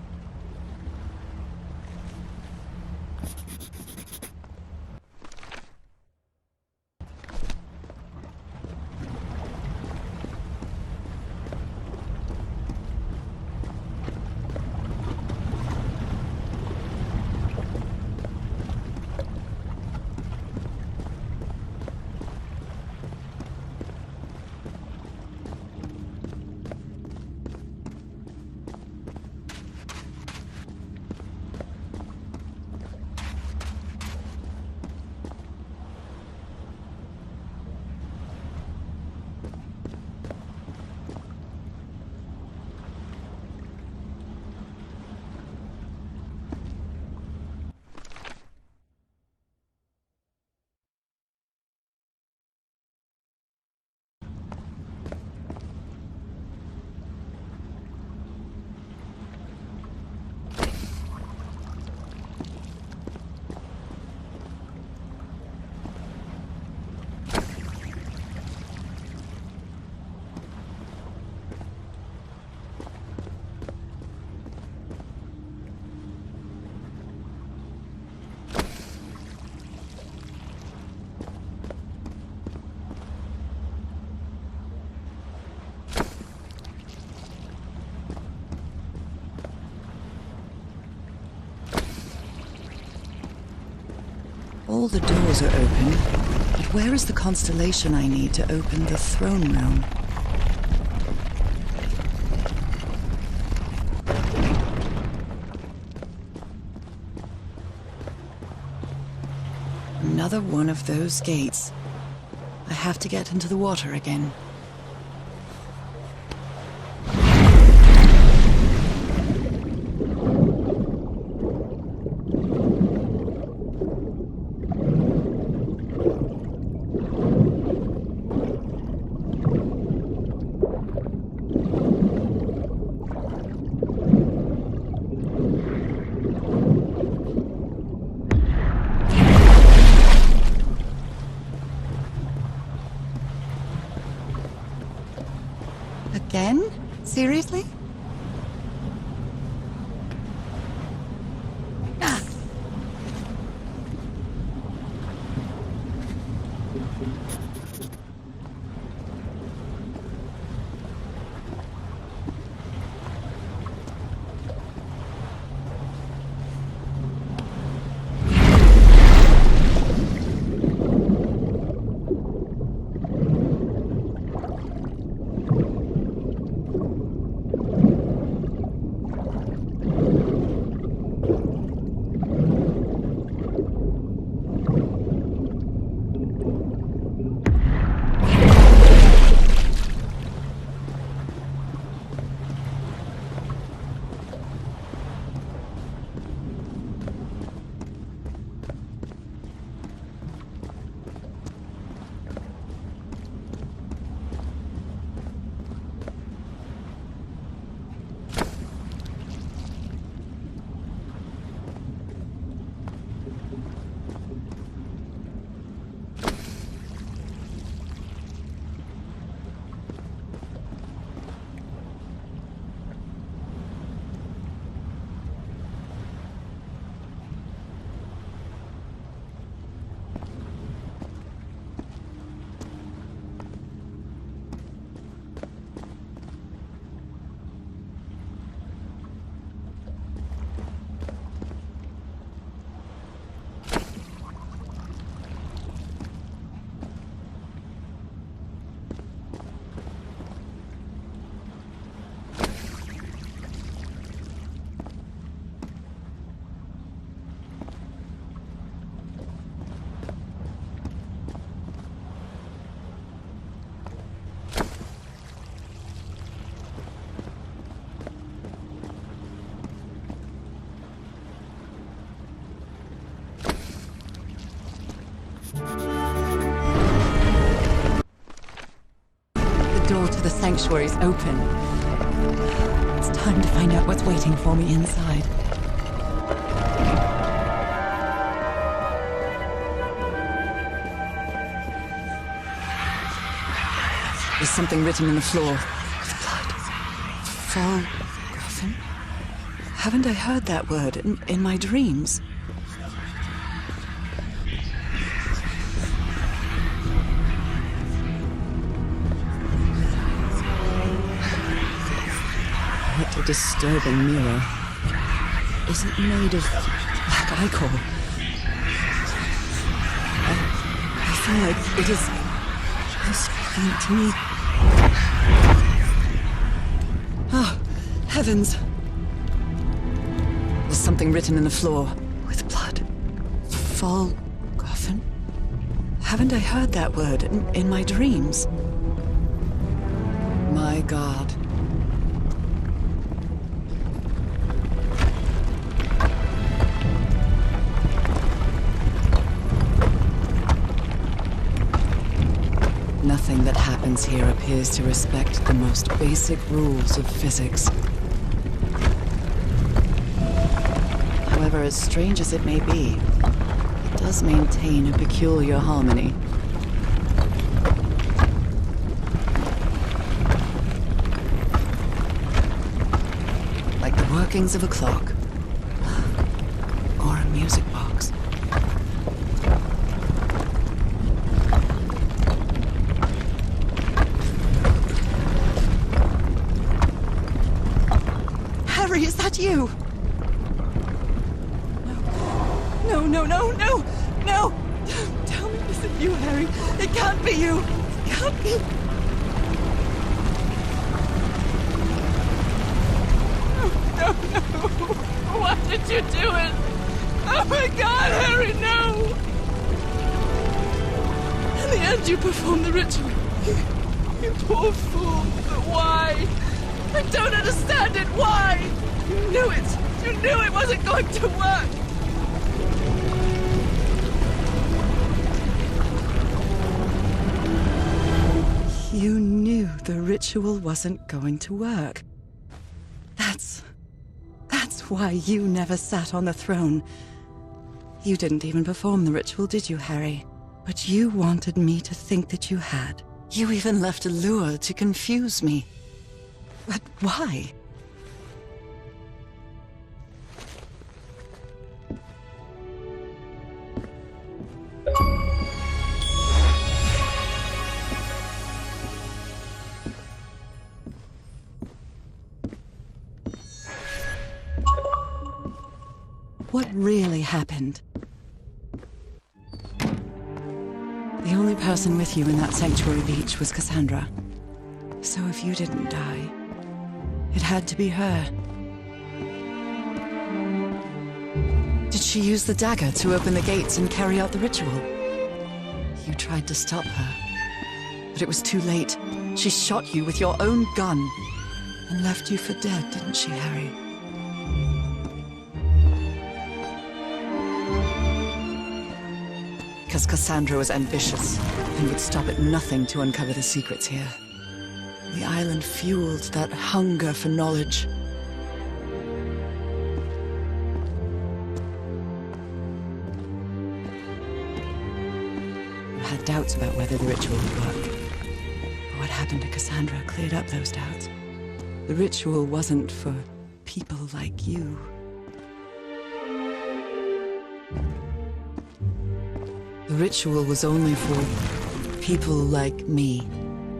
All the doors are open, but where is the constellation I need to open the throne room? Another one of those gates. I have to get into the water again. Again? Seriously? sanctuary's open. It's time to find out what's waiting for me inside. There's something written in the floor. With blood. Forgotten? Haven't I heard that word in my dreams? What a disturbing mirror. Is it made of black ichor? I feel like it is speaking to me. Oh, heavens. There's something written in the floor. With blood. Forgotten? Haven't I heard that word in my dreams? My God. Nothing that happens here appears to respect the most basic rules of physics. However, as strange as it may be, it does maintain a peculiar harmony. Like the workings of a clock. Or a music box. Harry, is that you? No, no, no, no, no! Don't tell me this is you, Harry. It can't be you. It can't be. No, no, no. Why did you do it? Oh my God, Harry, no! In the end, you performed the ritual. You poor fool. But why? I don't understand it. Why? You knew it. You knew it wasn't going to work. You knew the ritual wasn't going to work. That's why you never sat on the throne. You didn't even perform the ritual, did you, Harry? But you wanted me to think that you had. You even left a lure to confuse me. But why? What really happened? The only person with you in that sanctuary beach was Cassandra. So if you didn't die, it had to be her. Did she use the dagger to open the gates and carry out the ritual? You tried to stop her, but it was too late. She shot you with your own gun and left you for dead, didn't she, Harry? Because Cassandra was ambitious and would stop at nothing to uncover the secrets here. The island fueled that hunger for knowledge. You had doubts about whether the ritual would work. But what happened to Cassandra cleared up those doubts. The ritual wasn't for people like you. The ritual was only for people like me.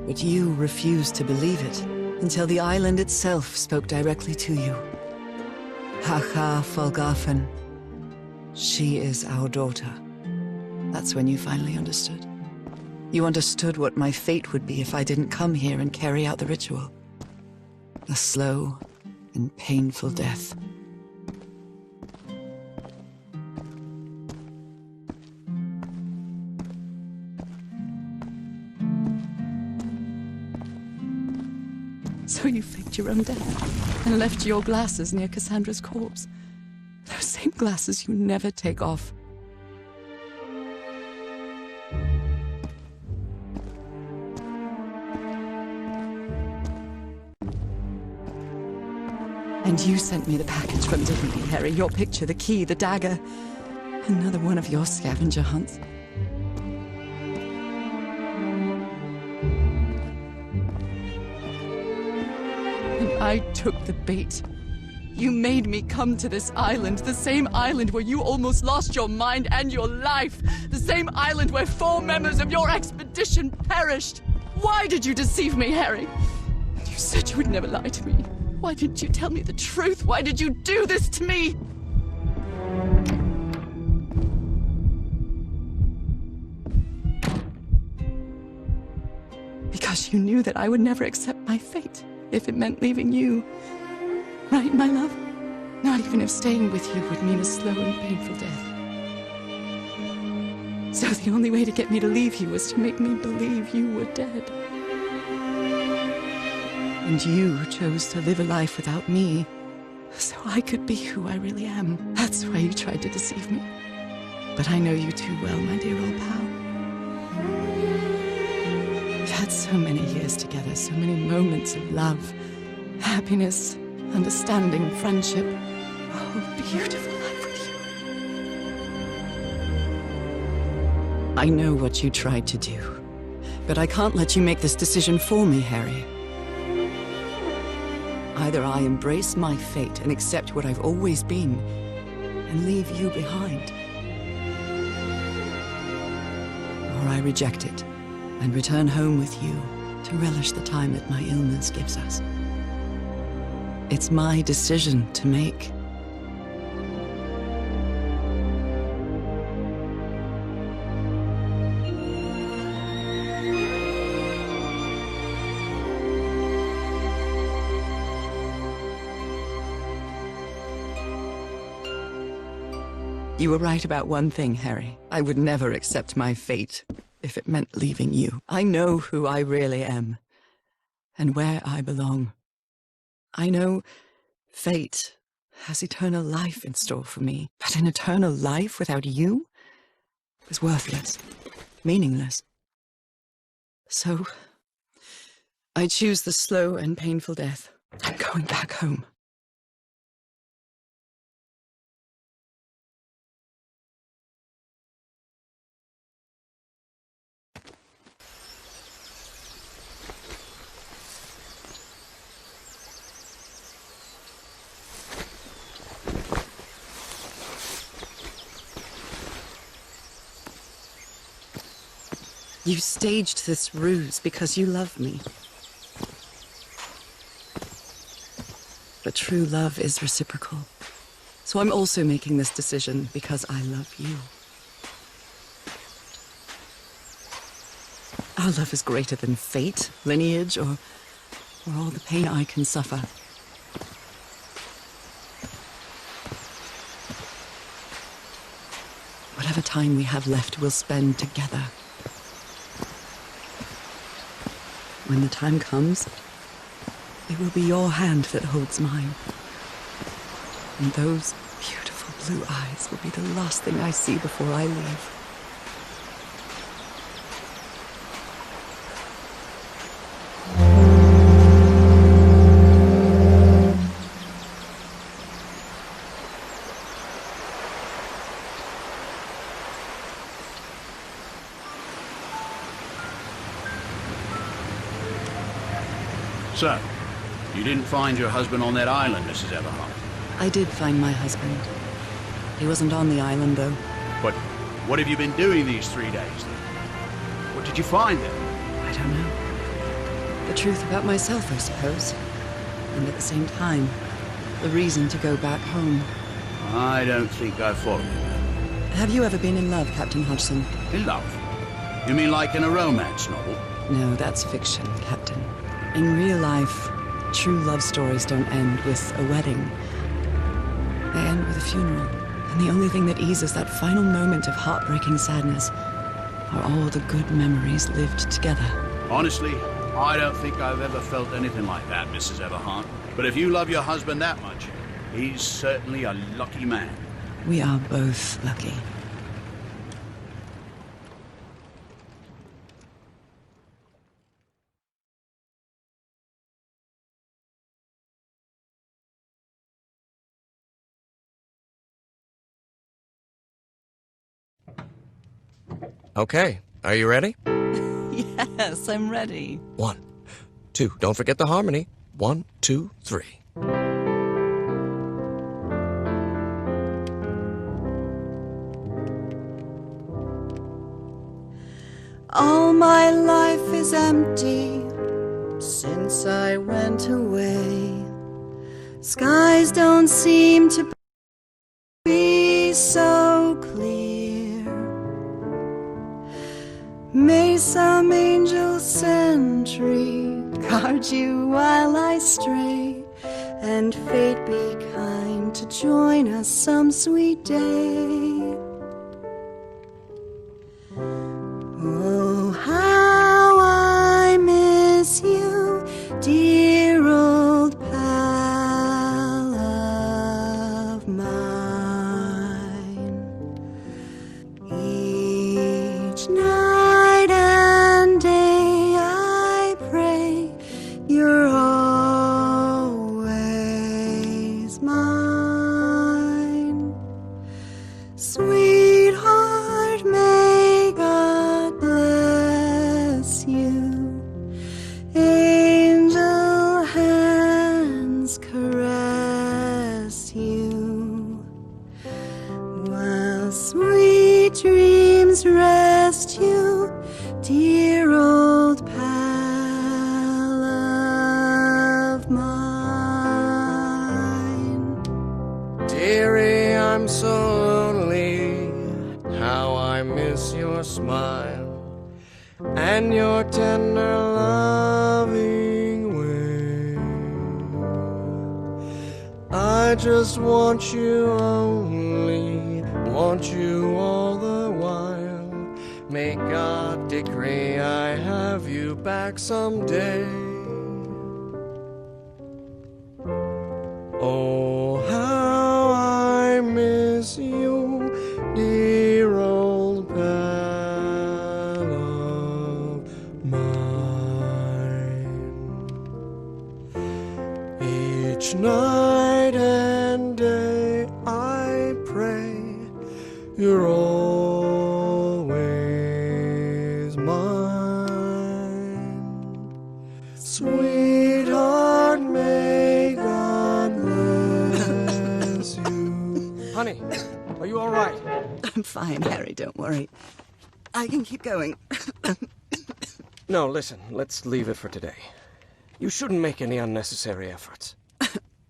But you refused to believe it until the island itself spoke directly to you. Haha Folgafen. She is our daughter. That's when you finally understood. You understood what my fate would be if I didn't come here and carry out the ritual. A slow and painful death. So you faked your own death and left your glasses near Cassandra's corpse. Those same glasses you never take off. And you sent me the package from Davinci, Harry. Your picture, the key, the dagger. Another one of your scavenger hunts. And I took the bait. You made me come to this island, the same island where you almost lost your mind and your life. The same island where 4 members of your expedition perished. Why did you deceive me, Harry? You said you would never lie to me. Why didn't you tell me the truth? Why did you do this to me? Because you knew that I would never accept my fate if it meant leaving you. Right, my love? Not even if staying with you would mean a slow and painful death. So the only way to get me to leave you was to make me believe you were dead. And you chose to live a life without me, so I could be who I really am. That's why you tried to deceive me. But I know you too well, my dear old pal. We've had so many years together, so many moments of love, happiness, understanding, friendship. Oh, beautiful life with you. I know what you tried to do, but I can't let you make this decision for me, Harry. Either I embrace my fate and accept what I've always been, and leave you behind. Or I reject it, and return home with you to relish the time that my illness gives us. It's my decision to make. You were right about one thing, Harry. I would never accept my fate if it meant leaving you. I know who I really am, and where I belong. I know fate has eternal life in store for me, but an eternal life without you is worthless, meaningless. So, I choose the slow and painful death. I'm going back home. You staged this ruse because you love me. But true love is reciprocal. So I'm also making this decision because I love you. Our love is greater than fate, lineage, or all the pain I can suffer. Whatever time we have left, we'll spend together. When the time comes, it will be your hand that holds mine. And those beautiful blue eyes will be the last thing I see before I leave. So, you didn't find your husband on that island, Mrs. Everhart? I did find my husband. He wasn't on the island, though. But what have you been doing these 3 days, then? What did you find there? I don't know. The truth about myself, I suppose. And at the same time, the reason to go back home. I don't think I follow you. Have you ever been in love, Captain Hodgson? In love? You mean like in a romance novel? No, that's fiction, Captain. In real life, true love stories don't end with a wedding. They end with a funeral. And the only thing that eases that final moment of heartbreaking sadness are all the good memories lived together. Honestly, I don't think I've ever felt anything like that, Mrs. Everhart. But if you love your husband that much, he's certainly a lucky man. We are both lucky. Okay, are you ready? Yes, I'm ready. 1, 2, don't forget the harmony. 1, 2, 3. All my life is empty since I went away. Skies don't seem to be so clear. May some angel sentry guard you while I stray, and fate be kind to join us some sweet day. Oh, how I miss you, dear old pal of mine. Each night and day I pray you're always mine. Sweetheart, may God bless you. Angel hands caress you, while sweet dreams rest you, dear old pal of mine. Dearie, I'm so lonely. How I miss your smile and your tender loving way. I just want you only, want you all the while. May God decree I have you back someday. Oh, how I miss you, dear old pal of mine. Each night and day I pray you're always mine. Sweetheart, may God bless you. Honey, are you all right? I'm fine, Harry, don't worry. I can keep going. No, listen, let's leave it for today. You shouldn't make any unnecessary efforts.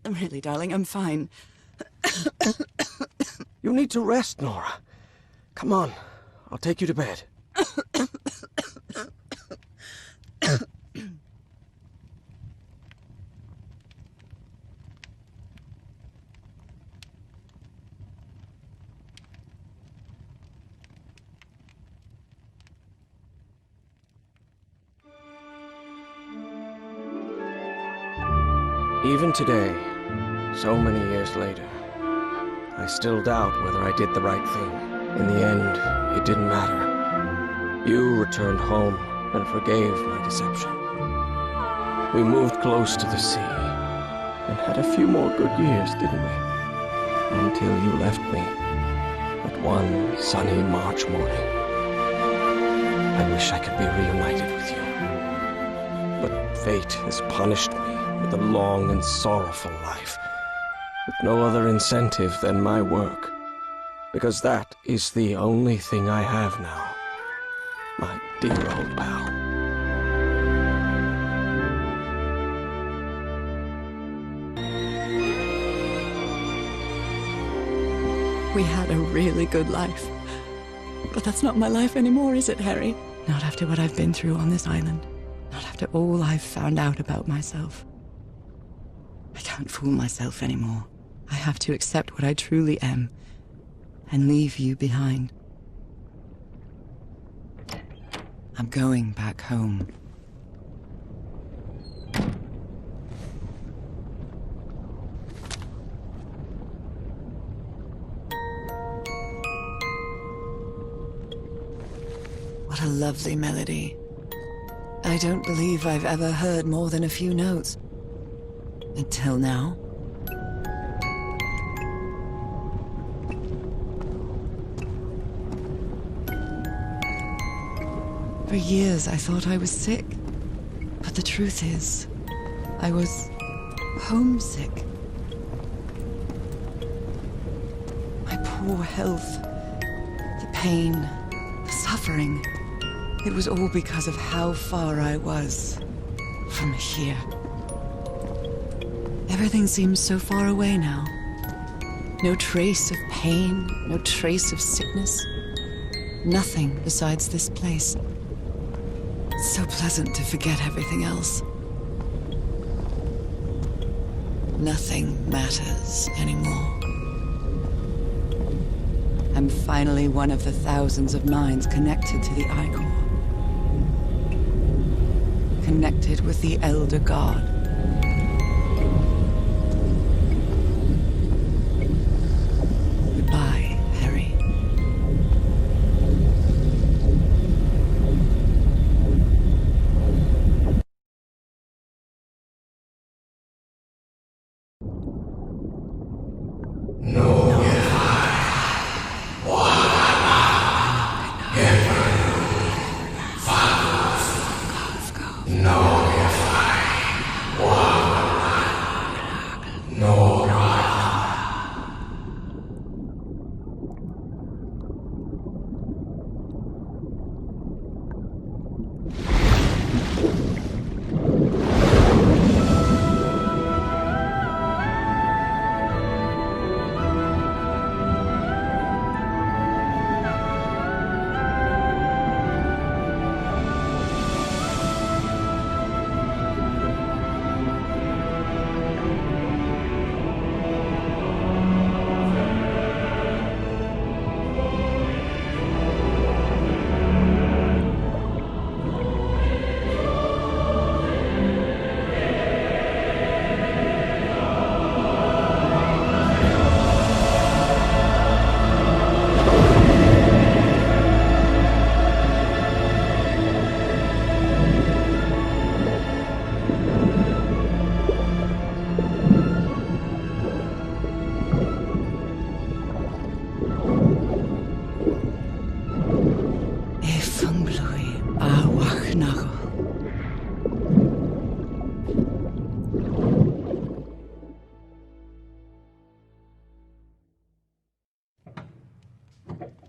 Really, darling, I'm fine. You need to rest, Norah. Come on, I'll take you to bed. Even today, so many years later, I still doubt whether I did the right thing. In the end, it didn't matter. You returned home and forgave my deception. We moved close to the sea and had a few more good years, didn't we? Until you left me at one sunny March morning. I wish I could be reunited with you. But fate has punished me with a long and sorrowful life, with no other incentive than my work, because that is the only thing I have now, my dear old pal. We had a really good life. But that's not my life anymore, is it, Harry? Not after what I've been through on this island. Not after all I've found out about myself. I can't fool myself anymore. I have to accept what I truly am and leave you behind. I'm going back home. What a lovely melody. I don't believe I've ever heard more than a few notes. Until now. For years I thought I was sick. But the truth is, I was homesick. My poor health, the pain, the suffering. It was all because of how far I was from here. Everything seems so far away now. No trace of pain, no trace of sickness. Nothing besides this place. It's so pleasant to forget everything else. Nothing matters anymore. I'm finally one of the thousands of minds connected to the Icor. Connected with the Elder God. Goodbye, Harry.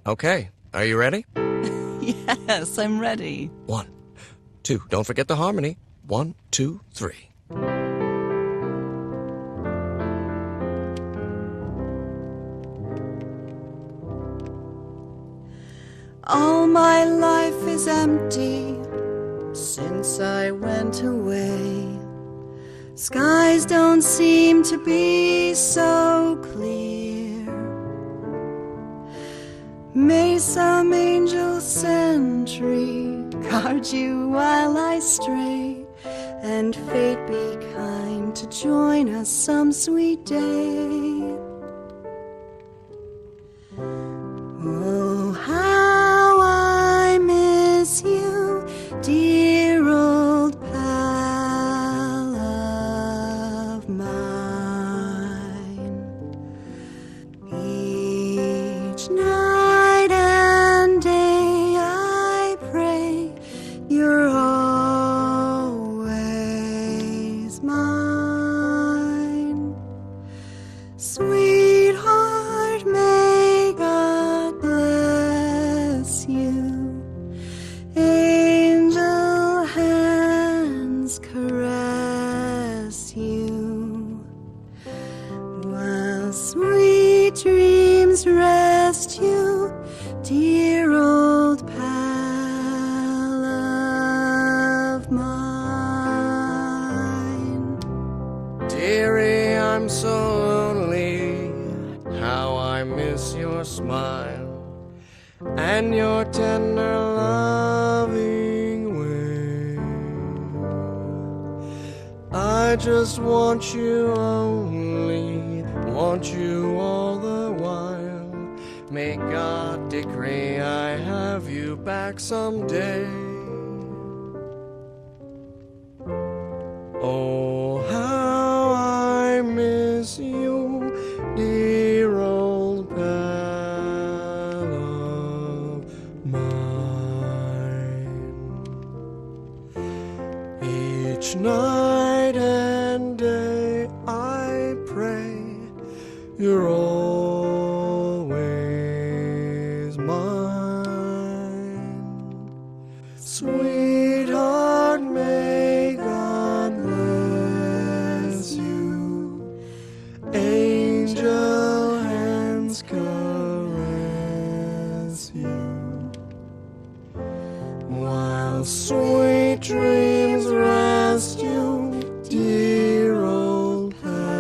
Okay, are you ready? Yes, I'm ready. 1, 2, don't forget the harmony. 1, 2, 3. All my life is empty since I went away. Skies don't seem to be so clear. May some angel sentry guard you while I stray, and fate be kind to join us some sweet day. Oh, how I miss you, dear old pal of mine. Each night and day I pray you're always mine. Sweetheart, may God bless you. Angel hands caress you, while sweet dreams rest you, dear old pal of mine. Dearie, I'm so lonely. How I miss your smile and your tender loving way. I just want you only, want you all the while. May God decree I have you back someday. Oh, how I miss you, dear old pal of mine. You're always mine. Sweetheart, may God bless you. Angel hands caress you. While sweet dreams rest you, dear old pal.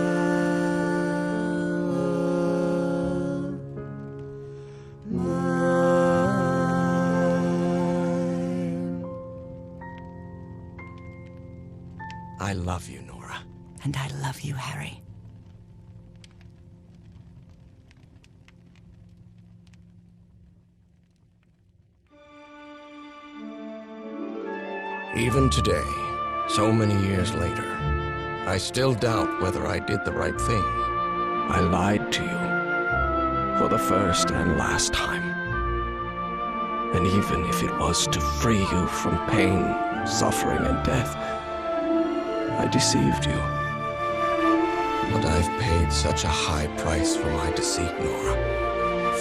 I love you, Norah. And I love you, Harry. Even today, so many years later, I still doubt whether I did the right thing. I lied to you for the first and last time. And even if it was to free you from pain, suffering, and death, I deceived you. But I've paid such a high price for my deceit, Norah.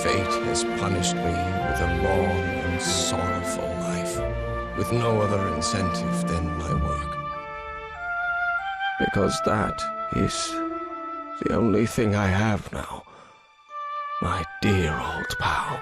Fate has punished me with a long and sorrowful life, with no other incentive than my work. Because that is the only thing I have now, my dear old pal.